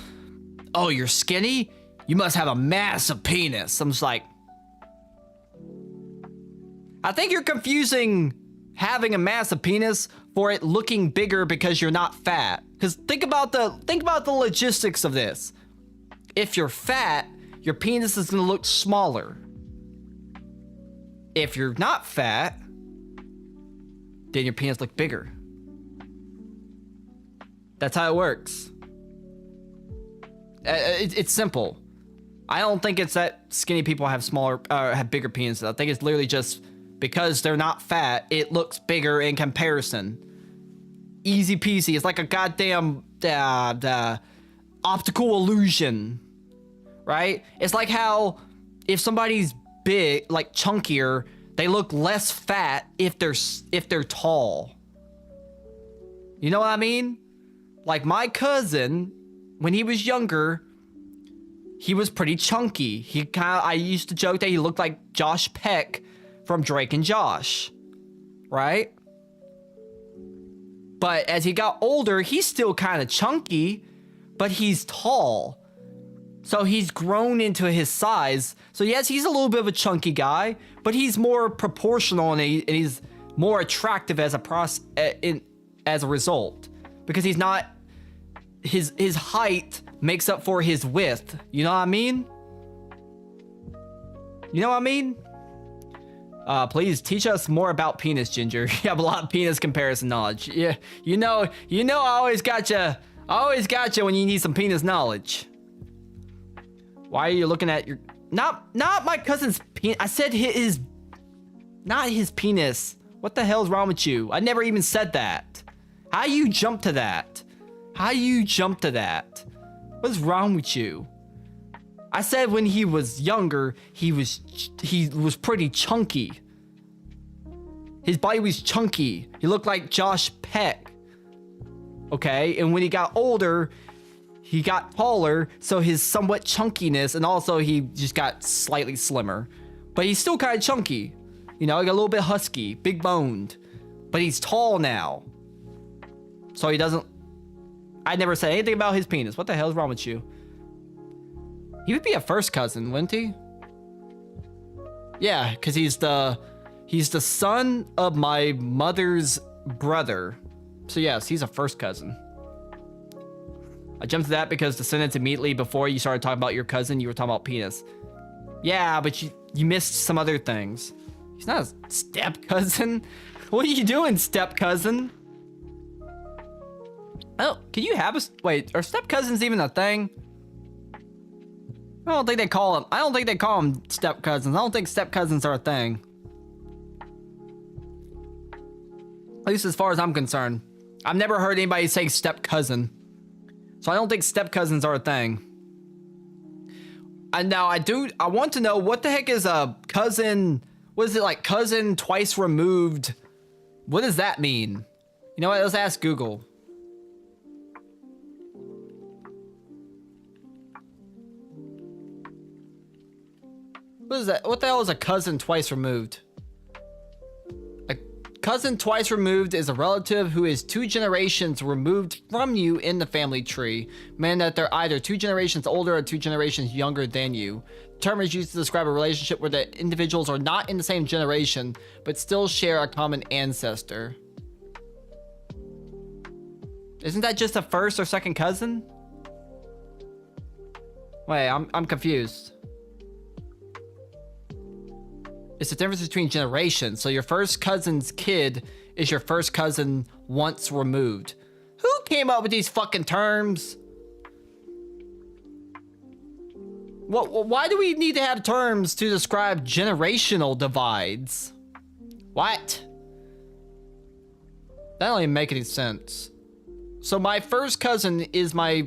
oh, you're skinny? You must have a massive penis. I'm just like, I think you're confusing having a massive penis for it looking bigger because you're not fat. Because think about the logistics of this. If you're fat, your penis is gonna look smaller. If you're not fat, then your penis look bigger. That's how it works. It's simple. I don't think it's that skinny people have have bigger penises. I think it's literally just because they're not fat, it looks bigger in comparison. Easy peasy. It's like a goddamn optical illusion, right? It's like how if somebody's big, like chunkier, they look less fat if they're tall. You know what I mean? Like my cousin, when he was younger, he was pretty chunky. I used to joke that he looked like Josh Peck from Drake and Josh, right? But as he got older, he's still kind of chunky, but he's tall. So he's grown into his size. So yes, he's a little bit of a chunky guy, but he's more proportional and he's more attractive as a result. Because he's not, his height makes up for his width. You know what I mean? You know what I mean? Please teach us more about penis, Ginger. You have a lot of penis comparison knowledge. Yeah, you know, I always got you. I always got you when you need some penis knowledge. Why are you looking at your... Not my cousin's penis. I said his... Not his penis. What the hell's wrong with you? I never even said that. How you jump to that? How you jump to that? What's wrong with you? I said when he was younger, he was pretty chunky. His body was chunky. He looked like Josh Peck. Okay, and when he got older, he got taller, so his somewhat chunkiness, and also he just got slightly slimmer. But he's still kind of chunky. You know, like a little bit husky, big boned. But he's tall now. So he doesn't... I never said anything about his penis. What the hell's wrong with you? He would be a first cousin, wouldn't he? Yeah, because he's the son of my mother's brother. So yes, he's a first cousin. I jumped to that because the sentence immediately before you started talking about your cousin, you were talking about penis. Yeah, but you missed some other things. He's not a step cousin. What are you doing, step cousin? Oh, can you have a... Wait, are step cousins even a thing? I don't think they call them step cousins. I don't think step cousins are a thing. At least as far as I'm concerned. I've never heard anybody say step cousin. So I don't think step cousins are a thing. And now I want to know, what the heck is a cousin? What is it, like cousin twice removed? What does that mean? You know what, let's ask Google. What is that? What the hell is a cousin twice removed? A cousin twice removed is a relative who is 2 generations removed from you in the family tree, meaning that they're either 2 generations older or 2 generations younger than you. The term is used to describe a relationship where the individuals are not in the same generation, but still share a common ancestor. Isn't that just a first or second cousin? Wait, I'm confused. It's the difference between generations. So your first cousin's kid is your first cousin once removed. Who came up with these fucking terms? Why do we need to have terms to describe generational divides? What? That don't even make any sense. So my first cousin is my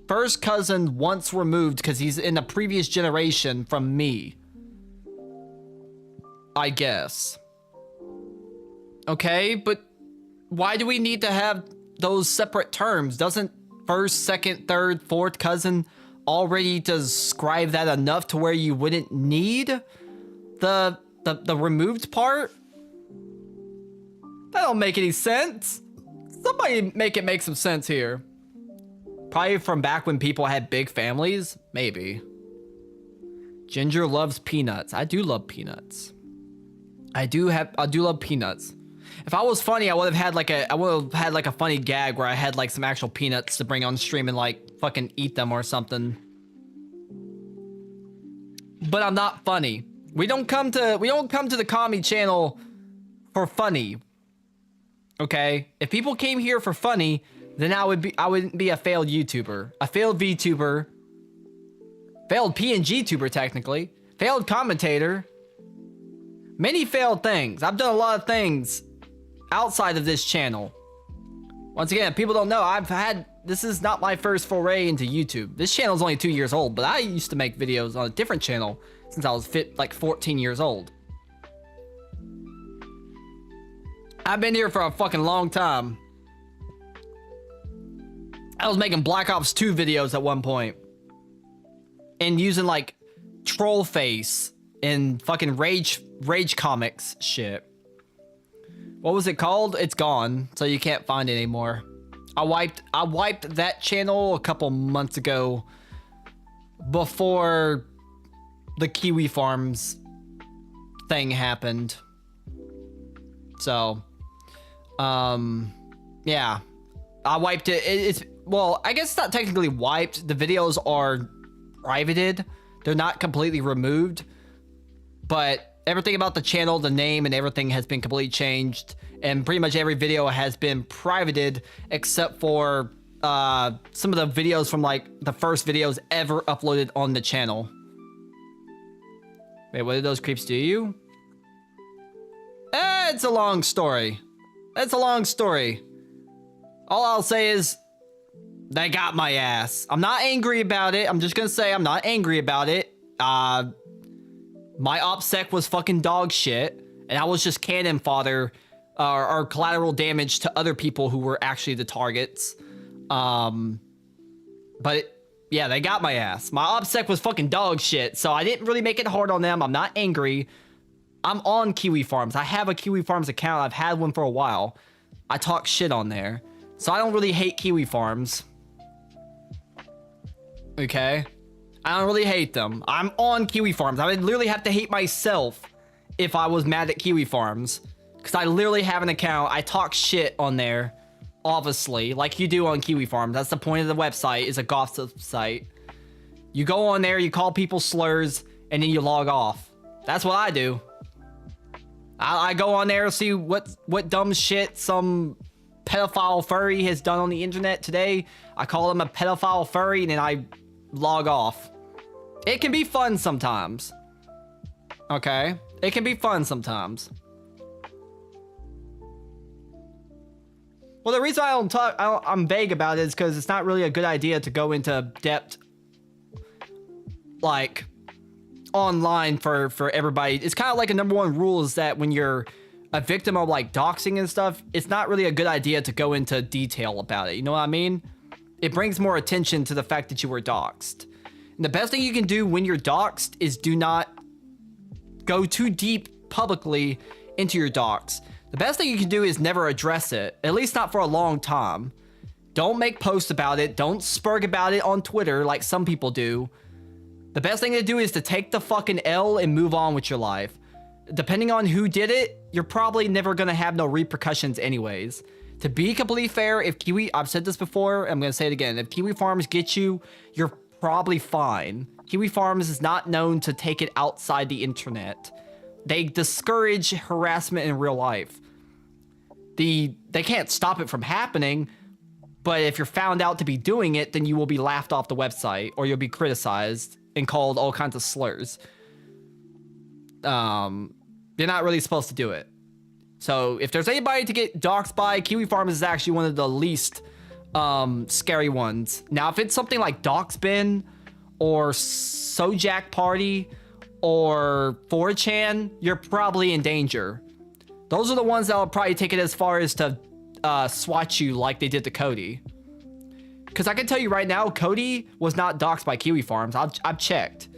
first cousin once removed because he's in a previous generation from me. I guess. Okay, but why do we need to have those separate terms? Doesn't first, second, third, fourth cousin already describe that enough to where you wouldn't need the removed part? That don't make any sense. Somebody make some sense here. Probably from back when people had big families, maybe. Ginger loves peanuts. I do love peanuts. I do love peanuts. If I was funny, I would have had like a funny gag where I had like some actual peanuts to bring on stream and like fucking eat them or something. But I'm not funny. We don't come to the comedy channel for funny. Okay? If people came here for funny, then I wouldn't be a failed YouTuber. A failed VTuber. Failed PNG tuber technically. Failed commentator. Many failed things. I've done a lot of things outside of this channel. Once again, if people don't know, this is not my first foray into YouTube. This channel is only 2 years old, but I used to make videos on a different channel since I was like 14 years old. I've been here for a fucking long time. I was making Black Ops 2 videos at one point. And using like troll face and fucking rage comics shit. What was it called? It's gone, so you can't find it anymore. I wiped that channel a couple months ago before the Kiwi Farms thing happened. So, yeah, I wiped it. Well, I guess it's not technically wiped. The videos are privated. They're not completely removed, but everything about the channel, the name, and everything has been completely changed, and pretty much every video has been privated except for some of the videos from like the first videos ever uploaded on the channel. Wait, what did those creeps do to you? It's a long story. It's a long story. All I'll say is they got my ass. I'm not angry about it. I'm just gonna say I'm not angry about it. My OPSEC was fucking dog shit, and I was just cannon fodder or collateral damage to other people who were actually the targets. But yeah, they got my ass. My OPSEC was fucking dog shit, so I didn't really make it hard on them. I'm not angry. I'm on Kiwi Farms. I have a Kiwi Farms account. I've had one for a while. I talk shit on there. So I don't really hate Kiwi Farms. Okay? I don't really hate them. I'm on Kiwi Farms. I would literally have to hate myself if I was mad at Kiwi Farms. Because I literally have an account. I talk shit on there. Obviously. Like you do on Kiwi Farms. That's the point of the website. It's a gossip site. You go on there, you call people slurs, and then you log off. That's what I do. I go on there, see what dumb shit some pedophile furry has done on the internet today. I call him a pedophile furry, and then I log off. It can be fun sometimes. Okay? It can be fun sometimes. Well, the reason I don't talk, I'm vague about it is because it's not really a good idea to go into depth, like, online for everybody. It's kind of like a #1 rule is that when you're a victim of like doxing and stuff, it's not really a good idea to go into detail about it. You know what I mean? It brings more attention to the fact that you were doxed. And the best thing you can do when you're doxed is do not go too deep publicly into your dox. The best thing you can do is never address it, at least not for a long time. Don't make posts about it. Don't spurg about it on Twitter like some people do. The best thing to do is to take the fucking L and move on with your life. Depending on who did it, you're probably never gonna have no repercussions anyways. To be completely fair, if I've said this before, I'm gonna say it again. If Kiwi Farms get you, you're probably fine. Kiwi Farms is not known to take it outside the internet. They discourage harassment in real life. They can't stop it from happening, but if you're found out to be doing it, then you will be laughed off the website, or you'll be criticized and called all kinds of slurs. You're not really supposed to do it. So if there's anybody to get doxxed by, Kiwi Farms is actually one of the least scary ones. Now, if it's something like Doxbin or Sojak Party or 4chan, you're probably in danger. Those are the ones that will probably take it as far as to swat you like they did to Cody. Because I can tell you right now, Cody was not doxxed by Kiwi Farms. I've checked.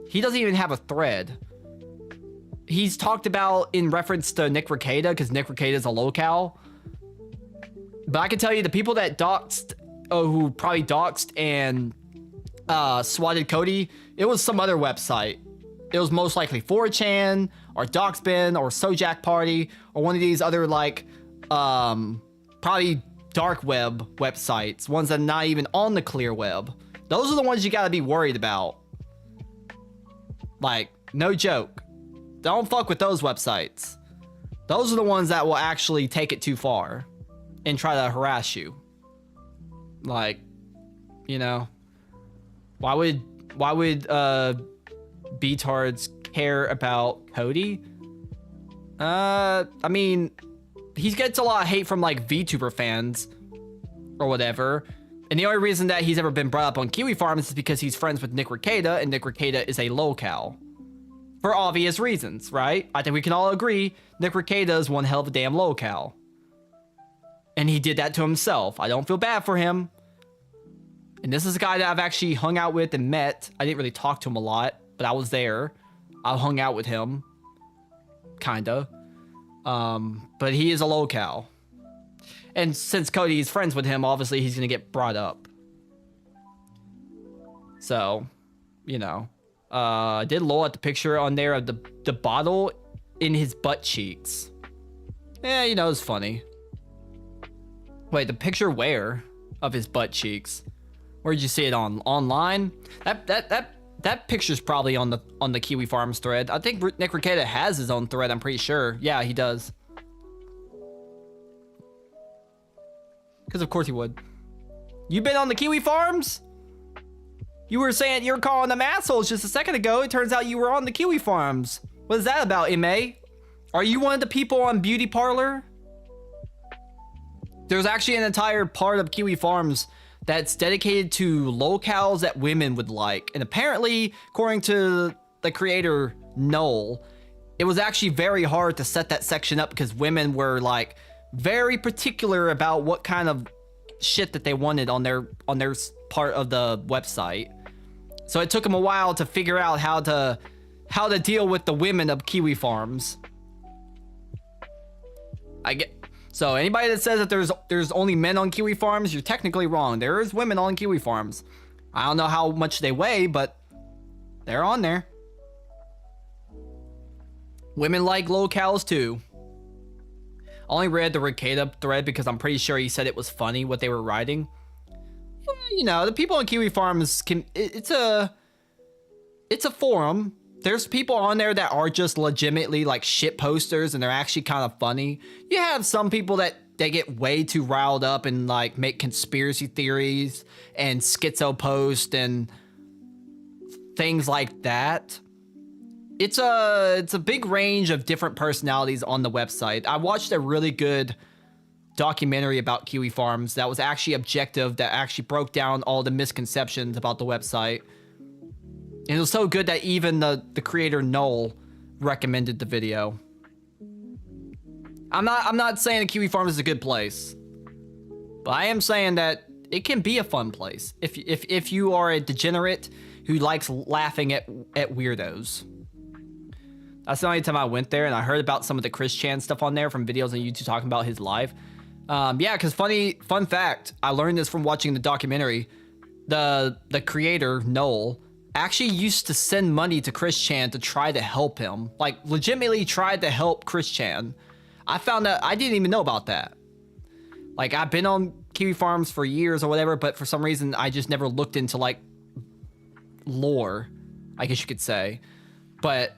He doesn't even have a thread. He's talked about in reference to Nick Ricada, because Nick Ricada is a locale. But I can tell you the people that doxed, who probably doxed and swatted Cody, it was some other website. it was most likely 4chan or Doxbin or Sojak Party or one of these other like probably dark web websites, ones that are not even on the clear web. Those are the ones you gotta be worried about. Like, no joke. Don't fuck with those websites. Those are the ones that will actually take it too far and try to harass you. Like, you know, why would betards care about Cody? I mean, he gets a lot of hate from like VTuber fans or whatever. And the only reason that he's ever been brought up on Kiwi Farms is because he's friends with Nick Rekieta, and Nick Rekieta is a lolcow. For obvious reasons, right? I think we can all agree Nick Rekieta is one hell of a damn lolcow. And he did that to himself. I don't feel bad for him. And this is a guy that I've actually hung out with and met. I didn't really talk to him a lot, but I was there. I hung out with him. Kinda. But he is a lolcow. And since Cody is friends with him, obviously he's gonna get brought up. So, you know. I did lol at the picture on there of the bottle in his butt cheeks. Yeah, you know, it's funny. Wait, the picture where? Of his butt cheeks? Where'd you see it on? Online? That picture's probably on the Kiwi Farms thread. I think Nick Rekieta has his own thread, I'm pretty sure. Yeah, he does. Because of course he would. You been on the Kiwi Farms? You were saying you're calling them assholes just a second ago. It turns out you were on the Kiwi Farms. What is that about, MA? Are you one of the people on Beauty Parlor? There's actually an entire part of Kiwi Farms that's dedicated to lolcows that women would like. And apparently, according to the creator, Noel, it was actually very hard to set that section up because women were like very particular about what kind of shit that they wanted on their part of the website. So it took them a while to figure out how to deal with the women of Kiwi Farms. So anybody that says that there's only men on Kiwi Farms, you're technically wrong. There is women on Kiwi Farms. I don't know how much they weigh, but they're on there. Women like lolcows too. I only read the Rekieta thread because I'm pretty sure he said it was funny what they were writing. You know, the people on Kiwi Farms it's a forum. There's people on there that are just legitimately like shit posters and they're actually kind of funny. You have some people that they get way too riled up and like make conspiracy theories and schizo post and things like that. It's a big range of different personalities on the website. I watched a really good documentary about Kiwi Farms that was actually objective, that actually broke down all the misconceptions about the website. And it was so good that even the creator Noel recommended the video. I'm not saying that Kiwi Farms is a good place, but I am saying that it can be a fun place if you are a degenerate who likes laughing at weirdos. That's the only time I went there, and I heard about some of the Chris Chan stuff on there from videos on YouTube talking about his live. Yeah, because fun fact, I learned this from watching the documentary. The creator, Noel, actually used to send money to Chris Chan to try to help him. Like, legitimately tried to help Chris Chan. I found that, I didn't even know about that. Like, I've been on Kiwi Farms for years or whatever, but for some reason, I just never looked into, like, lore, I guess you could say. But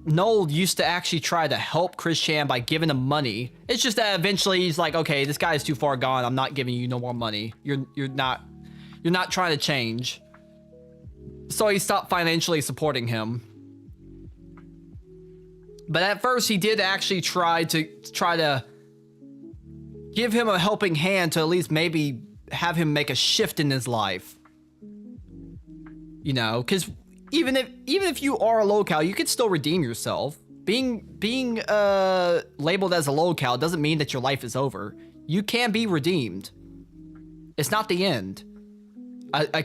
Noel used to actually try to help Chris Chan by giving him money. It's just that eventually he's like, okay, this guy is too far gone. I'm not giving you no more money. You're not trying to change. So he stopped financially supporting him. But at first he did actually try to give him a helping hand to at least maybe have him make a shift in his life. You know, because even if you are a lolcow, you could still redeem yourself. Being labeled as a lolcow doesn't mean that your life is over. You can be redeemed. It's not the end. A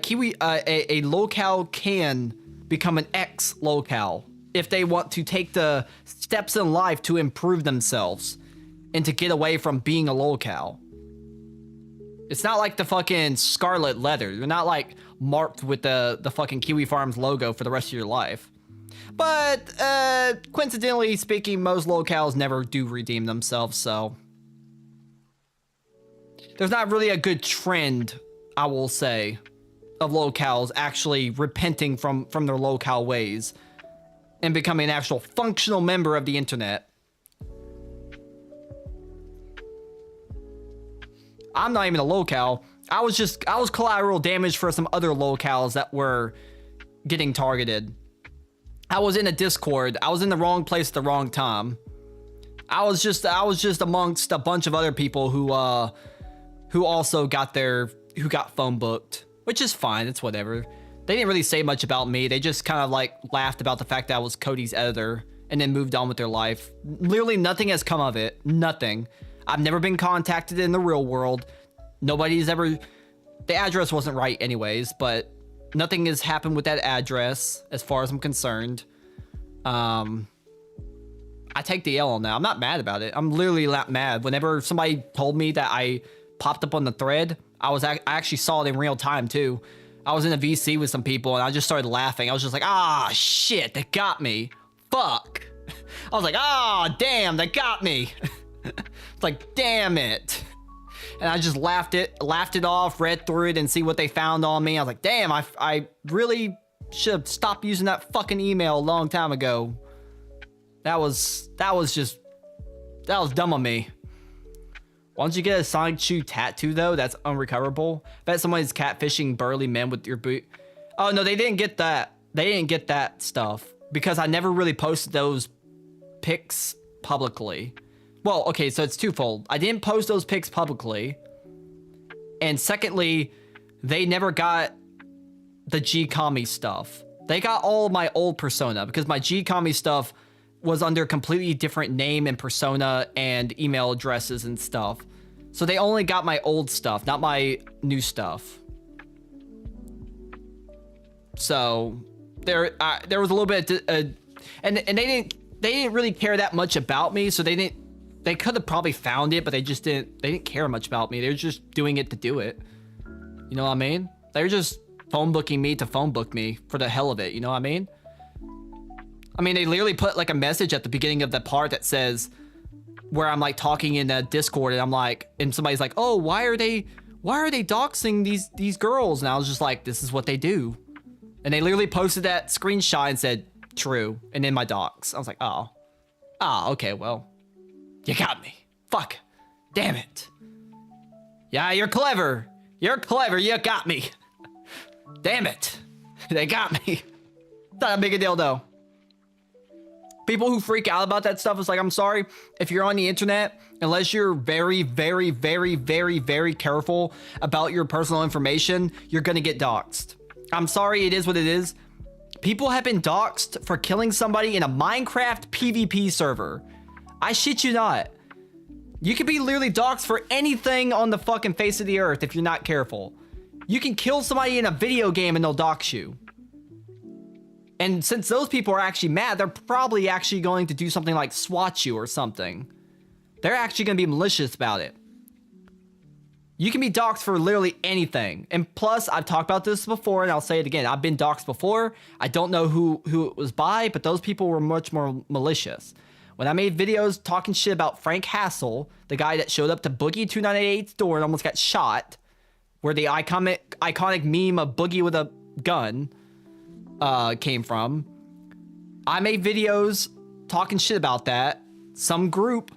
lolcow can become an ex-lolcow if they want to take the steps in life to improve themselves and to get away from being a lolcow. It's not like the fucking scarlet letter. You're not like marked with the fucking Kiwi Farms logo for the rest of your life. But coincidentally speaking, most locales never do redeem themselves, so there's not really a good trend, I will say, of locales actually repenting from their locale ways and becoming an actual functional member of the internet. I'm not even a locale. I was collateral damage for some other locales that were getting targeted. I was in a Discord. I was in the wrong place at the wrong time. I was just amongst a bunch of other people who also got phone booked, which is fine. It's whatever. They didn't really say much about me. They just kind of like laughed about the fact that I was Cody's editor and then moved on with their life. Literally nothing has come of it. Nothing. I've never been contacted in the real world. Nobody's ever... The address wasn't right anyways, but nothing has happened with that address as far as I'm concerned. I take the L on that. I'm not mad about it. I'm literally not mad. Whenever somebody told me that I popped up on the thread, I actually saw it in real time too. I was in a VC with some people and I just started laughing. I was just like, ah, shit, they got me. Fuck. I was like, ah, damn, they got me. It's like, damn it. And I just laughed it off, read through it and see what they found on me. I was like, damn, I really should have stopped using that fucking email a long time ago. That was dumb of me. Once you get a Sonic Chew tattoo though, that's unrecoverable. Bet somebody's catfishing burly men with your boot. Oh no, they didn't get that. They didn't get that stuff because I never really posted those pics publicly. Well, okay, so it's twofold. I didn't post those pics publicly. And secondly, they never got the G-Commie stuff. They got all of my old persona because my G-Commie stuff was under a completely different name and persona and email addresses and stuff. So they only got my old stuff, not my new stuff. So there was a little bit, and they didn't really care that much about me. So they could have probably found it, but they didn't care much about me. They were just doing it to do it. You know what I mean? They were just phone booking me to phone book me for the hell of it. You know what I mean? I mean, they literally put like a message at the beginning of the part that says, where I'm like talking in a Discord and I'm like, and somebody's like, oh, why are they doxing these girls? And I was just like, this is what they do. And they literally posted that screenshot and said, true. And in my docs, I was like, oh, okay, well, you got me. Fuck. Damn it. Yeah, you're clever. You're clever. You got me. Damn it. They got me. Not a big a deal though. People who freak out about that stuff is like, I'm sorry, if you're on the internet, unless you're very, very, very, very, very careful about your personal information, you're gonna get doxxed. I'm sorry, it is what it is. People have been doxxed for killing somebody in a Minecraft PvP server. I shit you not. You could be literally doxxed for anything on the fucking face of the earth if you're not careful. You can kill somebody in a video game and they'll dox you. And since those people are actually mad, they're probably actually going to do something like swat you or something. They're actually going to be malicious about it. You can be doxxed for literally anything. And plus, I've talked about this before, and I'll say it again. I've been doxxed before. I don't know who it was by, but those people were much more malicious. When I made videos talking shit about Frank Hassel, the guy that showed up to Boogie 2988's door and almost got shot, where the iconic meme of Boogie with a gun came from. I made videos talking shit about that. Some group,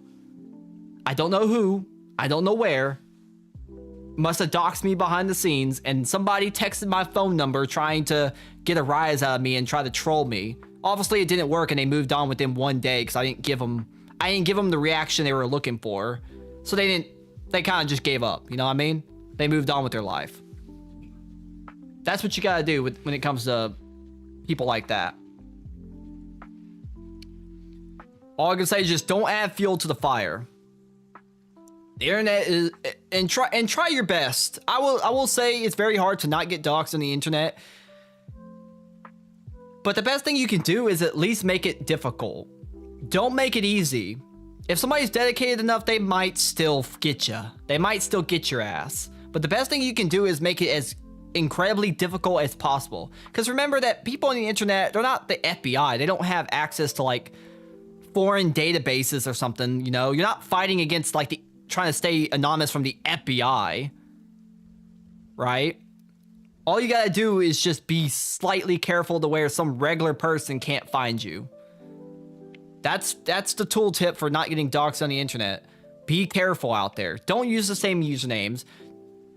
I don't know who, I don't know where, must have doxed me behind the scenes, and somebody texted my phone number trying to get a rise out of me and try to troll me. Obviously it didn't work and they moved on within one day because I didn't give them the reaction they were looking for. So they kind of just gave up, you know what I mean? They moved on with their life. That's what you gotta do when it comes to people like that. All I can say is just don't add fuel to the fire. The internet is, and try your best. I will say it's very hard to not get doxxed on the internet. But the best thing you can do is at least make it difficult. Don't make it easy. If somebody's dedicated enough, they might still get you. They might still get your ass. But the best thing you can do is make it as incredibly difficult as possible. Because remember that people on the internet, they're not the FBI. They don't have access to like foreign databases or something, you know? You're not fighting against like trying to stay anonymous from the FBI, right? All you gotta do is just be slightly careful to where some regular person can't find you. That's the tooltip for not getting doxxed on the internet. Be careful out there. Don't use the same usernames.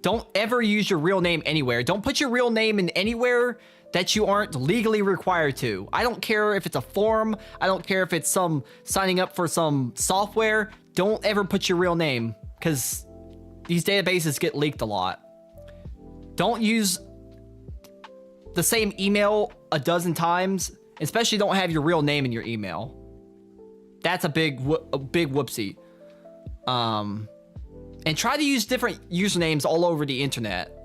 Don't ever use your real name anywhere. Don't put your real name in anywhere that you aren't legally required to. I don't care if it's a forum. I don't care if it's some signing up for some software. Don't ever put your real name, because these databases get leaked a lot. Don't use the same email a dozen times, especially don't have your real name in your email. That's a big whoopsie. And try to use different usernames all over the internet.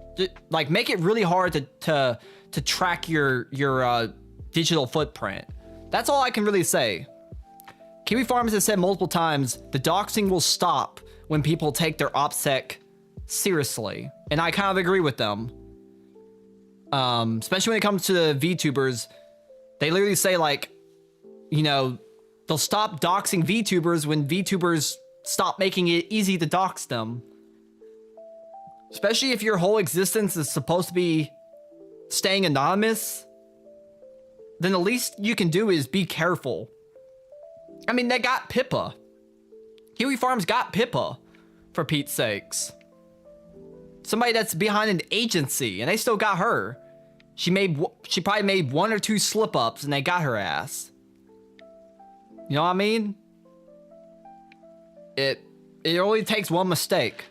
Like, make it really hard to track your digital footprint. That's all I can really say. Kiwi Farms has said multiple times, the doxing will stop when people take their OPSEC seriously. And I kind of agree with them. Especially when it comes to the VTubers. They literally say, like, you know, they'll stop doxing VTubers when VTubers stop making it easy to dox them. Especially if your whole existence is supposed to be staying anonymous, then the least you can do is be careful. I mean, they got Pippa. Kiwi Farms got Pippa, for Pete's sakes. Somebody that's behind an agency, and they still got her. She probably made 1 or 2 slip-ups, and they got her ass. You know what I mean? It only takes one mistake.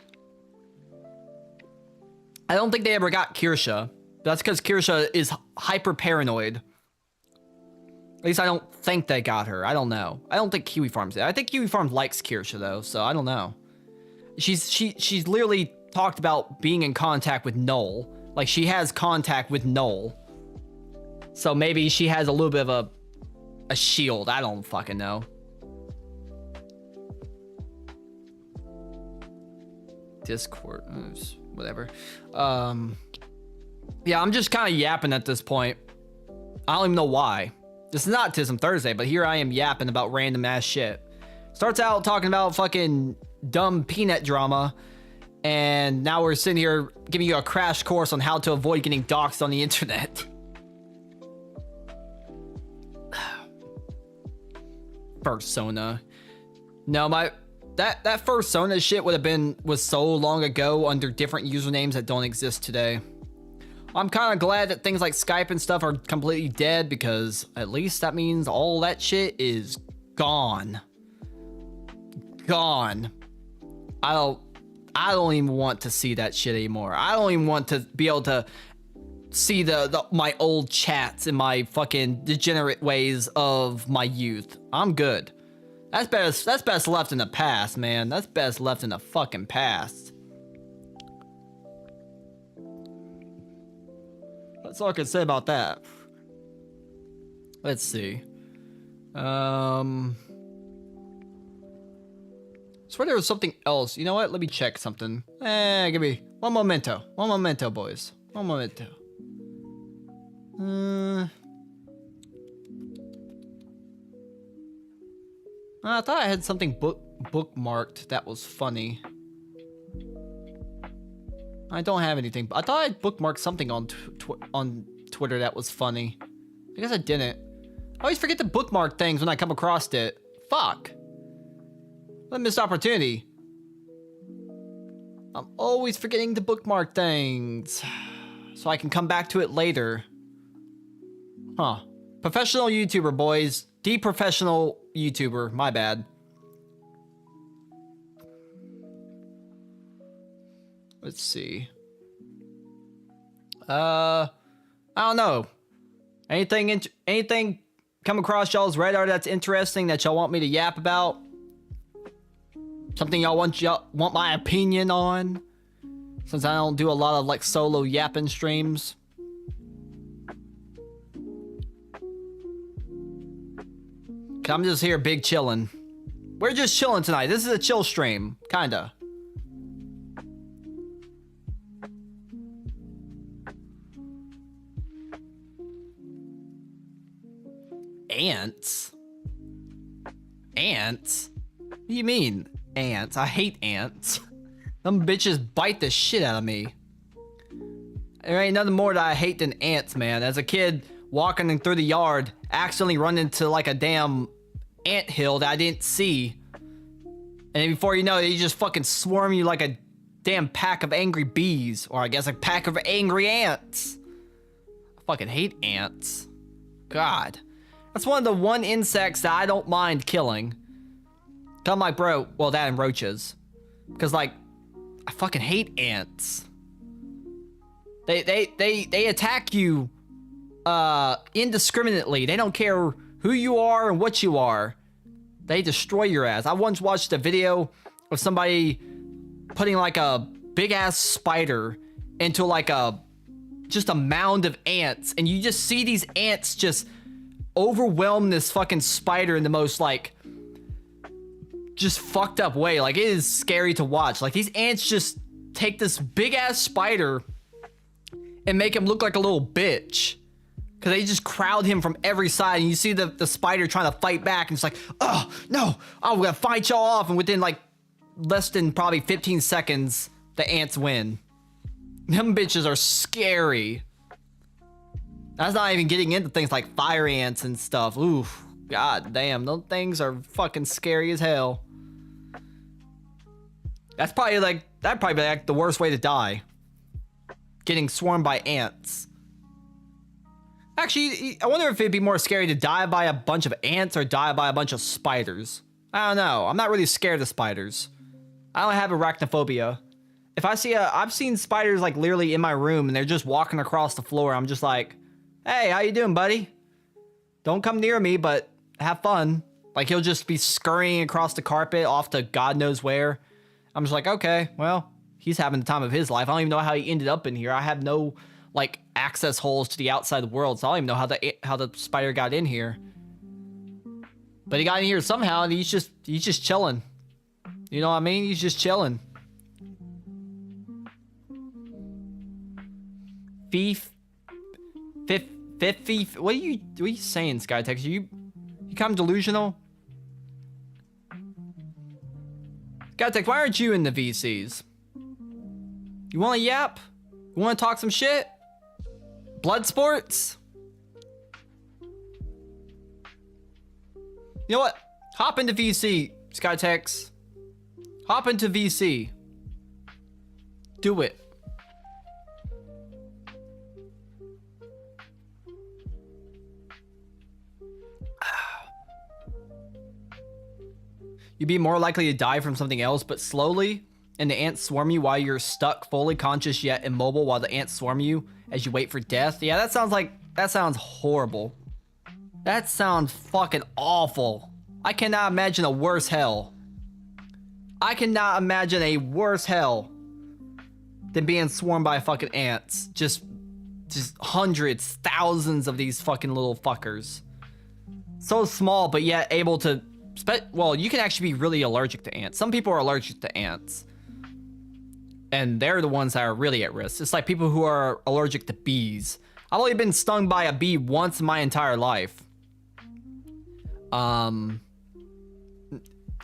I don't think they ever got Kirsha. That's because Kirsha is hyper paranoid. At least I don't think they got her. I don't know. I don't think Kiwi Farms did. I think Kiwi Farms likes Kirsha though, so I don't know. She's literally talked about being in contact with Noel. Like, she has contact with Noel. So maybe she has a little bit of a shield. I don't fucking know. Discord, whatever. Yeah, I'm just kind of yapping at this point. I don't even know why. This is not Tism Thursday, but here I am yapping about random ass shit. Starts out talking about fucking dumb peanut drama, and now we're sitting here giving you a crash course on how to avoid getting doxxed on the internet. Persona. No, that Persona shit was so long ago under different usernames that don't exist today. I'm kind of glad that things like Skype and stuff are completely dead, because at least that means all that shit is gone. Gone. I don't even want to see that shit anymore. I don't even want to be able to see my old chats and my fucking degenerate ways of my youth. I'm good. That's best left in the past, man. That's best left in the fucking past. That's all I can say about that. Let's see. I swear there was something else. You know what? Let me check something. Give me one momento. One momento, boys. One momento. I thought I had something bookmarked that was funny. I don't have anything. I thought I bookmarked something on Twitter that was funny. I guess I didn't. I always forget to bookmark things when I come across it. Fuck. What a missed opportunity. I'm always forgetting to bookmark things, so I can come back to it later. Huh. Professional YouTuber, boys. De-professional YouTuber. My bad. Let's see. I don't know. Anything come across y'all's radar that's interesting that y'all want me to yap about? Something y'all want my opinion on? Since I don't do a lot of like solo yapping streams. I'm just here big chilling. We're just chilling tonight. This is a chill stream, kinda. Ants? Ants? What do you mean, ants? I hate ants. Them bitches bite the shit out of me. There ain't nothing more that I hate than ants, man. As a kid, walking through the yard, accidentally run into like a damn ant hill that I didn't see. And then before you know it, you just fucking swarm you like a damn pack of angry bees. Or I guess a pack of angry ants. I fucking hate ants. God. That's one of the one insects that I don't mind killing. I'm like, bro, well, that and roaches. Because, like, I fucking hate ants. They attack you indiscriminately. They don't care who you are and what you are. They destroy your ass. I once watched a video of somebody putting like a big ass spider into like just a mound of ants, and you just see these ants just overwhelm this fucking spider in the most like just fucked up way. Like, it is scary to watch. Like, these ants just take this big ass spider and make him look like a little bitch. Because they just crowd him from every side, and you see the spider trying to fight back, and it's like, oh, no, I'm gonna fight y'all off, and within like less than probably 15 seconds, the ants win. Them bitches are scary. That's not even getting into things like fire ants and stuff. Oof, god damn, those things are fucking scary as hell. That'd probably be like the worst way to die. Getting swarmed by ants. Actually, I wonder if it'd be more scary to die by a bunch of ants or die by a bunch of spiders. I don't know. I'm not really scared of spiders. I don't have arachnophobia. If I see I've seen spiders like literally in my room and they're just walking across the floor. I'm just like, hey, how you doing, buddy? Don't come near me, but have fun. Like, he'll just be scurrying across the carpet off to God knows where. I'm just like, okay, well, he's having the time of his life. I don't even know how he ended up in here. I have no like access holes to the outside world, so I don't even know how the spider got in here. But he got in here somehow, and he's just chilling. You know what I mean? He's just chilling. What are you saying, Skytex? You kind of delusional? Skytex, why aren't you in the VCs? You want to yap? You want to talk some shit? Blood sports? You know what? Hop into VC, Skytex. Hop into VC. Do it. You'd be more likely to die from something else, but slowly, and the ants swarm you while you're stuck, fully conscious yet immobile, while the ants swarm you as you wait for death. Yeah, that sounds horrible. That sounds fucking awful. I cannot imagine a worse hell. I cannot imagine a worse hell than being swarmed by fucking ants. Just hundreds, thousands of these fucking little fuckers. So small, but yet able to... Well, you can actually be really allergic to ants. Some people are allergic to ants. And they're the ones that are really at risk. It's like people who are allergic to bees. I've only been stung by a bee once in my entire life. And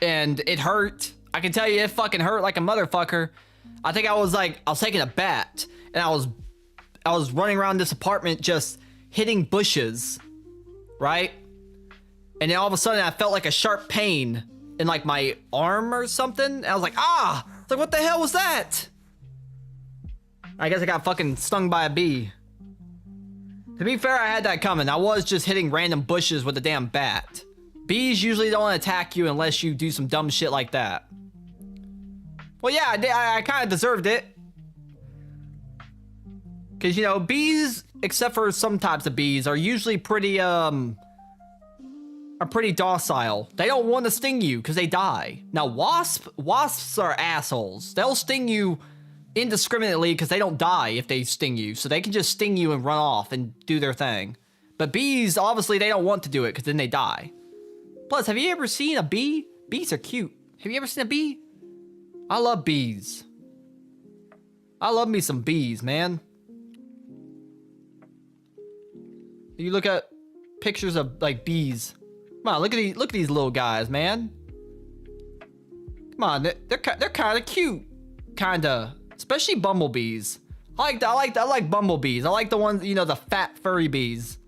it hurt. I can tell you it fucking hurt like a motherfucker. I think I was taking a bat. And I was running around this apartment just hitting bushes. Right? And then all of a sudden, I felt like a sharp pain in like my arm or something. And I was like, ah! It's like, what the hell was that? I guess I got fucking stung by a bee. To be fair, I had that coming. I was just hitting random bushes with a damn bat. Bees usually don't attack you unless you do some dumb shit like that. Well, yeah, I kind of deserved it. Because, you know, bees, except for some types of bees, are usually pretty docile. They don't want to sting you because they die. Now, wasps are assholes. They'll sting you indiscriminately because they don't die if they sting you. So they can just sting you and run off and do their thing. But bees, obviously, they don't want to do it because then they die. Plus, have you ever seen a bee? Bees are cute. Have you ever seen a bee? I love bees. I love me some bees, man. You look at pictures of like bees. Come on, look at these little guys, man. Come on, they're kind of cute, kinda. Especially bumblebees. I like bumblebees. I like the ones, you know, the fat furry bees.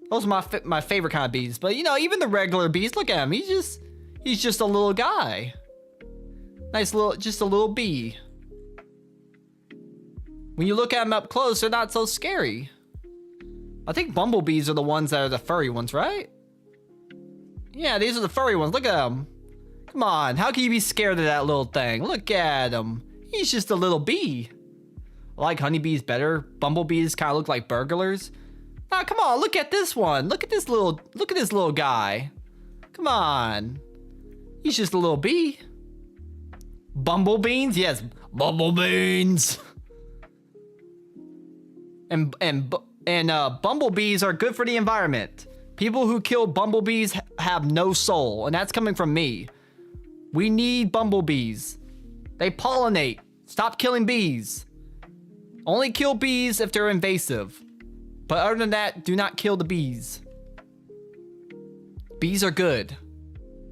Those are my favorite kind of bees. But you know, even the regular bees, look at him. He's just a little guy. Nice little, just a little bee. When you look at them up close, they're not so scary. I think bumblebees are the ones that are the furry ones, right? Yeah, these are the furry ones. Look at them. Come on, how can you be scared of that little thing? Look at him. He's just a little bee. I like honeybees better. Bumblebees kind of look like burglars. Ah, come on, look at this one. Look at this little guy. Come on. He's just a little bee. Bumblebeans? Yes, bumblebeans. And bumblebees are good for the environment. People who kill bumblebees have no soul, and that's coming from me. We need bumblebees. They pollinate. Stop killing bees. Only kill bees if they're invasive. But other than that, do not kill the bees. Bees are good.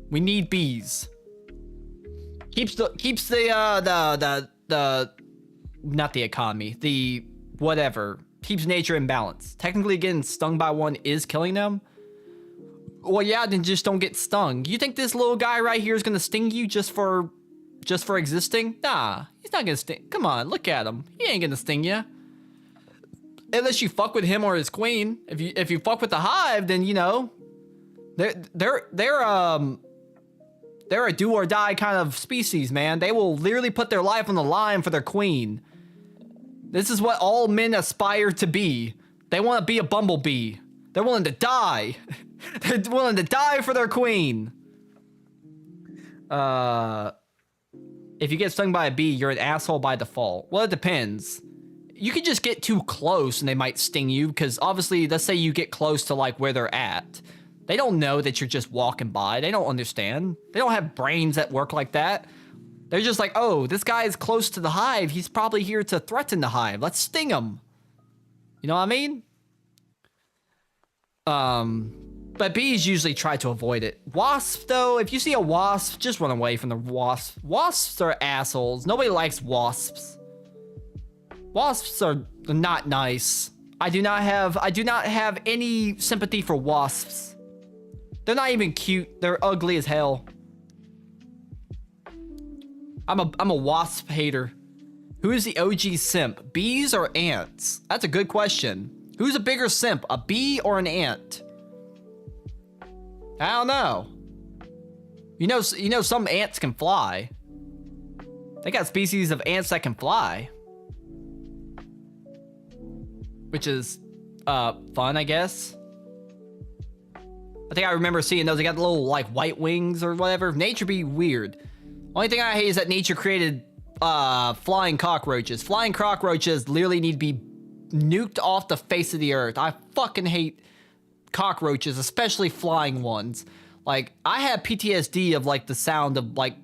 We need bees. Keeps the not the economy, the whatever. Keeps nature in balance. Technically getting stung by one is killing them. Well, yeah, then just don't get stung. You think this little guy right here is gonna sting you just for existing? Nah, he's not gonna sting. Come on, look at him. He ain't gonna sting you. Unless you fuck with him or his queen. If you fuck with the hive, then you know they're a do or die kind of species, man. They will literally put their life on the line for their queen. This is what all men aspire to be. They want to be a bumblebee. They're willing to die. They're willing to die for their queen. If you get stung by a bee, you're an asshole by default. Well, it depends. You could just get too close and they might sting you, because obviously, let's say you get close to like where they're at. They don't know that you're just walking by. They don't understand. They don't have brains that work like that. They're just like, oh, this guy is close to the hive. He's probably here to threaten the hive. Let's sting him. You know what I mean? But bees usually try to avoid it. Wasps, though, if you see a wasp, just run away from the wasp. Wasps are assholes. Nobody likes wasps. Wasps are not nice. I do not have any sympathy for wasps. They're not even cute. They're ugly as hell. I'm a wasp hater. Who is the OG simp? Bees or ants? That's a good question. Who's a bigger simp, a bee or an ant? I don't know. You know some ants can fly. They got species of ants that can fly. Which is fun, I guess. I think I remember seeing those. They got the little like white wings or whatever. Nature be weird. Only thing I hate is that nature created flying cockroaches. Flying cockroaches literally need to be nuked off the face of the earth. I fucking hate cockroaches, especially flying ones. Like, I have PTSD of like the sound of like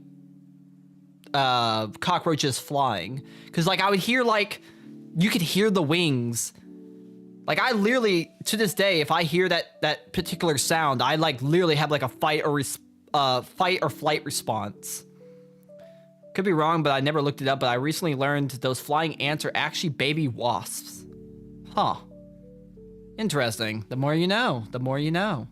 cockroaches flying. Cause like I would hear like, you could hear the wings. Like I literally, to this day, if I hear that particular sound, I like literally have like a fight or flight response. Could be wrong, but I never looked it up, but I recently learned those flying ants are actually baby wasps. Huh. Interesting. The more you know, the more you know.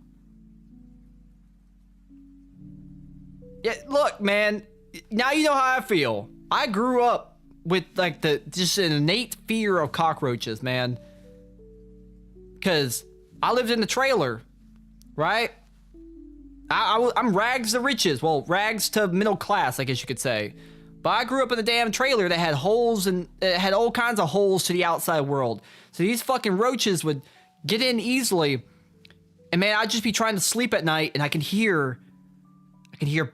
Yeah, look, man, now you know how I feel. I grew up with like just an innate fear of cockroaches, man. Cause I lived in the trailer, right? I'm rags to riches. Well, rags to middle class, I guess you could say. But I grew up in a damn trailer that had holes and it had all kinds of holes to the outside world. So these fucking roaches would get in easily. And man, I'd just be trying to sleep at night and I can hear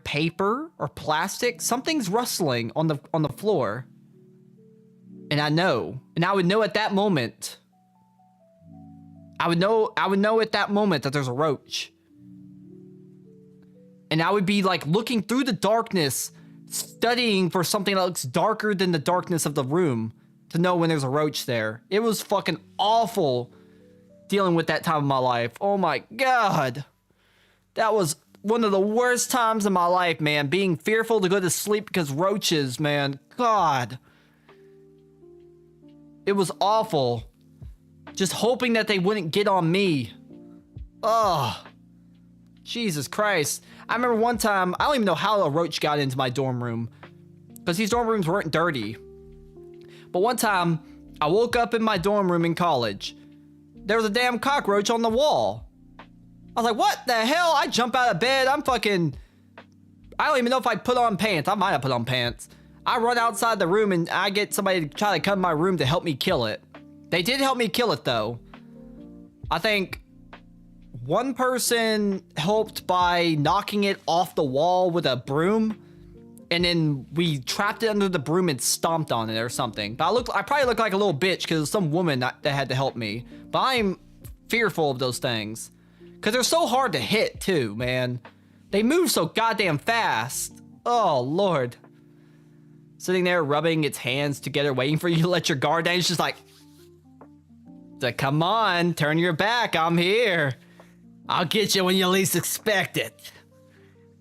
paper or plastic. Something's rustling on the floor. And I know. And I would know at that moment. I would know at that moment that there's a roach. And I would be like looking through the darkness, studying for something that looks darker than the darkness of the room to know when there's a roach there. It was fucking awful. dealing with that time of my life. Oh my God. That was one of the worst times in my life, man. Being fearful to go to sleep because roaches, man. God. It was awful. Just hoping that they wouldn't get on me. Oh. Jesus Christ. I remember one time, I don't even know how a roach got into my dorm room. Because these dorm rooms weren't dirty. But one time, I woke up in my dorm room in college. There was a damn cockroach on the wall. I was like, what the hell? I jump out of bed. I don't even know if I put on pants. I might have put on pants. I run outside the room and I get somebody to try to come in my room to help me kill it. They did help me kill it though. I think one person helped by knocking it off the wall with a broom. And then we trapped it under the broom and stomped on it or something. But I probably look like a little bitch because it was some woman that had to help me. But I'm fearful of those things. Because they're so hard to hit too, man. They move so goddamn fast. Oh, Lord. Sitting there rubbing its hands together, waiting for you to let your guard down. It's just like, come on, turn your back. I'm here. I'll get you when you least expect it.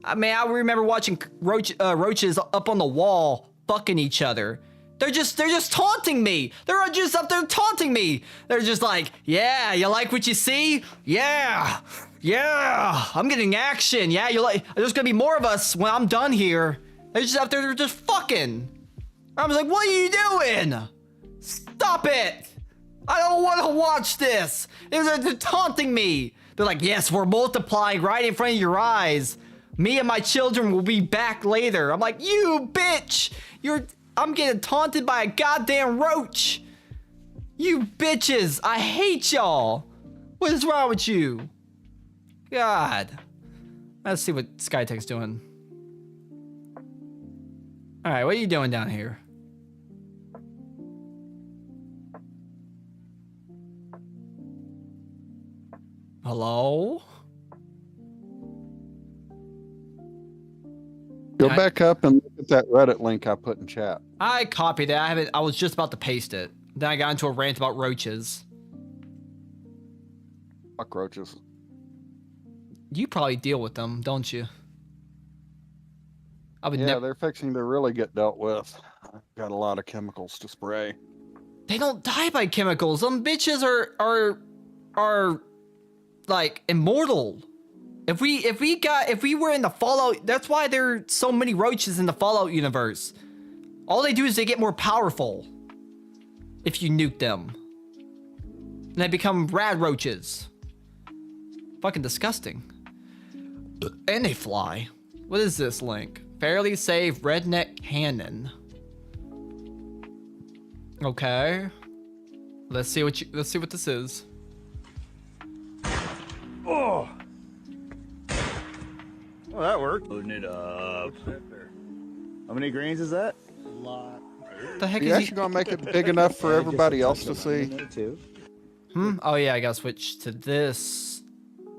I mean, I remember watching roaches up on the wall fucking each other. They're just taunting me. They're just up there taunting me. They're just like, yeah, you like what you see? Yeah, I'm getting action. Yeah, there's gonna be more of us when I'm done here. They're just up there, they're just fucking. I was like, what are you doing? Stop it. I don't want to watch this. They're taunting me. They're like, yes, we're multiplying right in front of your eyes. Me and my children will be back later. I'm like, you bitch. I'm getting taunted by a goddamn roach. You bitches. I hate y'all. What is wrong with you? God. Let's see what Skytech's doing. All right, what are you doing down here? Hello? Go back up and look at that Reddit link I put in chat. I copied it. I was just about to paste it. Then I got into a rant about roaches. Fuck roaches. You probably deal with them, don't you? Yeah, they're fixing to really get dealt with. I've got a lot of chemicals to spray. They don't die by chemicals. Some bitches are like immortal. If we were in the Fallout, that's why there are so many roaches in the Fallout universe. All they do is they get more powerful if you nuke them. And they become rad roaches. Fucking disgusting. And they fly. What is this link? Fairly safe redneck cannon. Okay. Let's see what this is. Oh. Well, that worked. Loading it up. How many grains is that? A lot. The heck You is actually gonna make it big enough for everybody else to see? Oh yeah, I gotta switch to this.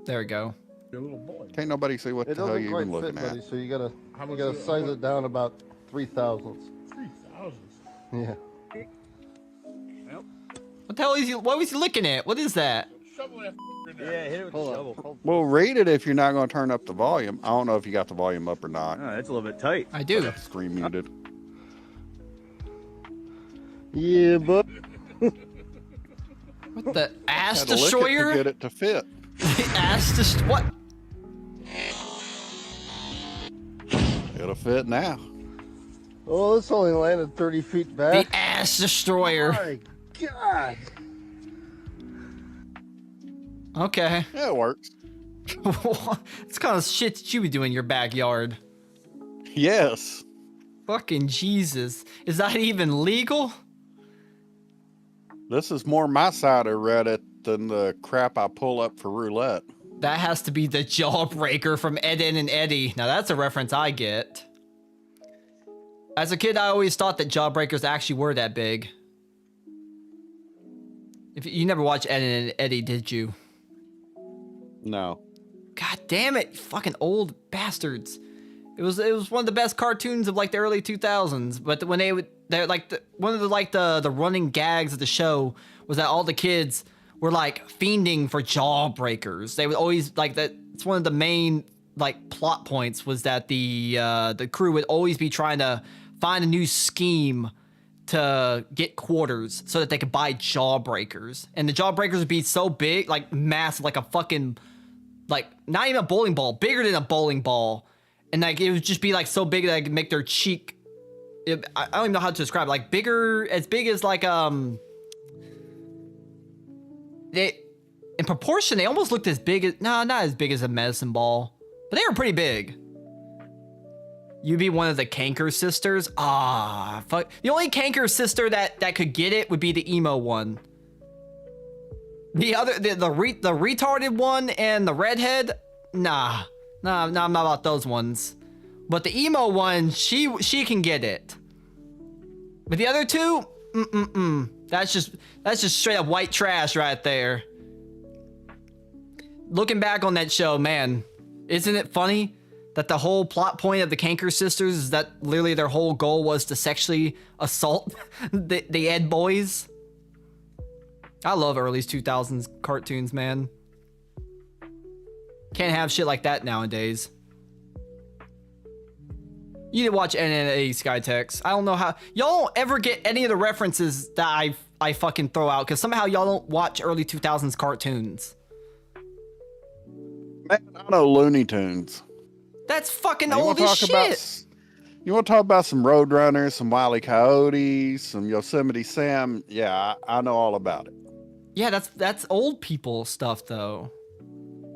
There we go. Can't nobody see what the hell you're even looking at. So you gotta size it down about 3,000. 3,000. Yeah. What the hell is he? What was he looking at? What is that? Shovel that in there. Yeah, hit it with the shovel. Well, read it if you're not gonna turn up the volume. I don't know if you got the volume up or not. Oh, that's a little bit tight. I do. Screen muted. Yeah, but What the ass Had to lick it destroyer? to get it to fit. The ass what? It'll fit now. oh, this only landed 30 feet back. The ass destroyer. My God. Okay. Yeah, it works. It's kind of shit that you would do in your backyard. Yes. Fucking Jesus. Is that even legal? This is more my side of Reddit than the crap I pull up for roulette. That has to be the jawbreaker from Eden and Eddie. Now that's a reference I get. As a kid, I always thought that jawbreakers actually were that big. If you never watched Eden and Eddie, did you? No. God damn it, you fucking old bastards. It was one of the best cartoons of like the early 2000s, but they're like one of the running gags of the show was that all the kids were like fiending for jawbreakers. They would always like that. It's one of the main like plot points was that the crew would always be trying to find a new scheme to get quarters so that they could buy jawbreakers. And the jawbreakers would be so big, like massive, like a fucking, like not even a bowling ball, bigger than a bowling ball. And like it would just be like so big that it could make their cheek, I don't even know how to describe it, like bigger, as big as like, they, in proportion, they almost looked as big as, no, not as big as a medicine ball, but they were pretty big. You'd be one of the Canker sisters. Ah, fuck. The only Canker sister that could get it would be the emo one. The other, the retarded one and the redhead, nah, I'm not about those ones. But the emo one, she can get it. But the other two, That's just straight up white trash right there. Looking back on that show, man, isn't it funny that the whole plot point of the Canker sisters is that literally their whole goal was to sexually assault the Ed boys? I love early 2000s cartoons, man. Can't have shit like that nowadays. You need to watch NNA Skytex. I don't know how y'all don't ever get any of the references that I fucking throw out because somehow y'all don't watch early 2000s cartoons. Man, I know Looney Tunes. That's fucking old as shit. You want to talk about some Roadrunners, some Wile E. Coyote, some Yosemite Sam? Yeah, I know all about it. Yeah, that's old people stuff though.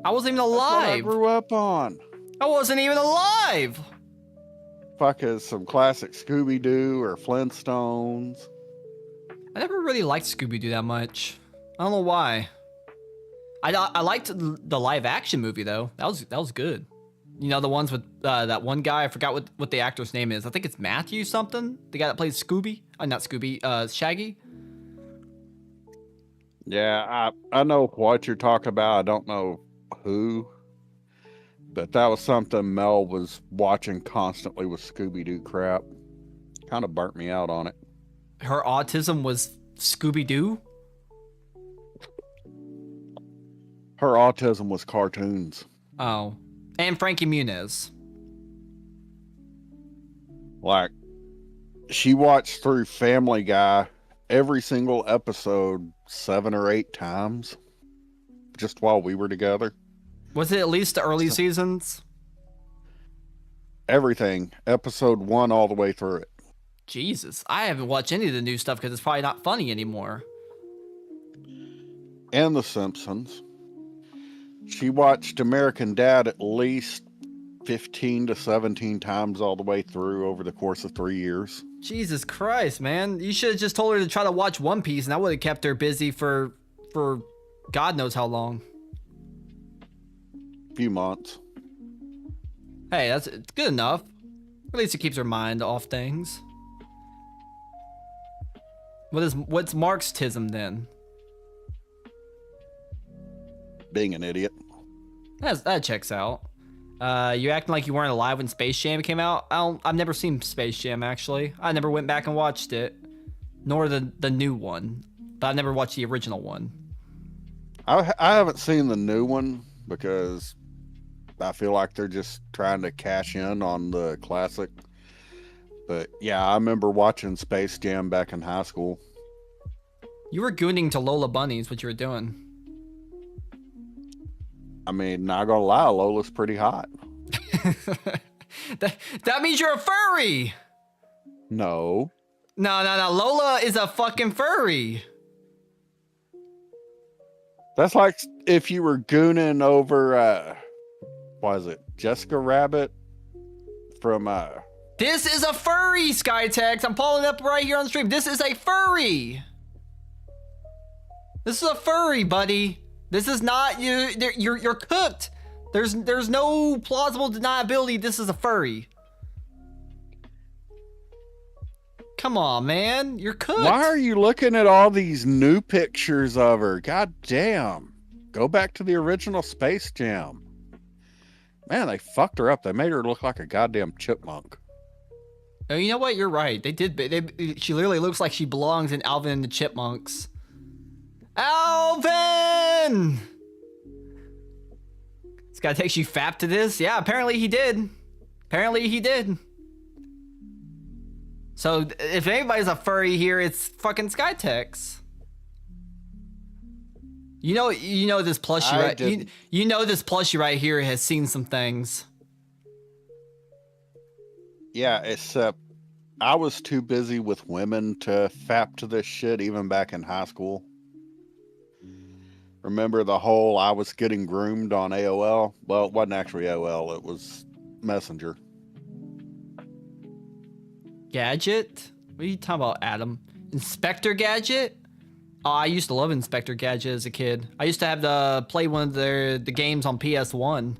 I wasn't even That's what I alive. grew up on. I wasn't even alive. Fuck is some classic Scooby-Doo or Flintstones. I never really liked Scooby-Doo that much. I don't know why. I liked the live action movie though. That was good. You know, the ones with that one guy, I forgot what the actor's name is. I think it's Matthew something. The guy that plays Scooby. Not Scooby, Shaggy. Yeah, I know what you're talking about. I don't know who. But that was something Mel was watching constantly with Scooby-Doo crap. Kind of burnt me out on it. Her autism was Scooby-Doo? Her autism was cartoons. Oh. And Frankie Muniz. Like, she watched through Family Guy every single episode 7 or 8 times. Just while we were together. Was it at least the early seasons? Everything. Episode 1 all the way through it. Jesus. I haven't watched any of the new stuff because it's probably not funny anymore. And The Simpsons. She watched American Dad at least 15 to 17 times all the way through over the course of 3 years. Jesus Christ, man. You should have just told her to try to watch One Piece and that would have kept her busy for God knows how long. Few months. Hey, it's good enough. At least it keeps her mind off things. What's Marxism then? Being an idiot. That checks out. You acting like you weren't alive when Space Jam came out? I've never seen Space Jam actually. I never went back and watched it, nor the new one. But I never watched the original one. I haven't seen the new one because I feel like they're just trying to cash in on the classic. But yeah, I remember watching Space Jam back in high school. You were gooning to Lola Bunnies, what you were doing. I mean, not gonna lie, Lola's pretty hot. that means you're a furry! No. No. Lola is a fucking furry. That's like if you were gooning over, what is it? Jessica Rabbit from, This is a furry, Skytex. I'm pulling it up right here on the stream. This is a furry. This is a furry, buddy. This is not you're cooked. There's no plausible deniability. This is a furry. Come on, man. You're cooked. Why are you looking at all these new pictures of her? God damn. Go back to the original Space Jam. Man, they fucked her up. They made her look like a goddamn chipmunk. Oh, you know what? You're right. They did. She literally looks like she belongs in Alvin and the Chipmunks. Alvin! This guy takes you fap to this? Yeah, apparently he did. Apparently he did. So if anybody's a furry here, it's fucking Skytex. You know this plushie right. You know this plushie right here has seen some things. Yeah, except I was too busy with women to fap to this shit even back in high school. Remember the whole I was getting groomed on AOL? Well, it wasn't actually AOL, it was Messenger. Gadget? What are you talking about, Adam? Inspector Gadget? Oh, I used to love Inspector Gadget as a kid. I used to have to play one of the games on PS1.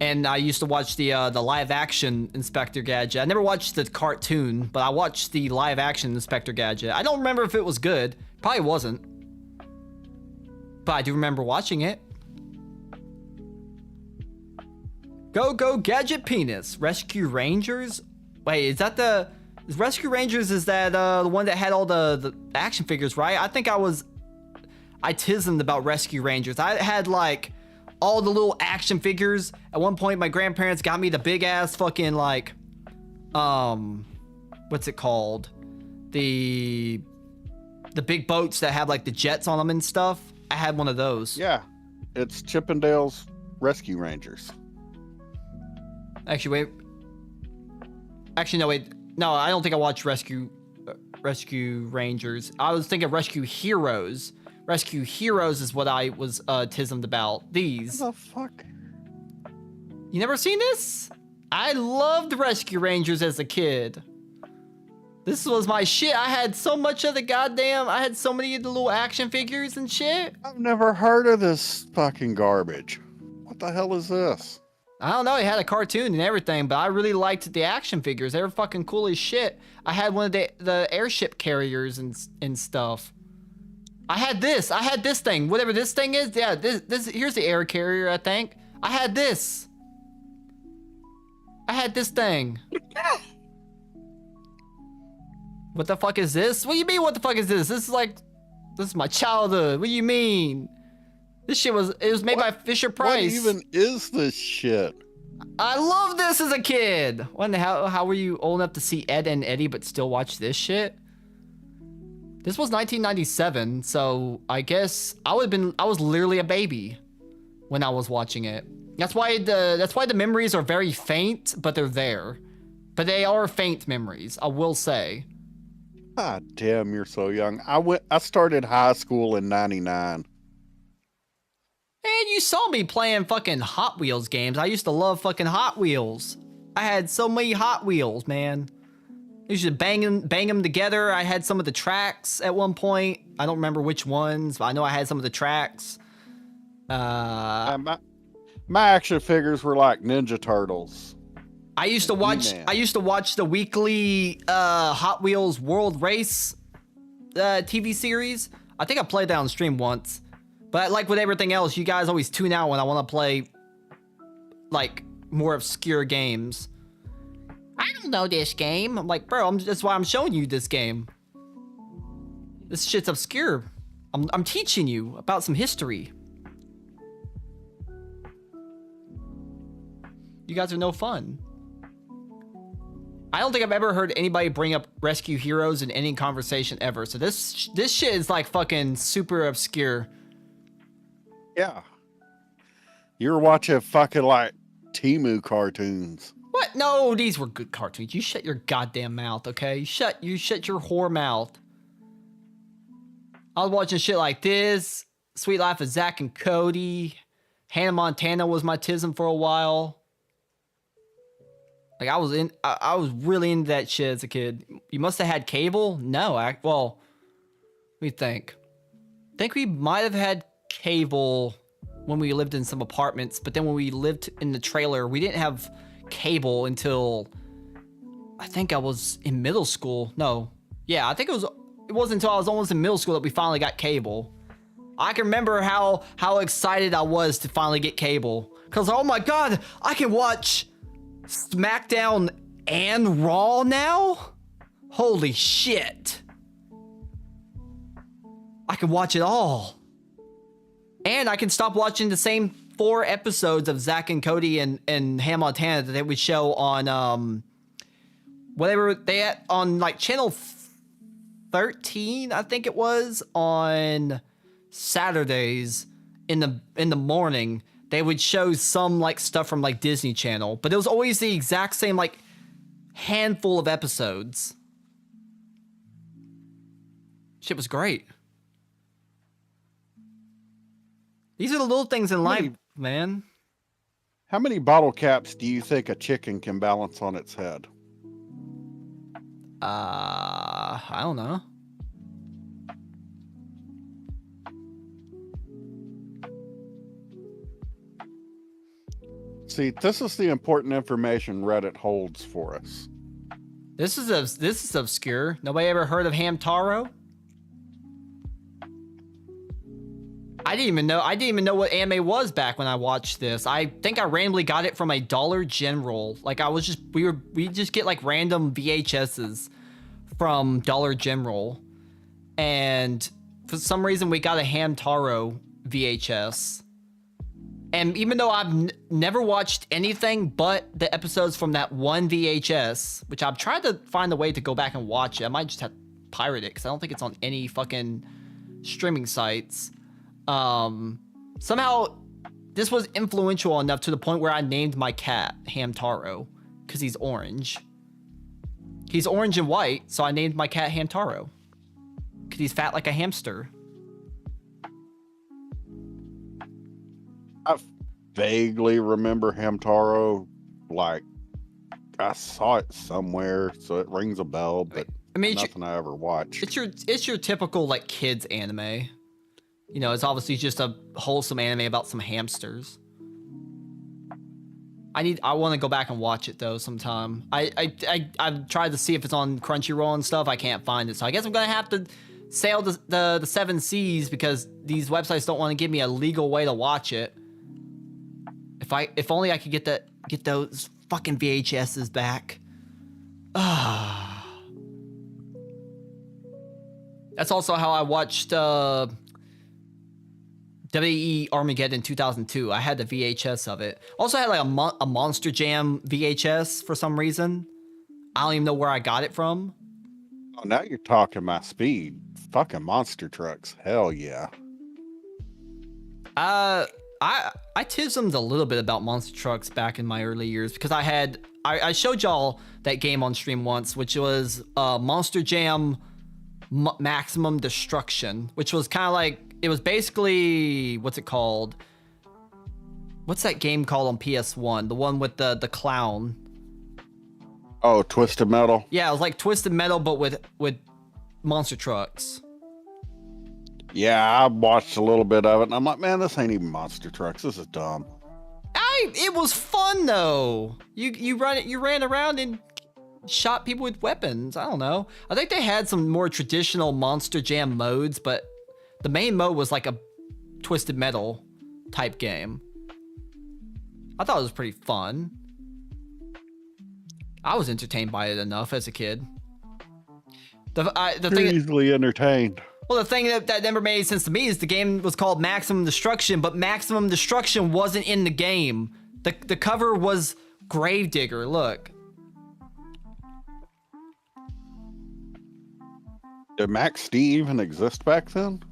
And I used to watch the live action Inspector Gadget. I never watched the cartoon, but I watched the live action Inspector Gadget. I don't remember if it was good. Probably wasn't. But I do remember watching it. Go Gadget Penis. Rescue Rangers? Wait, is that the... Rescue Rangers is that the one that had all the action figures, right? I think I tismed about Rescue Rangers. I had like all the little action figures. At one point, my grandparents got me the big ass fucking like, what's it called? The big boats that have like the jets on them and stuff. I had one of those. Yeah, it's Chippendale's Rescue Rangers. Actually, wait. Actually, no, wait. No, I don't think I watched Rescue Rangers. I was thinking Rescue Heroes. Rescue Heroes is what I was tismed about. These. What the fuck? You never seen this? I loved Rescue Rangers as a kid. This was my shit. I had so much of the goddamn... I had so many of the little action figures and shit. I've never heard of this fucking garbage. What the hell is this? I don't know, it had a cartoon and everything, but I really liked the action figures. They were fucking cool as shit. I had one of the airship carriers and stuff. I had this thing, whatever this thing is. Yeah, this here's the air carrier, I think. I had this. I had this thing. What the fuck is this? What do you mean, what the fuck is this? This is my childhood. What do you mean? This shit was made by Fisher Price. What even is this shit? I love this as a kid. When how were you old enough to see Ed and Eddie but still watch this shit? This was 1997, so I guess I was literally a baby when I was watching it. That's why the memories are very faint, but they're there. But they are faint memories, I will say. God damn, you're so young. I started high school in 99. And you saw me playing fucking Hot Wheels games. I used to love fucking Hot Wheels. I had so many Hot Wheels, man. I used to bang them together. I had some of the tracks at one point. I don't remember which ones, but I know I had some of the tracks. My action figures were like Ninja Turtles. I used to watch the weekly Hot Wheels World Race TV series. I think I played that on stream once. But like with everything else, you guys always tune out when I want to play, like, more obscure games. I don't know this game. I'm like, bro, that's why I'm showing you this game. This shit's obscure. I'm teaching you about some history. You guys are no fun. I don't think I've ever heard anybody bring up Rescue Heroes in any conversation ever. So this shit is like fucking super obscure. Yeah. You were watching fucking like Temu cartoons. What? No, these were good cartoons. You shut your goddamn mouth, okay? You shut your whore mouth. I was watching shit like this. Sweet Life of Zack and Cody. Hannah Montana was my tism for a while. Like I was really into that shit as a kid. You must have had cable? No, well, let me think. I think we might have had cable when we lived in some apartments, but then when we lived in the trailer, we didn't have cable until I think I was in middle school. No, yeah, I think it wasn't until I was almost in middle school that we finally got cable. I can remember how excited I was to finally get cable, because oh my god, I can watch SmackDown and Raw now? Holy shit. I can watch it all. And I can stop watching the same 4 episodes of Zack and Cody and Hannah Montana that they would show on whatever they had on like channel 13, I think it was, on Saturdays in the morning. They would show some like stuff from like Disney Channel, but it was always the exact same like handful of episodes. Shit was great. These are the little things in life, man. How many bottle caps do you think a chicken can balance on its head? I don't know. See, this is the important information Reddit holds for us. This is obscure. Nobody ever heard of Hamtaro? I didn't even know what anime was back when I watched this. I think I randomly got it from a Dollar General. Like we just get like random VHSs from Dollar General, and for some reason we got a Hamtaro VHS. And even though I've never watched anything but the episodes from that one VHS, which I've tried to find a way to go back and watch it. I might just have to pirate it because I don't think it's on any fucking streaming sites. Somehow this was influential enough to the point where I named my cat Hamtaro because he's orange. He's orange and white, so I named my cat Hamtaro because he's fat like a hamster. I vaguely remember Hamtaro, like I saw it somewhere, so it rings a bell, but I mean, nothing I ever watched. It's your typical like kids anime. You know, it's obviously just a wholesome anime about some hamsters. I want to go back and watch it though sometime. I've tried to see if it's on Crunchyroll and stuff. I can't find it, so I guess I'm gonna have to sail the 7 seas because these websites don't want to give me a legal way to watch it. If only I could get those fucking VHSs back. That's also how I watched WWE Armageddon 2002. I had the VHS of it. Also had like a Monster Jam VHS for some reason. I don't even know where I got it from. Oh, now you're talking my speed. Fucking monster trucks. Hell yeah. I tismed a little bit about monster trucks back in my early years because I showed y'all that game on stream once, which was Monster Jam Maximum Destruction, which was kind of like, it was basically, what's it called? What's that game called on PS1? The one with the clown. Oh, Twisted Metal? Yeah, it was like Twisted Metal, but with monster trucks. Yeah, I watched a little bit of it, and I'm like, man, this ain't even monster trucks. This is dumb. It was fun though. You ran around and shot people with weapons. I don't know. I think they had some more traditional Monster Jam modes, but the main mode was like a Twisted Metal type game. I thought it was pretty fun. I was entertained by it enough as a kid. The thing easily entertained. Well, the thing that never made sense to me is the game was called Maximum Destruction, but Maximum Destruction wasn't in the game. The cover was Gravedigger. Look. Did Max D even exist back then?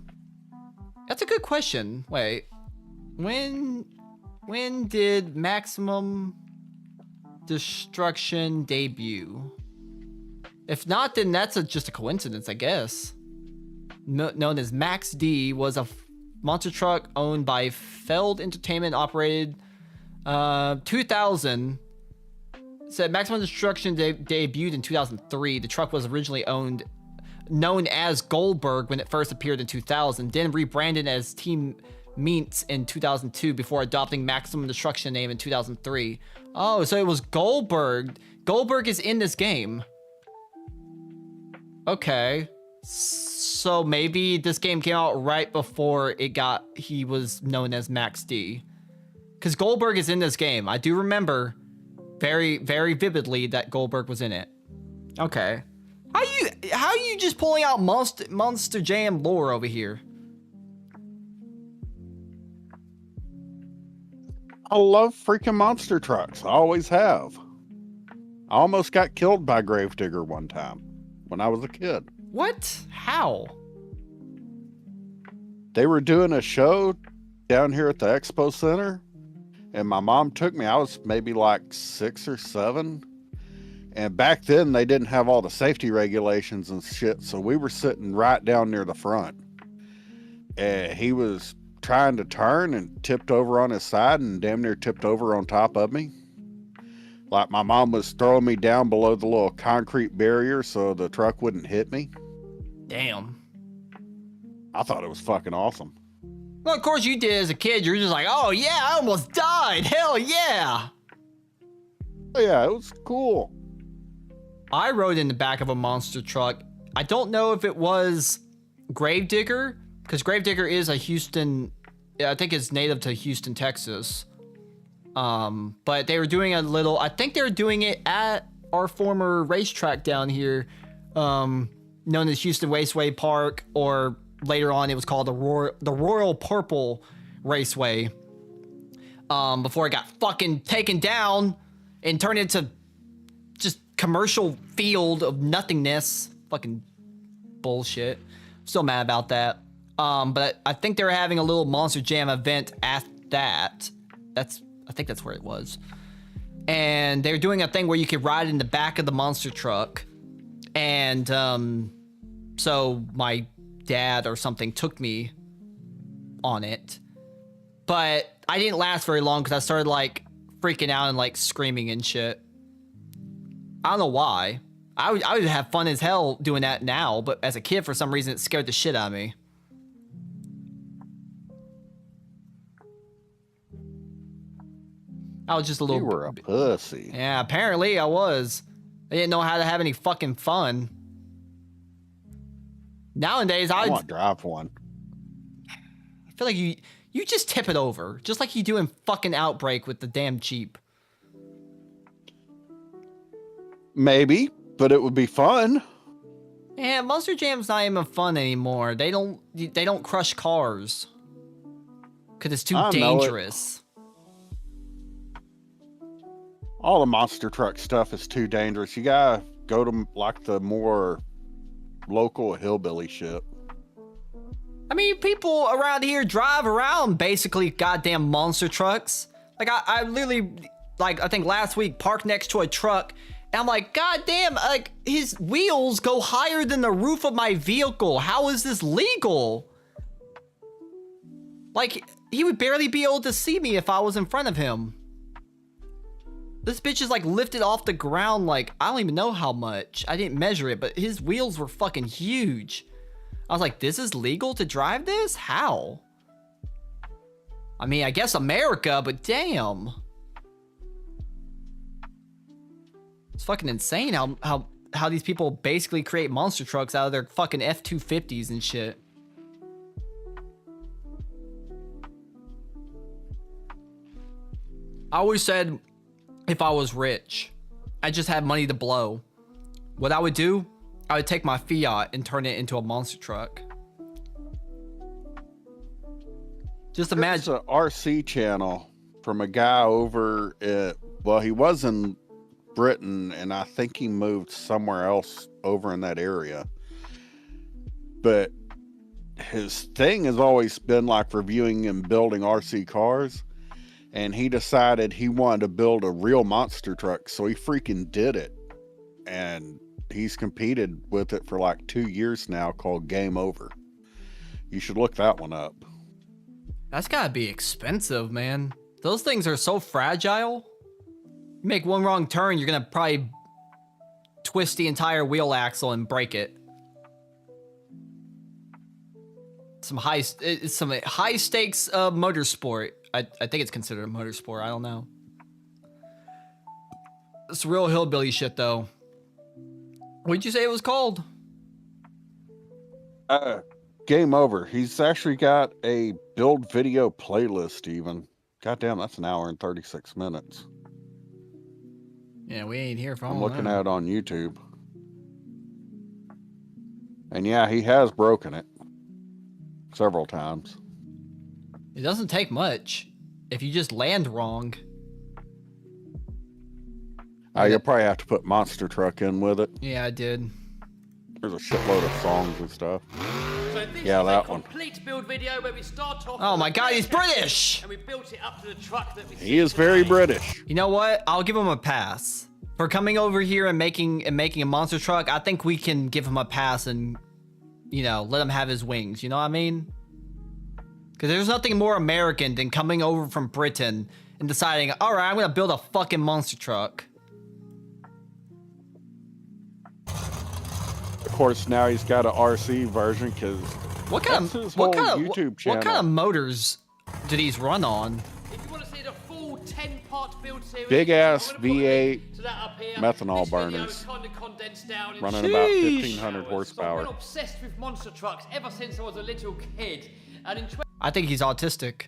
That's a good question. Wait. When did Maximum Destruction debut? If not, then that's just a coincidence, I guess. Known as Max D, was a monster truck owned by Feld Entertainment, operated 2000. Said Maximum Destruction debuted in 2003. The truck was originally known as Goldberg when it first appeared in 2000, then rebranded as Team Meats in 2002 before adopting Maximum Destruction name in 2003. Oh, so it was Goldberg. Goldberg is in this game. Okay. So maybe this game came out right before he was known as Max D. Because Goldberg is in this game. I do remember very, very vividly that Goldberg was in it. Okay. How are you just pulling out Monster Jam lore over here? I love freaking monster trucks. I always have. I almost got killed by Gravedigger one time when I was a kid. What? How? They were doing a show down here at the Expo Center, and my mom took me. I was maybe like 6 or 7. And back then, they didn't have all the safety regulations and shit, so we were sitting right down near the front. And he was trying to turn and tipped over on his side and damn near tipped over on top of me. Like my mom was throwing me down below the little concrete barrier so the truck wouldn't hit me. Damn. I thought it was fucking awesome. Well, of course you did as a kid. You're just like, oh yeah, I almost died. Hell yeah. Yeah, it was cool. I rode in the back of a monster truck. I don't know if it was Gravedigger, because Gravedigger is a Houston, I think it's native to Houston, Texas. But they were doing a little, I think they were doing it at our former racetrack down here, known as Houston Raceway Park, or later on it was called the Royal Purple Raceway. Before it got fucking taken down and turned into just commercial field of nothingness. Fucking bullshit. Still mad about that. But I think they were having a little Monster Jam event at that. I think that's where it was. And they were doing a thing where you could ride in the back of the monster truck. And so my dad or something took me on it. But I didn't last very long because I started like freaking out and like screaming and shit. I don't know why. I would have fun as hell doing that now, but as a kid, for some reason, it scared the shit out of me. I was just a little... You were a pussy. Yeah, apparently I was. I didn't know how to have any fucking fun. Nowadays, I want to drive one. I feel like you just tip it over, just like you do in fucking Outbreak with the damn Jeep. Maybe, but it would be fun. Yeah, Monster Jam's not even fun anymore. They don't crush cars because it's too dangerous. All the monster truck stuff is too dangerous. You gotta go to like the more local hillbilly shit. I mean, people around here drive around basically goddamn monster trucks. Like I literally, like I think last week, parked next to a truck. And I'm like, God damn, like, his wheels go higher than the roof of my vehicle. How is this legal? Like, he would barely be able to see me if I was in front of him. This bitch is like lifted off the ground like, I don't even know how much. I didn't measure it, but his wheels were fucking huge. I was like, this is legal to drive this? How? I mean, I guess America, but damn. It's fucking insane how these people basically create monster trucks out of their fucking F-250s and shit. I always said if I was rich, I just had money to blow. What I would do, I would take my Fiat and turn it into a monster truck. Just imagine. There's an RC channel from a guy over at, well, he was in Britain, and I think he moved somewhere else over in that area. But his thing has always been like reviewing and building RC cars. And he decided he wanted to build a real monster truck, so he freaking did it. And he's competed with it for like 2 years now, called Game Over. You should look that one up. That's gotta be expensive, man. Those things are so fragile. You make one wrong turn, you're gonna probably twist the entire wheel axle and break it. Some high stakes motorsport. I think it's considered a motorsport. I don't know. It's real hillbilly shit, though. What'd you say it was called? Game Over. He's actually got a build video playlist even. Goddamn, that's 1 hour and 36 minutes. Yeah, we ain't here for all I'm looking that. at it on YouTube. And yeah, he has broken it several times. It doesn't take much. if you just land wrong. You'll probably have to put monster truck in with it. Yeah, I did. There's a shitload of songs and stuff. So this Yeah, is that a one. complete build video where we start off. Oh my with God, a he's chassis, British! And we built it up to the truck that we He is very British. You know what? I'll give him a pass for coming over here and making a monster truck. I think we can give him a pass and, you know, let him have his wings. You know what I mean? Because there's nothing more American than coming over from Britain and deciding, all right, I'm gonna build a fucking monster truck. Of course, now he's got an RC version because What kind that's his of what whole kind of YouTube channel. what kind of motors do these run on? If you want to see the full 10-part build series, Big ass I'm gonna put a link V8 to that up here. methanol This video burners. is kinda condensed down in running short about Sheesh. 1,500 So I've horsepower. been obsessed with monster trucks ever since I was a little kid, and in I think he's autistic.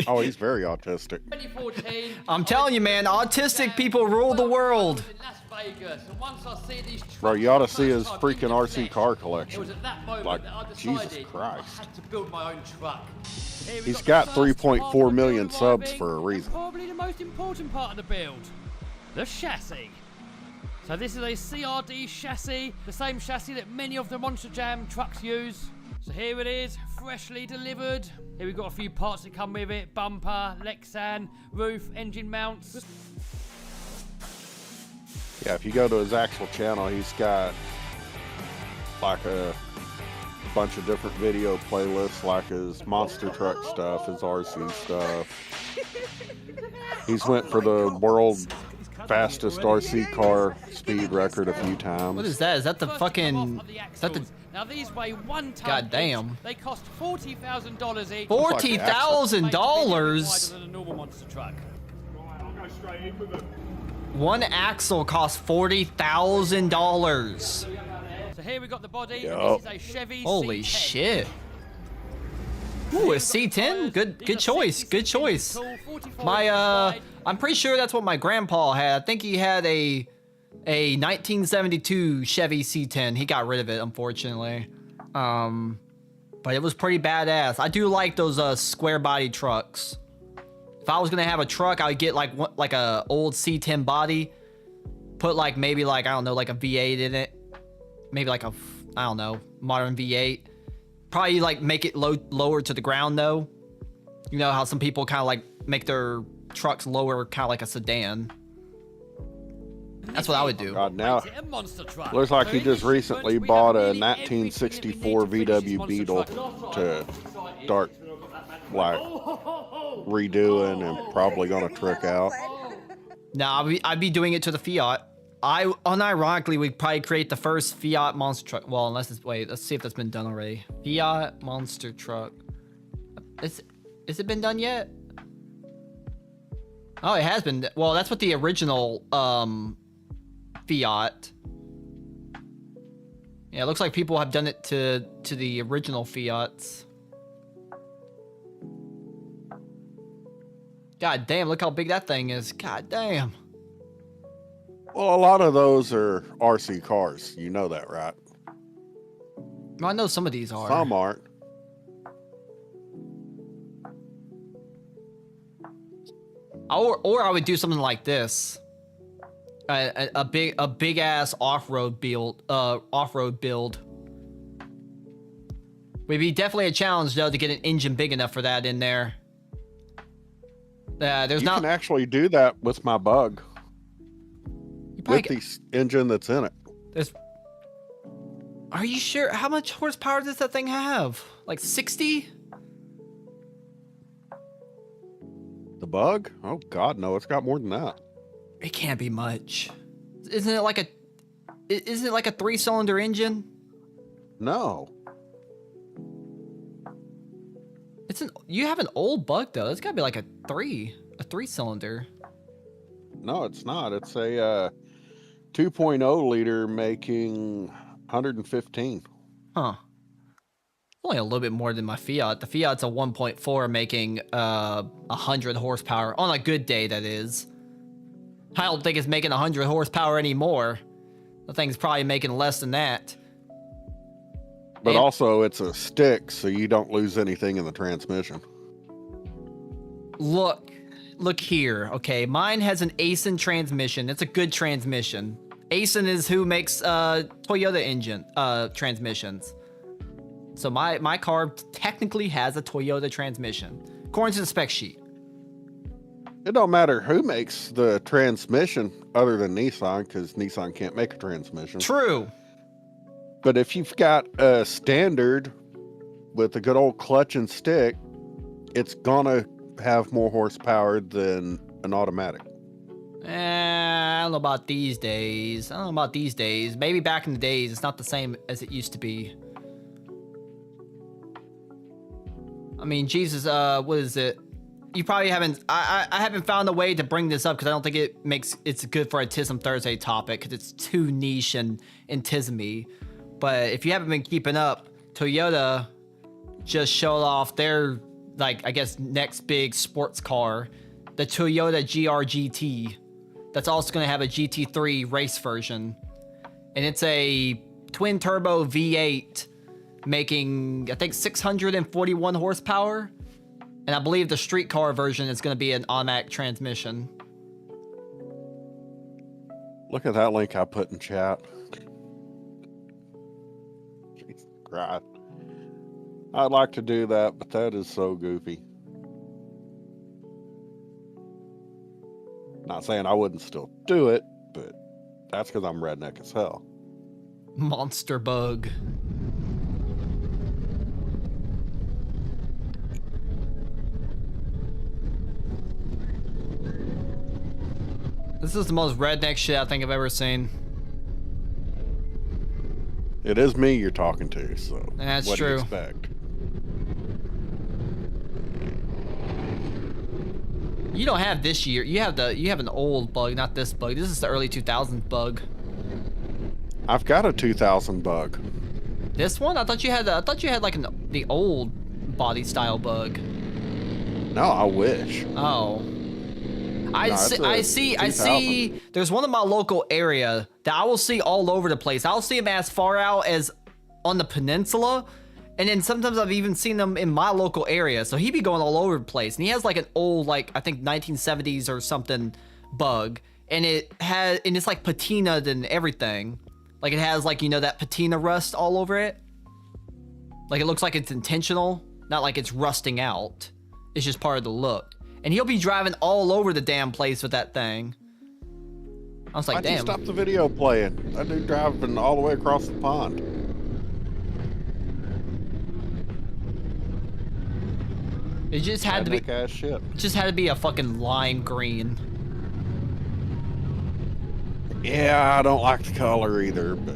Oh, he's very autistic. 2014, I'm telling you, man, autistic people rule the world. in Las Vegas, and once I see these Bro, trucks you ought to for the see first his time in freaking the RC flesh, car it collection. was at that moment Like, that I Jesus decided Christ. I had to build my own truck. Here we've He's the got first 3.4 part of the million build subs arriving, for a and reason. Probably the most important part of the build, the chassis. So this is a CRD chassis, the same chassis that many of the Monster Jam trucks use. So here it is, freshly delivered. Here we've got a few parts that come with it: bumper, Lexan, roof, engine mounts. Yeah, if you go to his actual channel, he's got like a bunch of different video playlists, like his monster truck stuff, his RC stuff. He's went for the world fastest RC car speed record a few times. What is that? Is that the fucking? Is that the? Now these weigh 1 ton. God damn. Each. They cost $40,000 each. $40,000. Than a normal monster truck. One axle costs $40,000. So here we got the body. Yup. This is a Chevy Holy C10. shit! Ooh, a C10. Good choice. Good choice. I'm pretty sure that's what my grandpa had. I think he had a 1972 Chevy C10. He got rid of it, unfortunately. But it was pretty badass. I do like those square body trucks. If I was gonna have a truck, I would get like a old C10 body, put maybe I don't know, like a V8 in it, maybe like a, I don't know, modern V8. Probably make it lower to the ground though. You know how some people kind of make their trucks lower, kind of like a sedan. That's what I would do. God, now looks like he just recently bought a 1964 VW Beetle to start redoing and probably gonna trick out. No, I'd be doing it to the Fiat. Unironically would probably create the first Fiat monster truck. Well, unless it's, wait, let's see if that's been done already. Fiat monster truck. Is it been done yet? Oh, it has been. Well, that's what the original Fiat. Yeah, it looks like people have done it to the original Fiats. God damn, look how big that thing is. God damn. Well, a lot of those are RC cars. You know that, right? Well, I know some of these are. Some aren't. Or I would do something like this. A big ass off-road build. Would be definitely a challenge though to get an engine big enough for that in there. There's You not. can actually do that with my bug. probably With the engine that's in it. There's. Are you sure? How much horsepower does that thing have? Like 60? The bug? Oh God, no! It's got more than that. It can't be much. Isn't it like a 3-cylinder engine? No. You have an old bug though. It's gotta be like a 3-cylinder. No, it's not. It's a 2.0 liter making 115. Huh. Only a little bit more than my Fiat. The Fiat's a 1.4 making 100 horsepower. On a good day, that is. I don't think it's making 100 horsepower anymore. The thing's probably making less than that. But also, it's a stick, so you don't lose anything in the transmission. Look here, okay? Mine has an Aisin transmission. It's a good transmission. Aisin is who makes Toyota engine transmissions. So my car technically has a Toyota transmission, according to the spec sheet. It don't matter who makes the transmission other than Nissan, because Nissan can't make a transmission. True. But if you've got a standard with a good old clutch and stick, it's gonna have more horsepower than an automatic. I don't know about these days. Maybe back in the days, it's not the same as it used to be. I mean, Jesus, what is it? You probably haven't, I haven't found a way to bring this up because I don't think it's good for a Tism Thursday topic because it's too niche and tism-y. But if you haven't been keeping up, Toyota just showed off their, like, I guess, next big sports car, the Toyota GR-GT. That's also going to have a GT3 race version. And it's a twin-turbo V8 making, I think, 641 horsepower. And I believe the street car version is going to be an automatic transmission. Look at that link I put in chat. Jesus Christ. I'd like to do that, but that is so goofy. Not saying I wouldn't still do it, but that's because I'm redneck as hell. Monster bug. This is the most redneck shit I think I've ever seen. It is me you're talking to, so that's what do you true. expect? You don't have this year. You have an old bug, not this bug. This is the early 2000s bug. I've got a 2000 bug. This one? I thought you had like the old body style bug. No, I wish. Oh. I see. There's one in my local area that I will see all over the place. I'll see them as far out as on the peninsula, and then sometimes I've even seen them in my local area. So he be going all over the place, and he has like an old, like, I think 1970s or something bug, and it's like patinaed and everything. Like it has, like, you know, that patina rust all over it. Like it looks like it's intentional, not like it's rusting out. It's just part of the look. And he'll be driving all over the damn place with that thing. I was like, Why'd you damn. stop the video playing? That dude driving all the way across the pond. It just had to be ass shit. It just had to be a fucking lime green. Yeah, I don't like the color either, but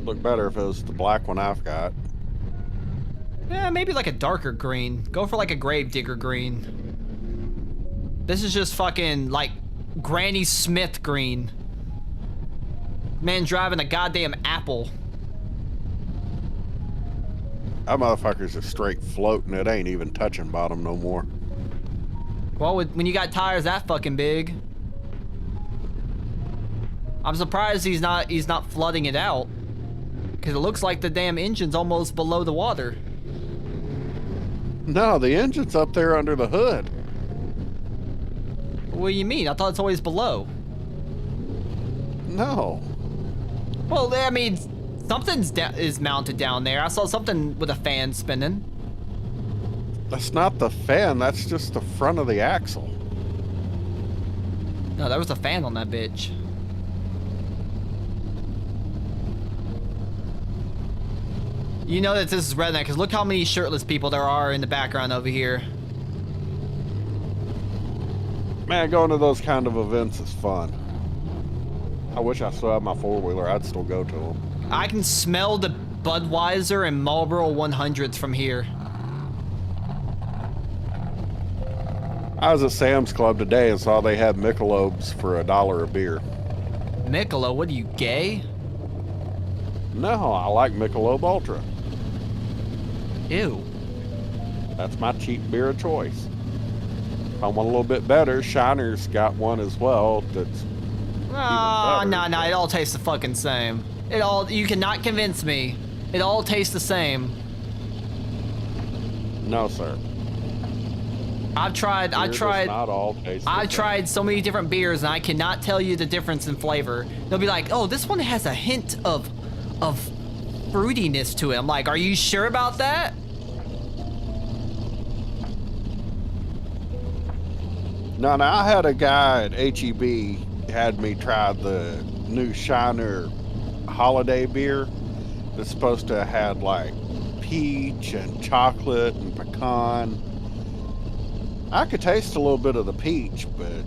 look better if it was the black one I've got. Yeah, maybe like a darker green. Go for like a Gravedigger green. This is just fucking like Granny Smith green. Man driving a goddamn apple. That motherfucker's just straight floating. It ain't even touching bottom no more. Well, when you got tires that fucking big. I'm surprised he's not flooding it out. Because it looks like the damn engine's almost below the water. No, the engine's up there under the hood. What do you mean? I thought it's always below. No. Well, I mean, something's is mounted down there. I saw something with a fan spinning. That's not the fan. That's just the front of the axle. No, there was a fan on that bitch. You know that this is redneck, because look how many shirtless people there are in the background over here. Man, going to those kind of events is fun. I wish I still had my four-wheeler. I'd still go to them. I can smell the Budweiser and Marlboro 100s from here. I was at Sam's Club today and saw they had Michelob's for $1 a beer. Michelob? What are you, gay? No, I like Michelob Ultra. Ew. That's my cheap beer of choice. If I want a little bit better, Shiner's got one as well that's No, it all tastes the fucking same. You cannot convince me. It all tastes the same. No, sir. I've tried Not all taste the I've same. tried so many different beers and I cannot tell you the difference in flavor. They'll be like, oh, this one has a hint of fruitiness to it. I'm like, are you sure about that? No, I had a guy at HEB had me try the new Shiner holiday beer. That's supposed to have had like peach and chocolate and pecan. I could taste a little bit of the peach, but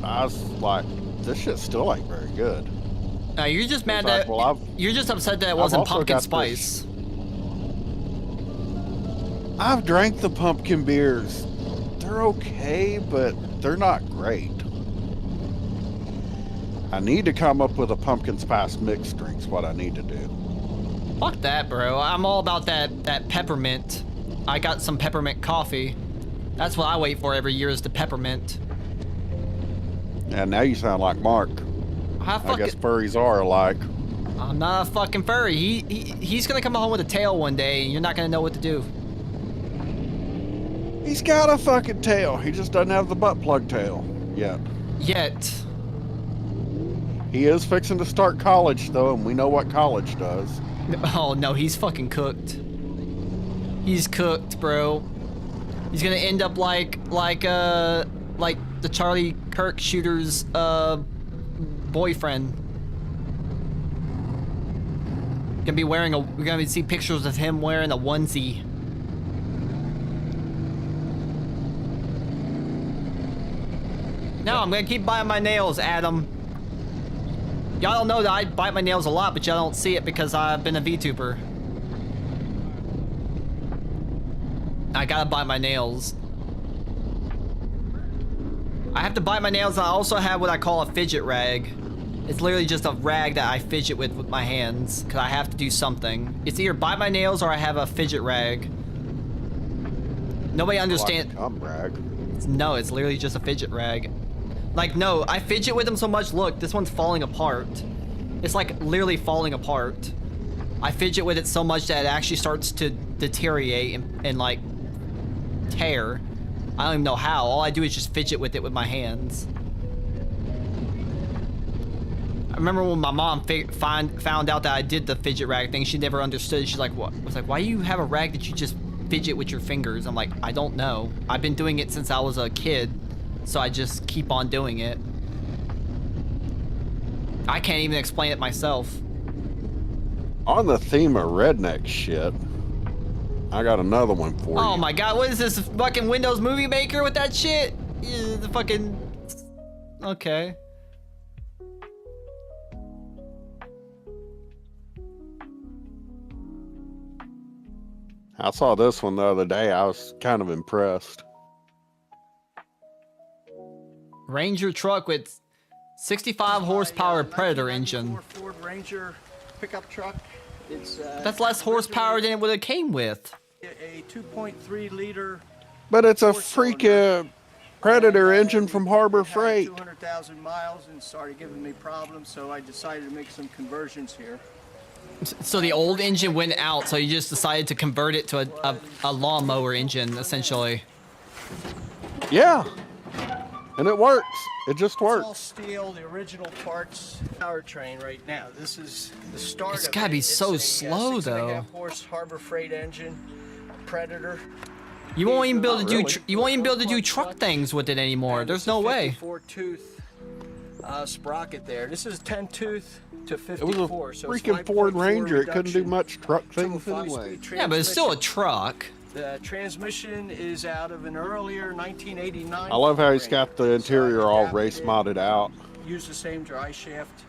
I was like, this shit still ain't very good. You're just mad It's like, that well, you're just upset that it I've wasn't also pumpkin got spice. I've drank the pumpkin beers. They're okay, but they're not great. I need to come up with a pumpkin spice mixed drink's what I need to do. Fuck that, bro. I'm all about that peppermint. I got some peppermint coffee. That's what I wait for every year is the peppermint. And now you sound like Mark. I guess furries are alike. I'm not a fucking furry. He's gonna come home with a tail one day, and you're not gonna know what to do. He's got a fucking tail. He just doesn't have the butt plug tail yet. He is fixing to start college, though, and we know what college does. Oh, no, he's fucking cooked. He's cooked, bro. He's gonna end up like the Charlie Kirk shooter's boyfriend. We're gonna see pictures of him wearing a onesie. No, I'm gonna keep biting my nails, Adam. Y'all don't know that I bite my nails a lot, but y'all don't see it because I've been a VTuber. I gotta bite my nails. I have to bite my nails, and I also have what I call a fidget rag. It's literally just a rag that I fidget with my hands, because I have to do something. It's either bite my nails or I have a fidget rag. Nobody understands. Like a cum rag. No, it's literally just a fidget rag. Like, no, I fidget with them so much. Look, this one's falling apart. It's like literally falling apart. I fidget with it so much that it actually starts to deteriorate and like tear. I don't even know how. All I do is just fidget with it with my hands. I remember when my mom found out that I did the fidget rag thing, she never understood. She's like, what? I was like, why do you have a rag that you just fidget with your fingers? I'm like, I don't know. I've been doing it since I was a kid, so I just keep on doing it. I can't even explain it myself. On the theme of redneck shit, I got another one for you. Oh my god, what is this, fucking Windows Movie Maker with that shit? The fucking... Okay. I saw this one the other day. I was kind of impressed. Ranger truck with 65 horsepower Predator engine. Ford Ranger pickup truck. It's That's less horsepower than it would have came with. a 2.3 liter. But it's a freaking Predator engine from Harbor Freight. 200,000 miles and started giving me problems, so I decided to make some conversions here. So the old engine went out, so you just decided to convert it to a lawnmower engine, essentially. Yeah. And it works. It just It's all works. steel, the original parts powertrain right now. This is the start. It's of gotta it. be It's so a, slow, 6.5 horse Harbor Freight engine, Predator. You won't even be able to do you won't even be able to do truck things with it anymore. There's no way. 54-tooth sprocket there. This is 10 tooth to It 54. was a so it's freaking Ford 5.4 Ranger. It couldn't do reduction much truck to a things anyway. five-speed Yeah, but it's still a transmission. truck. The transmission is out of an earlier 1989. I love how he's Ford got the Ranger. interior So I all adapted race it, modded out. Use the same dry shaft.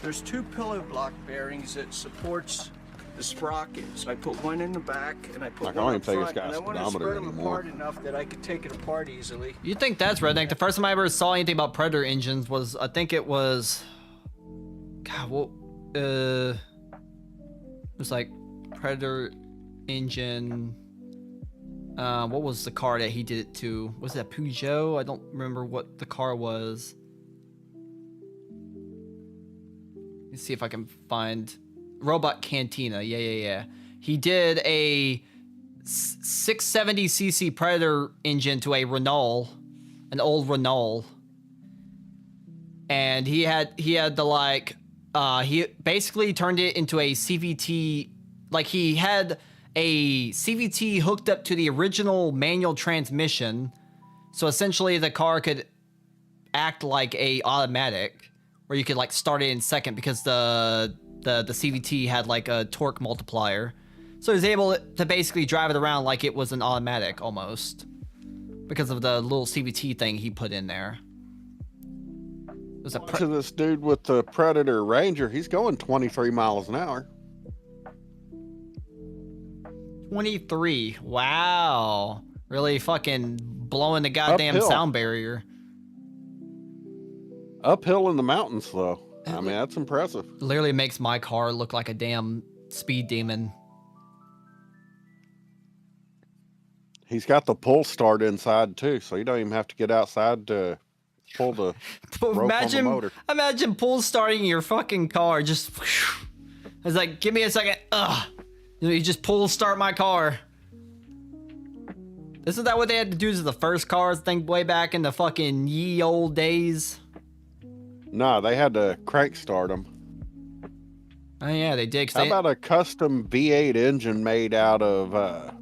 There's two pillow block bearings that supports the sprocket. So I put one in the back and I put Like, I one don't up even think it's front. got And I want to speedometer spread them anymore. apart enough that I could take it apart easily. You think that's redneck? The first time I ever saw anything about Predator engines was, I think it was, God, what, it was like Predator engine. What was the car that he did it to? Was it a Peugeot? I don't remember what the car was. Let's see if I can find Robot Cantina. Yeah. He did a 670cc Predator engine to a Renault, an old Renault. And he had the like, he basically turned it into a CVT, like he had a CVT hooked up to the original manual transmission. So essentially the car could act like a automatic, where you could like start it in second because the CVT had like a torque multiplier. So he was able to basically drive it around like it was an automatic almost, because of the little CVT thing he put in there. To this dude with the Predator Ranger, he's going 23 miles an hour. 23. Wow. Really fucking blowing the goddamn Uphill. sound barrier. Uphill in the mountains, though. I mean, that's impressive. Literally makes my car look like a damn speed demon. He's got the pull start inside, too, so you don't even have to get outside to pull the rope on the motor. Imagine pull starting your fucking car. Just, it's like, give me a second. Ugh. You just pull start my car. Isn't that what they had to do to the first cars, I think, way back in the fucking ye old days? No, they had to crank start them. Oh yeah, they did. How about a custom V8 engine made out of,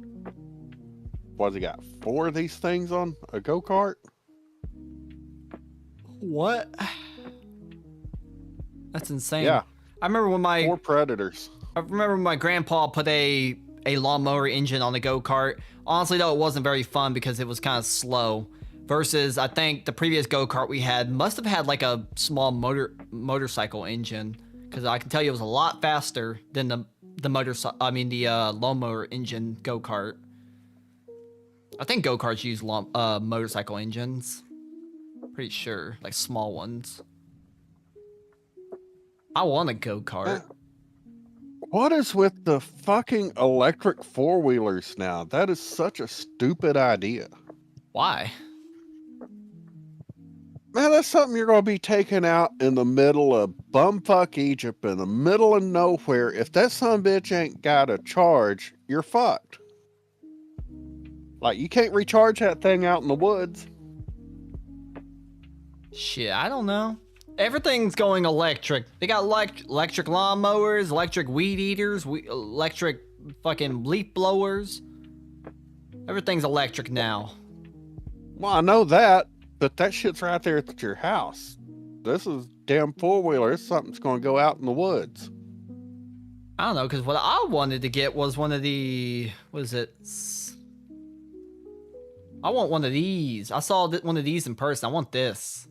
what's he got, 4 of these things on a go-kart? What? That's insane. Yeah. I remember when 4 Predators. I remember when my grandpa put a lawnmower engine on the go-kart. Honestly, though, it wasn't very fun because it was kind of slow. Versus, I think the previous go-kart we had must have had like a small motorcycle engine, because I can tell you it was a lot faster than the lawnmower engine go-kart. I think go-karts use motorcycle engines. Pretty sure, like small ones. I want a go-kart. What is with the fucking electric four-wheelers now? That is such a stupid idea. Why? Man, that's something you're going to be taking out in the middle of bumfuck Egypt, in the middle of nowhere. If that son of a bitch ain't got a charge, you're fucked. Like, you can't recharge that thing out in the woods. Shit, I don't know. Everything's going electric. They got electric lawnmowers, electric weed eaters, electric fucking leaf blowers. Everything's electric now. Well, I know that, but that shit's right there at your house. This is damn four-wheeler. It's something that's going to go out in the woods. I don't know, because what I wanted to get was one of the... What is it? I want one of these. I saw one of these in person. I want this.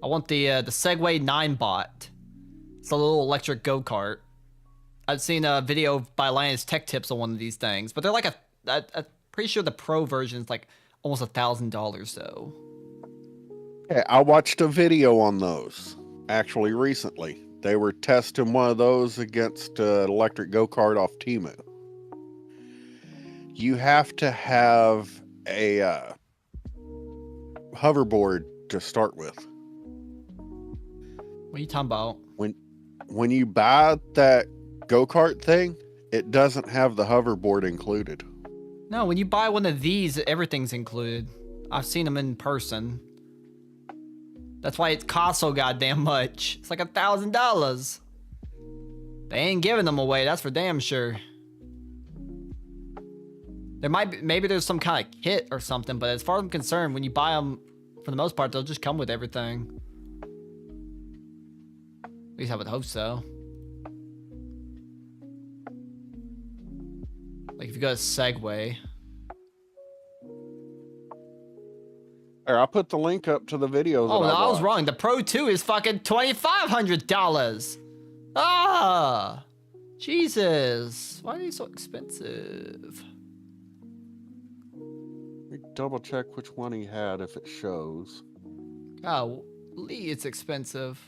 I want the Segway 9-bot. It's a little electric go-kart. I've seen a video by Linus Tech Tips on one of these things, but they're like I'm pretty sure the pro version is like almost $1,000 though. Yeah, I watched a video on those actually recently. They were testing one of those against an electric go-kart off Temu. You have to have a hoverboard to start with. What are you talking about? When you buy that go-kart thing, it doesn't have the hoverboard included. No, when you buy one of these, everything's included. I've seen them in person. That's why it costs so goddamn much. It's like $1,000. They ain't giving them away, that's for damn sure. There might be, maybe there's some kind of kit or something, but as far as I'm concerned, when you buy them, for the most part, they'll just come with everything. At least I would hope so. Like if you go to Segway. There, I'll put the link up to the video. Oh, no, I was wrong. The Pro 2 is fucking $2,500. Ah, Jesus. Why are they so expensive? Let me double check which one he had if it shows. Golly, it's expensive.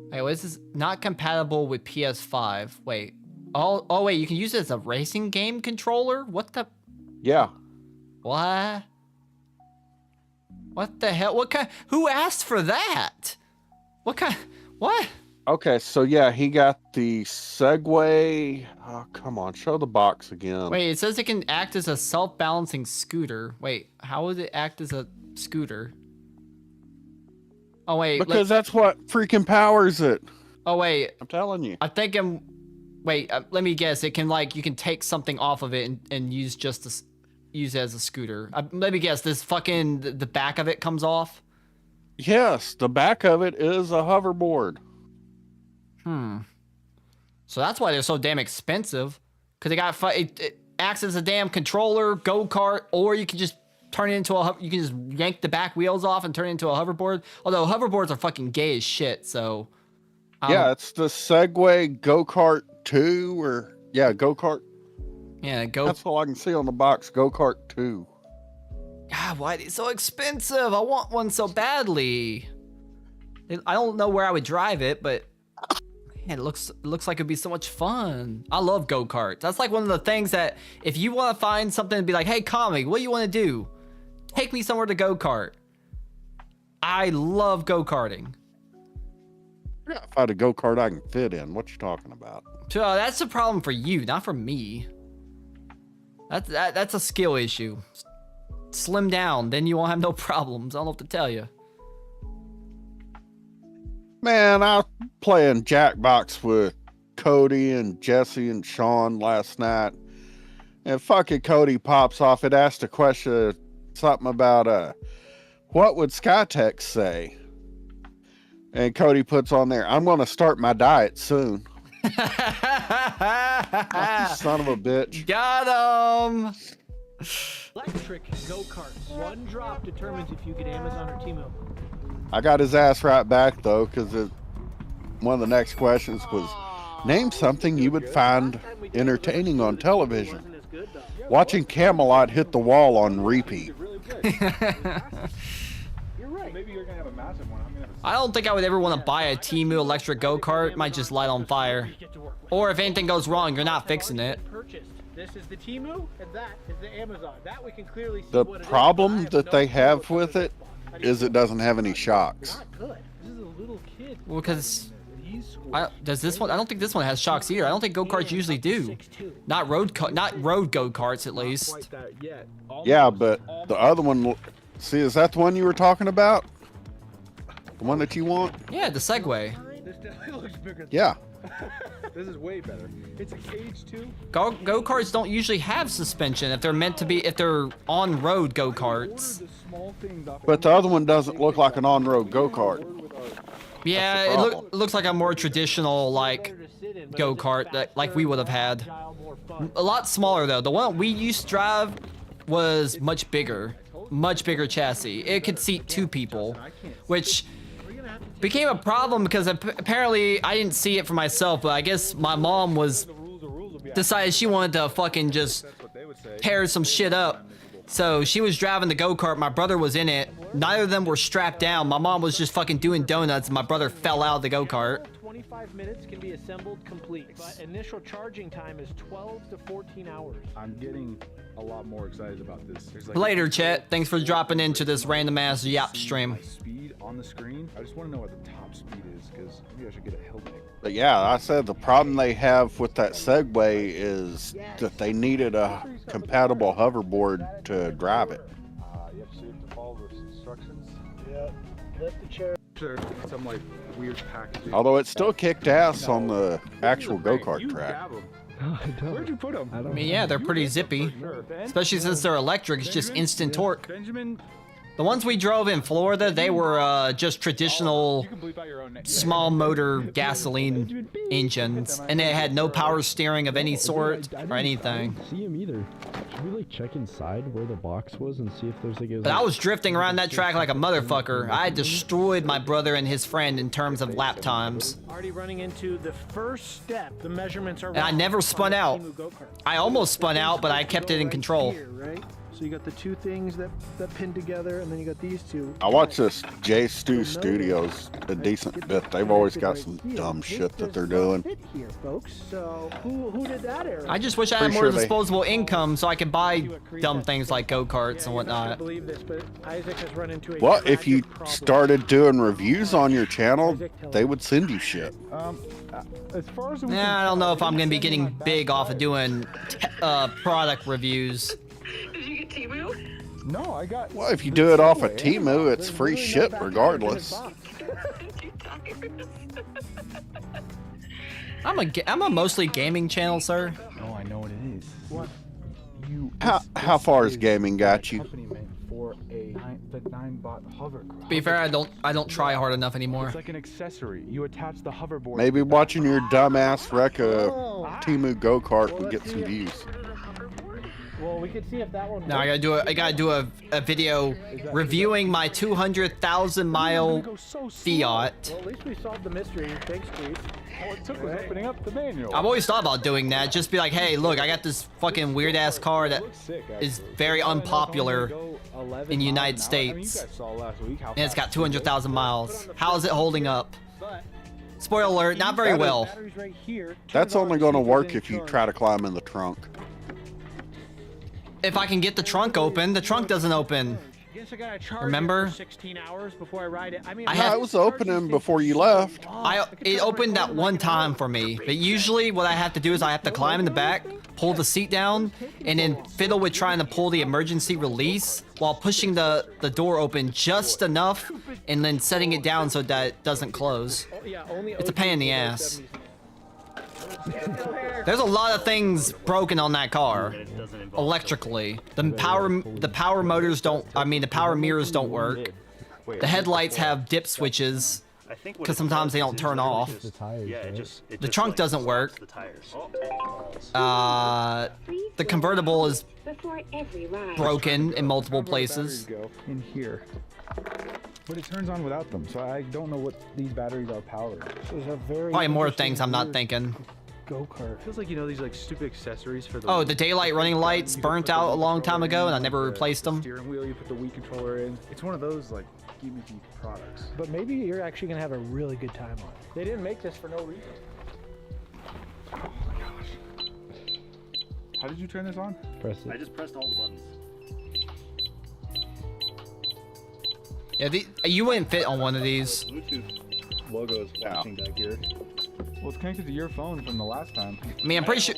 Hey, this is not compatible with PS5. Wait. Oh, wait, you can use it as a racing game controller? What the? Yeah. What? What the hell? What kind? Who asked for that? What kind? What? Okay, so yeah, he got the Segway. Oh, come on, show the box again. Wait, it says it can act as a self-balancing scooter. Wait, how would it act as a scooter? Oh wait, Because that's what freaking powers it. oh wait, I'm telling you. I think I'm. Wait, let me guess. It can like you can take something off of it and use just to use it as a scooter. Let me guess. This fucking the back of it comes off. Yes, the back of it is a hoverboard. So that's why they're so damn expensive. Cause they got it acts as a damn controller, go-kart, or you can just turn it into you can just yank the back wheels off and turn it into a hoverboard. Although hoverboards are fucking gay as shit, so. Yeah, it's the Segway Go-Kart 2 or yeah, Go-Kart. Yeah, That's all I can see on the box, Go-Kart 2. God, why are they so expensive? I want one so badly. I don't know where I would drive it, but man, it looks like it'd be so much fun. I love go-karts. That's like one of the things that if you want to find something and be like, hey, comic, what do you want to do? Take me somewhere to go-kart. I love go-karting. If I had a go-kart I can fit in, what you talking about? So that's a problem for you, not for me. That's a skill issue. Slim down, then you won't have no problems. I don't know what to tell you. Man, I was playing Jackbox with Cody and Jesse and Sean last night. And fucking Cody pops off. It asked a question, something about, what would Skytex say? And Cody puts on there, I'm going to start my diet soon. Son of a bitch. Got him. Electric go-karts. One drop determines if you get Amazon or Temu. I got his ass right back, though, because one of the next questions was, name something you would find entertaining on television. Watching Camelot hit the wall on repeat. I don't think I would ever want to buy a Temu electric go-kart. It might just light on fire. Or if anything goes wrong, you're not fixing it. This is the Temu, and that is the Amazon. That we can clearly see The what it is. problem that they have with it is it doesn't have any shocks. Good. This is a little kid. Well, because does this one? I don't think this one has shocks either. I don't think go-karts usually do. Not road go-karts at least. Yeah, but the other one, see, is that the one you were talking about? The one that you want? Yeah, the Segway. This definitely looks bigger than Yeah. This is way better. It's a cage too. Go-karts don't usually have suspension if they're meant to be, if they're on-road go-karts. But the other one doesn't look like an on-road go-kart. Yeah, it looks like a more traditional, like, go-kart that like we would have had. A lot smaller, though. The one we used to drive was much bigger chassis. It could seat 2 people, which became a problem because apparently I didn't see it for myself, but I guess my mom decided she wanted to fucking just tear some shit up. So she was driving the go-kart, my brother was in it. Neither of them were strapped down. My mom was just fucking doing donuts and my brother fell out of the go-kart. 25 minutes can be assembled complete, but initial charging time is 12 to 14 hours. I'm getting a lot more excited about this. Later, Chet. Thanks for dropping into this random ass yap stream. Speed on the screen. I just want to know what the top speed is because maybe I should get a hill pick. But yeah, I said the problem they have with that Segway is that they needed a compatible hoverboard to drive it. You have to follow the instructions. Yeah. Lift the chair. Some like weird packaging. Although it still kicked ass on the actual go-kart track. Where'd you put them? I mean, yeah, they're pretty zippy. Especially since they're electric, it's just instant torque. The ones we drove in Florida, they were just traditional small motor gasoline engines, and they had no power steering of any sort or anything. See him either. Should we like check inside where the box was and see if there's like a... But I was drifting around that track like a motherfucker. I destroyed my brother and his friend in terms of lap times. Already running into the first step. The measurements are... And I never spun out. I almost spun out, but I kept it in control. So you got the two things that pin together, and then you got these two. I watch this J Stu Studios a decent bit. They've always got some dumb shit that they're doing. Here, folks. So who did that error? I just wish I had more disposable income so I could buy dumb things like go-karts and whatnot. I believe this, but Isaac has run into a Well, if you tragic problem. started doing reviews on your channel, they would send you shit. As far as I don't know if I'm gonna be getting big off of doing product reviews. Did you get Temu? No, I got. Well, if you do it off of Temu, it's free shit regardless. I'm a mostly gaming channel, sir. Oh, I know what it is. What? How far has gaming got you? For the 9-bot hovercraft. To be fair, I don't try hard enough anymore. It's like an accessory. You attach the hoverboard. Maybe watching your dumbass wreck a Temu go-kart would get some views. Well, we could see if that one. No, I gotta do a video reviewing my 200,000 mile Fiat. Well, at least we solved the mystery. Thanks, Chief. All it took was opening up the manual. I've always thought about doing that. Just be like, hey, look, I got this fucking weird ass car that is very unpopular in the United States, and it's got 200,000 miles. How is it holding up? Spoiler alert, not very well. That's only going to work if you try to climb in the trunk. If I can get the trunk open, the trunk doesn't open. Remember? 16 hours before I ride it. I mean, I was opening before you left. It opened that one time for me, but usually what I have to do is I have to climb in the back, pull the seat down, and then fiddle with trying to pull the emergency release while pushing the door open just enough and then setting it down so that it doesn't close. It's a pain in the ass. There's a lot of things broken on that car, electrically. The power motors don't. I mean, the power mirrors don't work. The headlights have dip switches because sometimes they don't turn off. The trunk doesn't work. The convertible is broken in multiple places. In here. But it turns on without them, so I don't know what these batteries are powering. Probably more things I'm not thinking. Go-kart. Feels like, you know, these like stupid accessories for the. Oh, the daylight running lights burnt out a long time ago, and I never replaced them. Steering wheel, you put the Wii controller in. It's one of those like gimmicky products. But maybe you're actually gonna have a really good time on it. They didn't make this for no reason. Oh my gosh. How did you turn this on? Press it. I just pressed all the buttons. Yeah, you wouldn't fit on one of these. Bluetooth logo is flashing back here. Well, it's connected to your phone from the last time. I mean, I'm pretty sure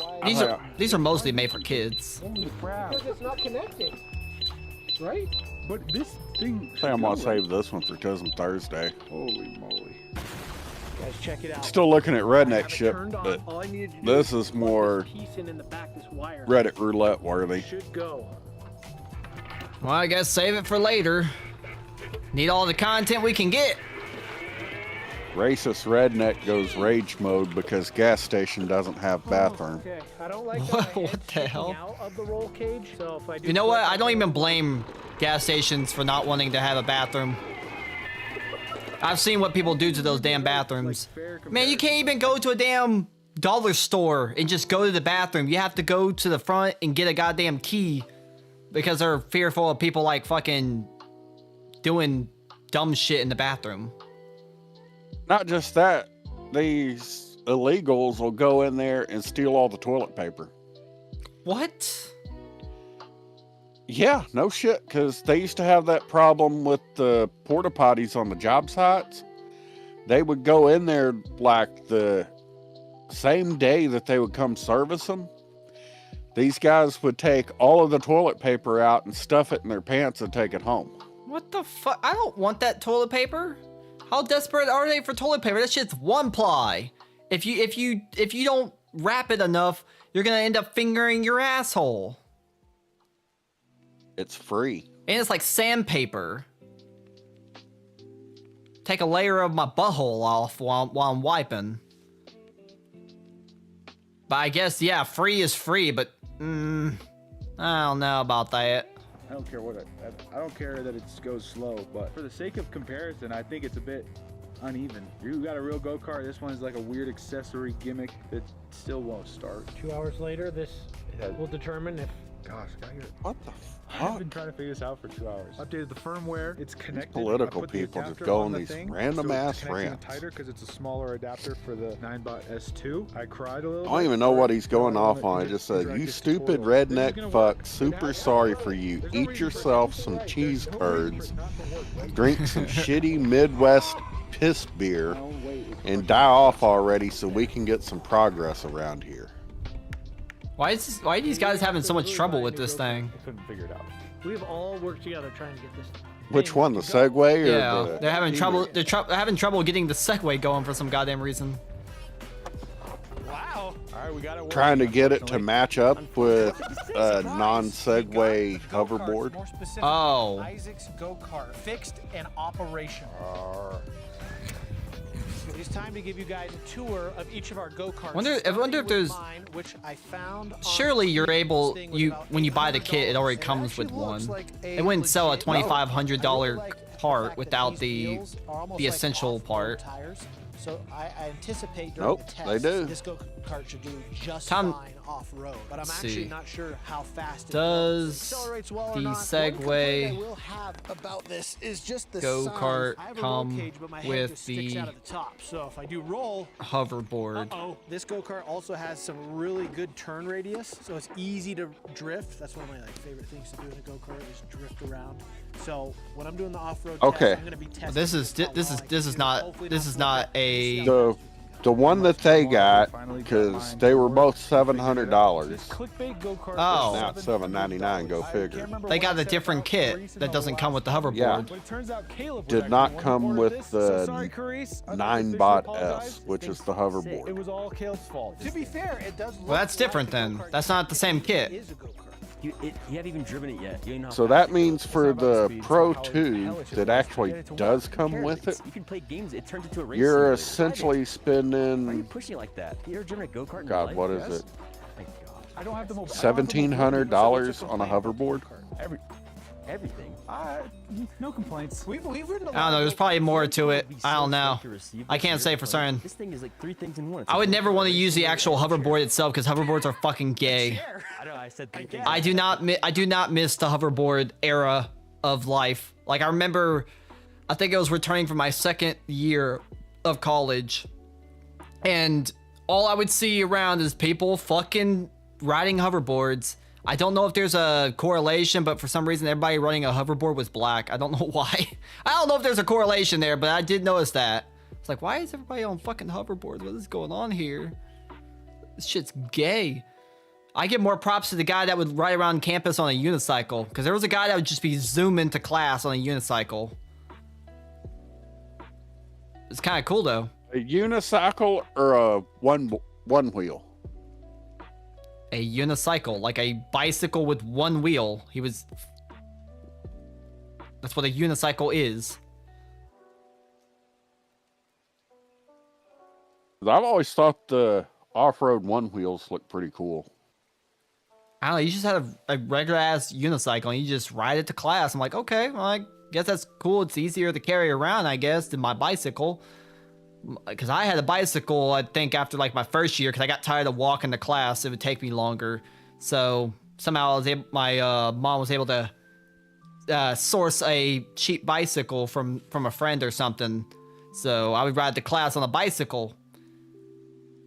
these are mostly made for kids. Holy crap. Because it's not connected. Right? But this thing. I think I'm gonna save this one for Cousin Thursday. Holy moly. Guys, check it out. Still looking at redneck shit, but All I needed to do this is more piece in the back, this wire. Reddit roulette worthy. Should go. Well, I guess save it for later. Need all the content we can get. Racist redneck goes rage mode because gas station doesn't have bathroom. Okay, I don't like What the hell? out of the roll cage. So if I do You know what? I don't even blame gas stations for not wanting to have a bathroom. I've seen what people do to those damn bathrooms. Man, you can't even go to a damn dollar store and just go to the bathroom. You have to go to the front and get a goddamn key because they're fearful of people like fucking doing dumb shit in the bathroom. Not just that, these illegals will go in there and steal all the toilet paper. What? Yeah, no shit, because they used to have that problem with the porta potties on the job sites. They would go in there like the same day that they would come service them. These guys would take all of the toilet paper out and stuff it in their pants and take it home. What the fuck? I don't want that toilet paper. How desperate are they for toilet paper? That shit's one ply. If you don't wrap it enough, you're gonna end up fingering your asshole. It's free. And it's like sandpaper. Take a layer of my butthole off while I'm wiping. But I guess, yeah, free is free, but I don't know about that. I don't care what I don't care that it goes slow, but for the sake of comparison, I think it's a bit uneven. You got a real go-kart. This one's like a weird accessory gimmick that still won't start. 2 hours later, this will determine if gosh, got here. What the I've been trying to figure this out for 2 hours. Updated the firmware. It's connected. political I put the people just adapter go on on the these thing, random so it's ass connecting it rants. tighter because it's a smaller adapter for the 9-bot S2. I cried a little. I don't even know what he's going off on. I just said, you stupid redneck fuck, super sorry for you. Eat yourself some cheese curds, drink some shitty Midwest piss beer, and die off already so we can get some progress around here. Why are these guys having so much trouble with this thing? I couldn't figure it out. We've all worked together trying to get this. Which one, the Segway or Yeah, the they're having trouble. They're having trouble getting the Segway going for some goddamn reason. Wow. All right, we got it. Trying to get it to match up with a non-Segway hoverboard. More specific, Oh. Isaac's go-kart, fixed and operational. It's time to give you guys a tour of each of our go-karts. I wonder if there's. Mine, which I found Surely you're able. When you buy the kit, it already comes with one. They wouldn't sell a $2,500 part without the essential part. So I anticipate during the test, they do. This go-kart should do just Tom- fine off-road, but I'm let's actually see. not sure how fast it Does accelerates well or the not. One complaint I Segway will have about this is just the go-kart size. I have a roll come cage, but my head with just sticks the out at the top. So if I do roll, hoverboard? this go-kart also has some really good turn radius, so it's easy to drift. That's one of my favorite things to do in a go-kart is drift around. So when I'm doing the off-road Okay. test, I'm going to be testing. This is not a. The one that they got, because they were both $700. Oh. Not $799. Go figure. They got a different kit that doesn't come with the hoverboard. Yeah. Did not come with the 9-bot S, which is the hoverboard. It was all Caleb's fault. To be fair, it does. Well, that's different then. That's not the same kit. You haven't even driven it yet. You ain't know So that means for the Pro 2 that actually does come with it, you can play games. It turns into a race. you're simulator. essentially Why are you spending, pushing it like that? You ever driven a go-kart in your God, life? what is it? I don't have the $1,700 on a hoverboard? Everything. No complaints. We've ridden a I don't know. There's probably more to it. I don't know. I can't say for certain. This thing is like 3 things in one. I would never want to use the actual hoverboard itself because hoverboards are fucking gay. I know. I said 3 things. I do not miss the hoverboard era of life. Like I remember, I think I was returning from my 2nd year of college, and all I would see around is people fucking riding hoverboards. I don't know if there's a correlation, but for some reason everybody running a hoverboard was black. I don't know why. I don't know if there's a correlation there, but I did notice that. It's like, why is everybody on fucking hoverboards? What is going on here? This shit's gay. I give more props to the guy that would ride around campus on a unicycle, because there was a guy that would just be zooming to class on a unicycle. It's kind of cool though. A unicycle or a one wheel? A unicycle, like a bicycle with one wheel. That's what a unicycle is. I've always thought the off-road one wheels look pretty cool. I don't know, you just had a regular ass unicycle and you just ride it to class. I'm like, okay, well, I guess that's cool. It's easier to carry around, I guess, than my bicycle. Because I had a bicycle, I think, after like my 1st year, because I got tired of walking to class. It would take me longer. So somehow my mom was able to source a cheap bicycle from a friend or something. So I would ride to class on a bicycle.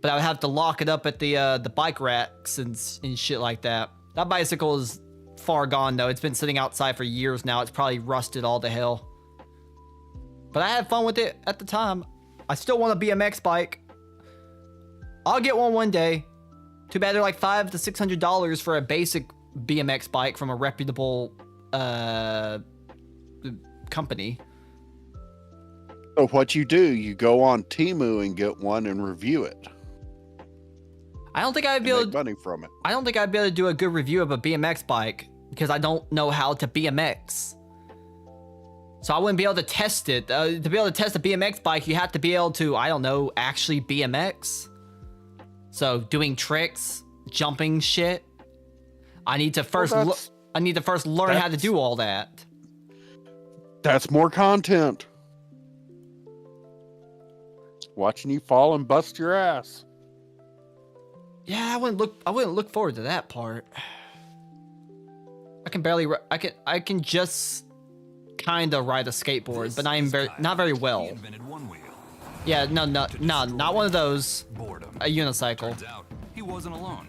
But I would have to lock it up at the bike racks and shit like that. That bicycle is far gone though. It's been sitting outside for years now. It's probably rusted all to hell. But I had fun with it at the time. I still want a BMX bike. I'll get one day. Too bad they're like $500 to $600 for a basic BMX bike from a reputable company. So what you do, you go on Temu and get one and review it. I don't think I'd be able to make money from it. I don't think I'd be able to do a good review of a BMX bike because I don't know how to BMX. So I wouldn't be able to test it. To be able to test a BMX bike, you have to be able to, I don't know, actually BMX. So doing tricks, jumping shit. I need to first learn how to do all that. That's more content. Watching you fall and bust your ass. Yeah, I wouldn't look forward to that part. can barely. I can just kind of ride a skateboard, but not very well. Yeah, no, not one of those. A unicycle. He wasn't alone.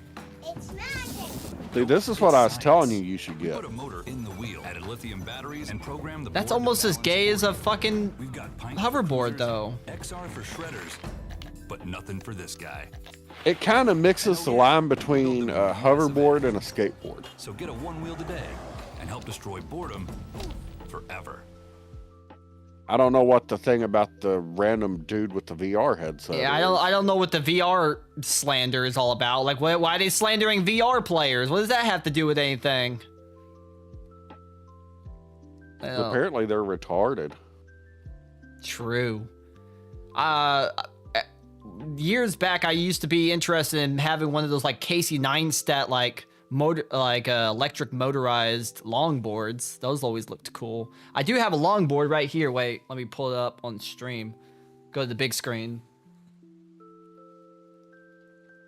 See, this is what I was telling you you should get. Put a motor in the wheel, added lithium batteries, and programmed the That's board to almost as balance gay the as a board. fucking We've got pint hoverboard, diffusers, though. XR for shredders, but nothing for this guy. It kind of mixes the line between a hoverboard and a skateboard. So get a one wheel today and help destroy boredom forever. I don't know what the thing about the random dude with the VR headset. Yeah, is. I don't know what the VR slander is all about. Like, why are they slandering VR players? What does that have to do with anything? Apparently, they're retarded. True. Years back, I used to be interested in having one of those like Casey Neistat electric motorized longboards. Those always looked cool. I do have a longboard right here. Wait, let me pull it up on stream. Go to the big screen.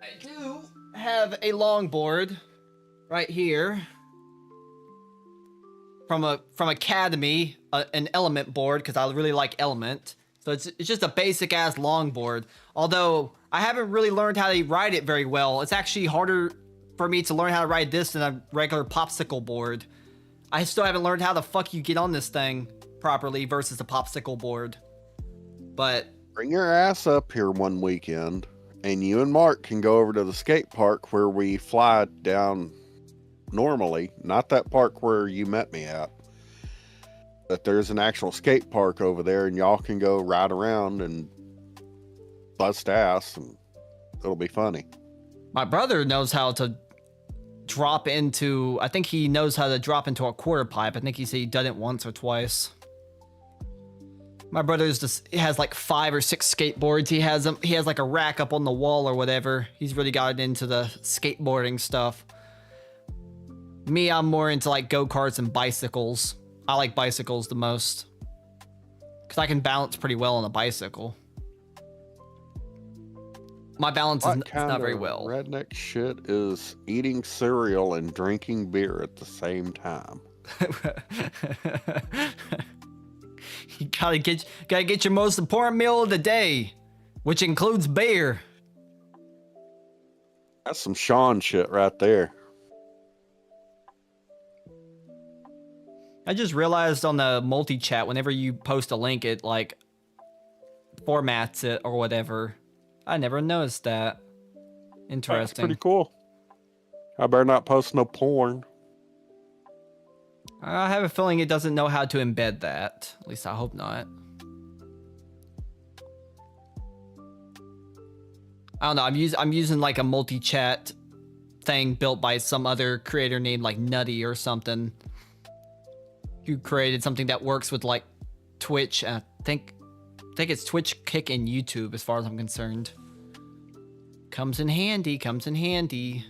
I do have a longboard right here from Academy, an Element board, because I really like Element. So it's just a basic ass longboard. Although I haven't really learned how to ride it very well. It's actually harder for me to learn how to ride this than a regular popsicle board. I still haven't learned how the fuck you get on this thing properly versus a popsicle board. But bring your ass up here one weekend, and you and Mark can go over to the skate park where we fly down normally. Not that park where you met me at. But there's an actual skate park over there, and y'all can go ride around and bust ass, and it'll be funny. My brother knows how to drop into, I think he knows how to drop into a quarter pipe. I think he said he done it once or twice. My brother's just, he has like 5 or 6 skateboards. He has like a rack up on the wall or whatever. He's really gotten into the skateboarding stuff. Me, I'm more into like go-karts and bicycles. I like bicycles the most, because I can balance pretty well on a bicycle. My balance is not very well. Redneck shit is eating cereal and drinking beer at the same time. You gotta get your most important meal of the day, which includes beer. That's some Sean shit right there. I just realized on the multi-chat, whenever you post a link, it like formats it or whatever. I never noticed that. Interesting. That's pretty cool. I better not post no porn. I have a feeling it doesn't know how to embed that. At least I hope not. I don't know. I'm using like a multi-chat thing built by some other creator named like Nutty or something. Who created something that works with like Twitch. I think it's Twitch, Kick, and YouTube as far as I'm concerned. Comes in handy. Comes in handy.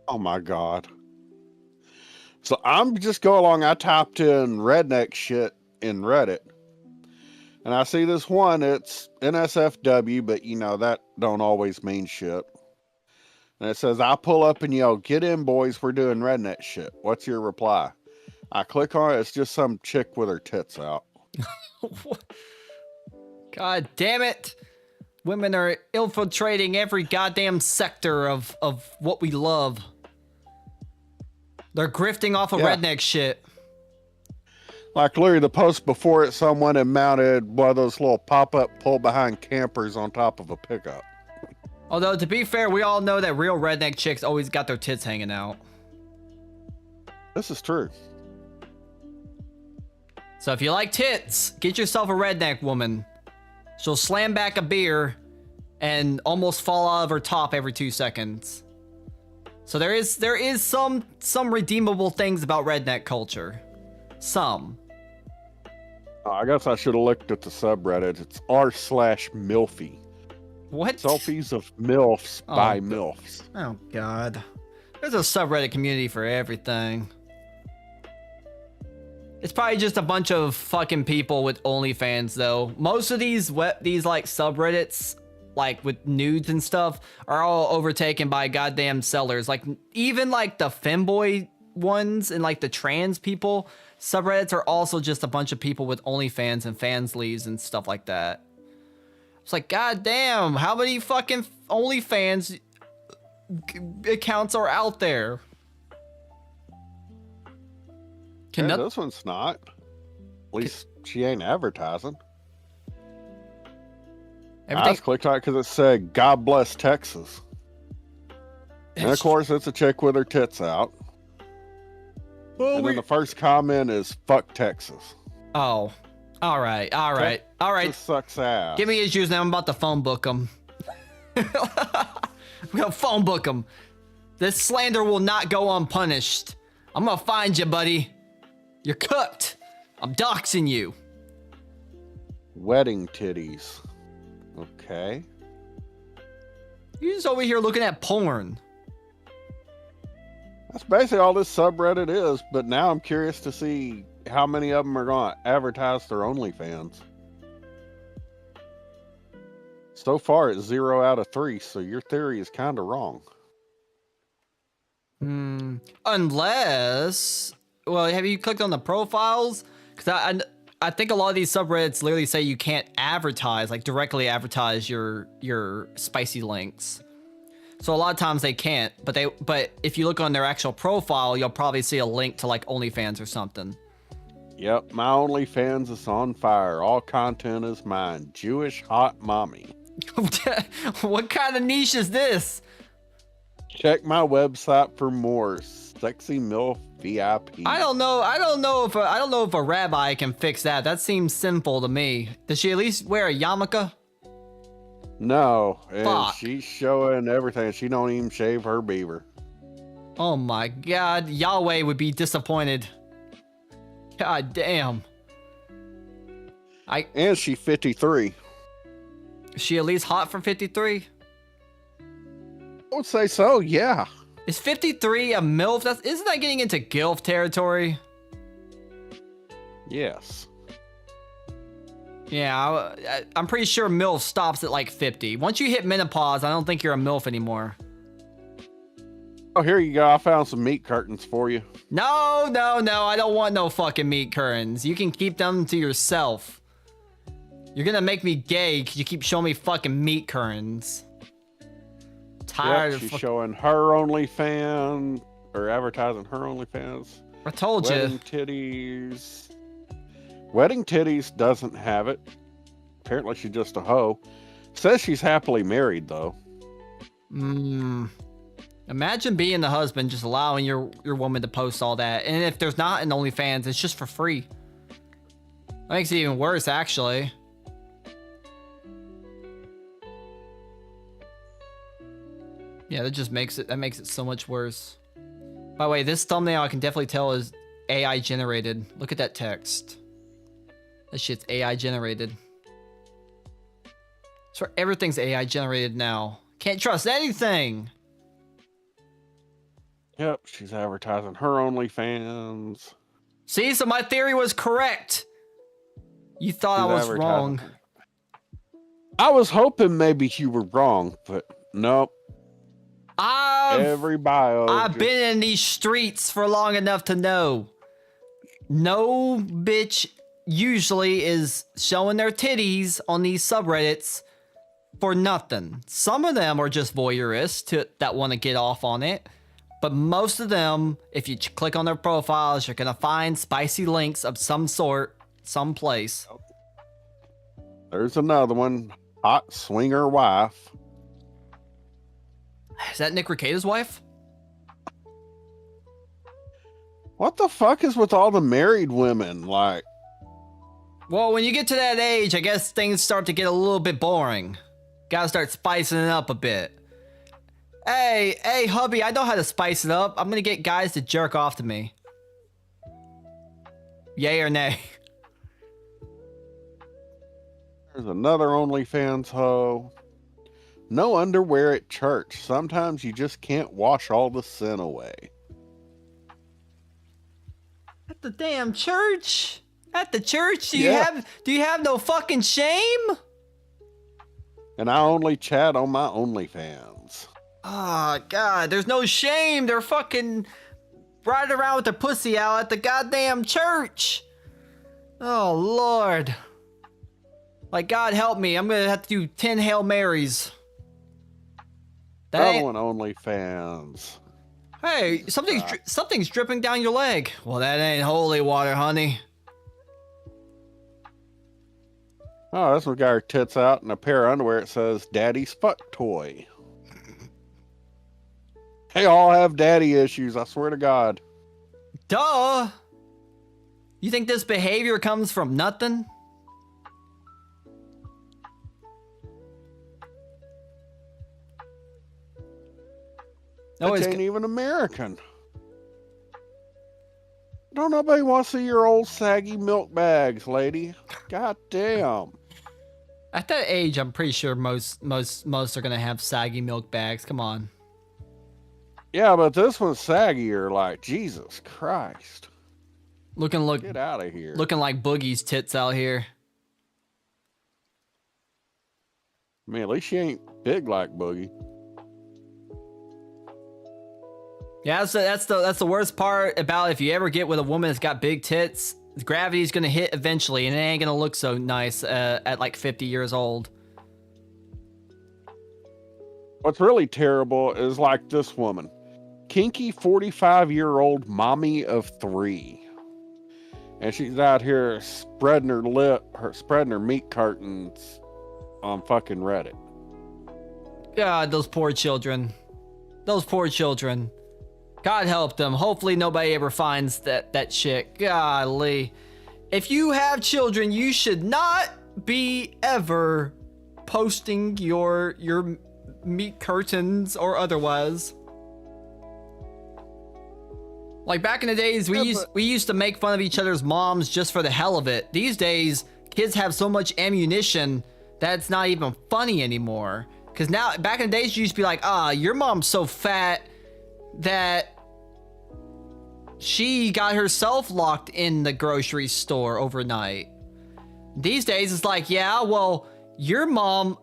Oh my god. So I'm just going along. I typed in redneck shit in Reddit, and I see this one. It's NSFW, but you know that don't always mean shit. And it says, I pull up and yell, "Get in, boys, we're doing redneck shit. What's your reply?" I click on it, it's just some chick with her tits out. God damn it. Women are infiltrating every goddamn sector of what we love. They're grifting off of redneck shit. Like literally the post before it, someone had mounted one of those little pop-up pull-behind campers on top of a pickup. Although, to be fair, we all know that real redneck chicks always got their tits hanging out. This is true. So if you like tits, get yourself a redneck woman. She'll slam back a beer and almost fall out of her top every 2 seconds. So there is some redeemable things about redneck culture. Some. I guess I should have looked at the subreddit. It's r/Milfy. What? Selfies of MILFs by MILFs. Oh, God. There's a subreddit community for everything. It's probably just a bunch of fucking people with OnlyFans, though. Most of these like subreddits like with nudes and stuff, are all overtaken by goddamn sellers. Like even like the femboy ones and like the trans people subreddits are also just a bunch of people with OnlyFans and fanslies and stuff like that. It's like, goddamn, how many fucking OnlyFans accounts are out there? Yeah, this one's not. At least she ain't advertising. I just clicked on it because it said, God bless Texas. And of course, it's a chick with her tits out. And then the first comment is, fuck Texas. Oh, all right, all right, all right. This sucks ass. Give me his username. I'm about to phone book him. I'm gonna phone book him. This slander will not go unpunished. I'm gonna find you, buddy. You're cooked. I'm doxing you. Wedding titties. Okay. You're just over here looking at porn. That's basically all this subreddit is, but now I'm curious to see how many of them are going to advertise their OnlyFans. So far, it's 0 out of 3, so your theory is kind of wrong. Unless... Well, have you clicked on the profiles? Because I think a lot of these subreddits literally say you can't advertise, like directly advertise your spicy links. So a lot of times they can't, but if you look on their actual profile, you'll probably see a link to like OnlyFans or something. Yep, my OnlyFans is on fire. All content is mine. Jewish hot mommy. What kind of niche is this? Check my website for more. Sexy MILF VIP. I don't know if a rabbi can fix that. That seems simple to me. Does she at least wear a yarmulke? No, and Fuck. she's showing everything. She don't even shave her beaver. Oh my god, Yahweh would be disappointed. God damn. And she's 53. Is she at least hot for 53? I would say so, yeah. Is 53 a MILF? Isn't that getting into GILF territory? Yes. Yeah, I'm pretty sure MILF stops at like 50. Once you hit menopause, I don't think you're a MILF anymore. Oh, here you go. I found some meat curtains for you. No, I don't want no fucking meat curtains. You can keep them to yourself. You're gonna make me gay because you keep showing me fucking meat curtains. Tired of she's showing her OnlyFans, or advertising her OnlyFans. I told Wedding you. Titties. Wedding Titties doesn't have it. Apparently she's just a hoe. Says she's happily married, though. Imagine being the husband, just allowing your woman to post all that. And if there's not an OnlyFans, it's just for free. That makes it even worse, actually. Yeah, that makes it so much worse. By the way, this thumbnail I can definitely tell is AI generated. Look at that text. That shit's AI generated. So everything's AI generated now. Can't trust anything. Yep, she's advertising her OnlyFans. See, so my theory was correct. You thought I was wrong. I was hoping maybe you were wrong, but nope. I've been in these streets for long enough to know. No bitch usually is showing their titties on these subreddits for nothing. Some of them are just voyeurists that want to get off on it. But most of them, if you click on their profiles, you're going to find spicy links of some sort, someplace. There's another one. Hot swinger wife. Is that Nick Recado's wife? What the fuck is with all the married women? Like, well, when you get to that age, I guess things start to get a little bit boring. Gotta start spicing it up a bit. Hey, hubby, I know how to spice it up. I'm gonna get guys to jerk off to me. Yay or nay? there's another OnlyFans hoe. No underwear at church. Sometimes you just can't wash all the sin away. At the damn church? At the church? Do you have no fucking shame? And I only chat on my OnlyFans. Oh, God, there's no shame. They're fucking riding around with their pussy out at the goddamn church. Oh, Lord. Like, God help me. I'm gonna have to do 10 Hail Marys. That ain't... Going OnlyFans. Hey, something's dripping down your leg. Well, that ain't holy water, honey. Oh, this one got her tits out and a pair of underwear. It says Daddy's Fuck Toy. They all have daddy issues, I swear to God. Duh! You think this behavior comes from nothing? No, it ain't even American. Don't nobody want to see your old saggy milk bags, lady. God damn. At that age, I'm pretty sure most are gonna have saggy milk bags. Come on. Yeah, but this one's saggier. Like Jesus Christ. Get out of here. Looking like Boogie's tits out here. I mean, at least she ain't big like Boogie. Yeah, that's the worst part about if you ever get with a woman that's got big tits. Gravity's gonna hit eventually, and it ain't gonna look so nice at like 50 years old. What's really terrible is like this woman, kinky 45-year-old mommy of 3, and she's out here spreading her meat curtains on fucking Reddit. God, those poor children. Those poor children. God help them. Hopefully nobody ever finds that shit. Golly. If you have children, you should not be ever posting your meat curtains or otherwise. Like back in the days, we used to make fun of each other's moms just for the hell of it. These days, kids have so much ammunition that it's not even funny anymore. Because now, back in the days, you used to be like, your mom's so fat that she got herself locked in the grocery store overnight. These days, it's like, yeah, well,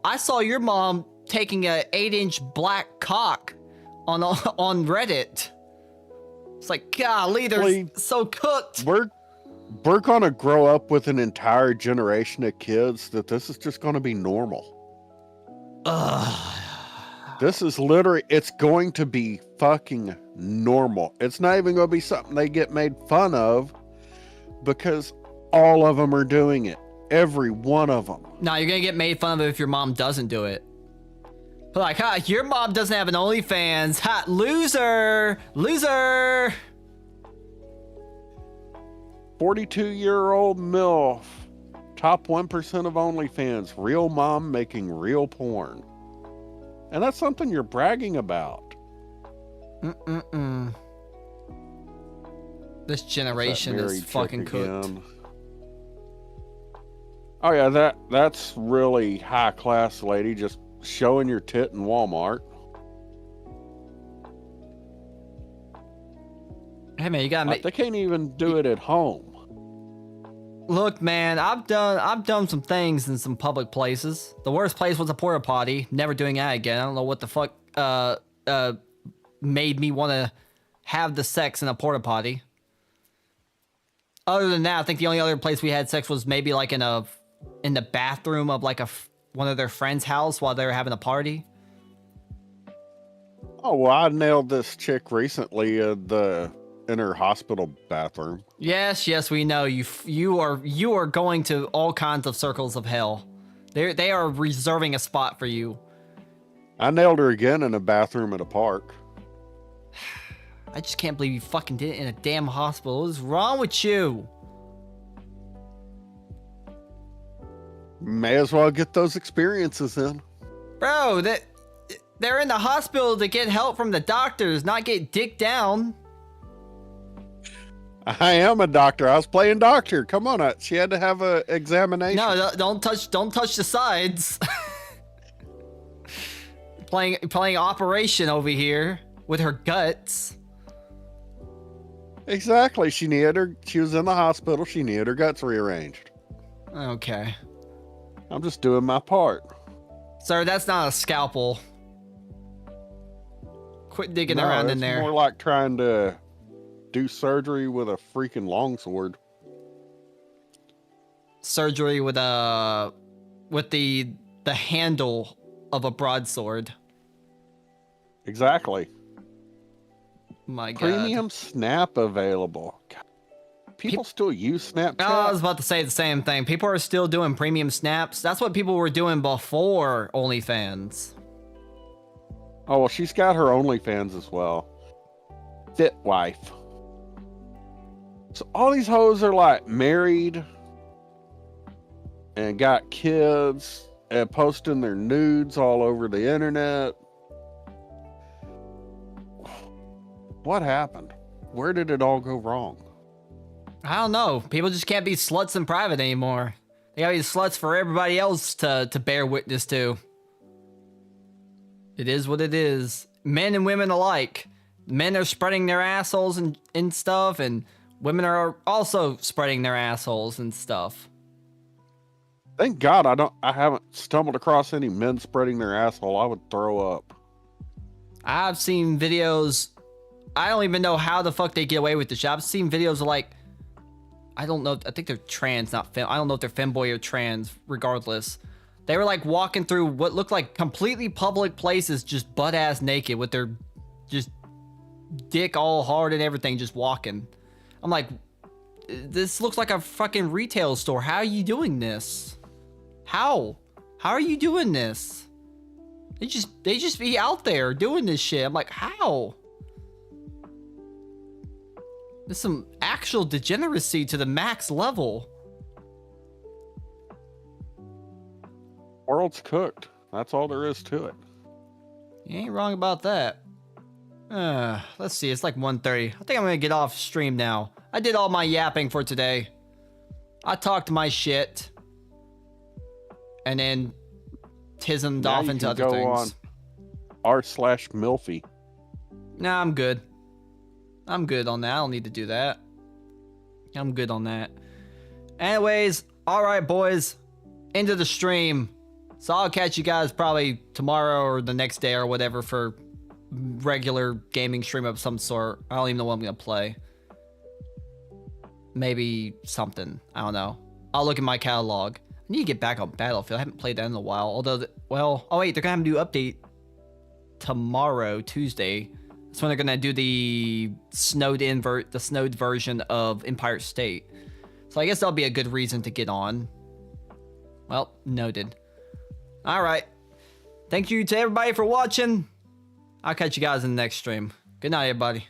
I saw your mom taking a 8-inch black cock on Reddit. It's like, golly, they're so cooked. We're gonna grow up with an entire generation of kids that this is just gonna be normal. This is literally, it's going to be fucking normal. It's not even going to be something they get made fun of because all of them are doing it. Every one of them. No, you're going to get made fun of if your mom doesn't do it. But like, your mom doesn't have an OnlyFans. Ha, loser! Loser! 42-year-old MILF. Top 1% of OnlyFans. Real mom making real porn. And that's something you're bragging about. This generation is fucking cooked. Oh yeah, that's really high class, lady. Just showing your tit in Walmart. Hey man, you gotta make. They can't even do it at home. Look, man, I've done some things in some public places. The worst place was a porta potty. Never doing that again. I don't know what the fuck made me want to have the sex in a porta potty. Other than that, I think the only other place we had sex was maybe like in the bathroom of like one of their friends' house while they were having a party. Oh well, I nailed this chick recently in her hospital bathroom. Yes, we know you are going to all kinds of circles of hell. They are reserving a spot for you. I nailed her again in a bathroom at a park. I just can't believe you fucking did it in a damn hospital. What is wrong with you? May as well get those experiences in. Bro, they're in the hospital to get help from the doctors, not get dicked down. I am a doctor. I was playing doctor. Come on, she had to have a examination. No, don't touch the sides. playing operation over here with her guts. Exactly. She was in the hospital. She needed her guts rearranged. Okay. I'm just doing my part. Sir, that's not a scalpel. Quit digging No, around in it's there. more like trying to do surgery with a freaking longsword. Surgery with the handle of a broadsword. Exactly. My God. Premium Snap available. God, people still use Snapchat. Oh, I was about to say the same thing. People are still doing premium snaps. That's what people were doing before OnlyFans. Oh, well, she's got her OnlyFans as well. Fit wife. So all these hoes are like married and got kids and posting their nudes all over the internet. What happened? Where did it all go wrong? I don't know. People just can't be sluts in private anymore. They gotta be sluts for everybody else to bear witness to. It is what it is. Men and women alike. Men are spreading their assholes and stuff, and women are also spreading their assholes and stuff. Thank God I haven't stumbled across any men spreading their asshole. I would throw up. I've seen videos. I don't even know how the fuck they get away with this shit. I've seen videos of like, I don't know. I think they're trans, not fem. I don't know if they're femboy or trans. Regardless, they were like walking through what looked like completely public places, just butt ass naked with their just dick all hard and everything, just walking. I'm like, this looks like a fucking retail store. How are you doing this? How are you doing this? They just be out there doing this shit. I'm like, how? There's some actual degeneracy to the max level. World's cooked. That's all there is to it. You ain't wrong about that. Let's see. It's like 1:30. I think I'm gonna get off stream now. I did all my yapping for today. I talked my shit. And then tismed Now off you into can other go things. on r/Milfy. Nah, I'm good. I'm good on that. I don't need to do that. I'm good on that. Anyways, alright boys. End of the stream. So I'll catch you guys probably tomorrow or the next day or whatever for regular gaming stream of some sort. I don't even know what I'm gonna play. Maybe something. I don't know. I'll look at my catalog. I need to get back on Battlefield. I haven't played that in a while. Although, well, oh wait, they're gonna have a new update tomorrow, Tuesday. That's when they're gonna do the snowed version of Empire State. So I guess that'll be a good reason to get on. Well, noted. All right. Thank you to everybody for watching. I'll catch you guys in the next stream. Good night, everybody.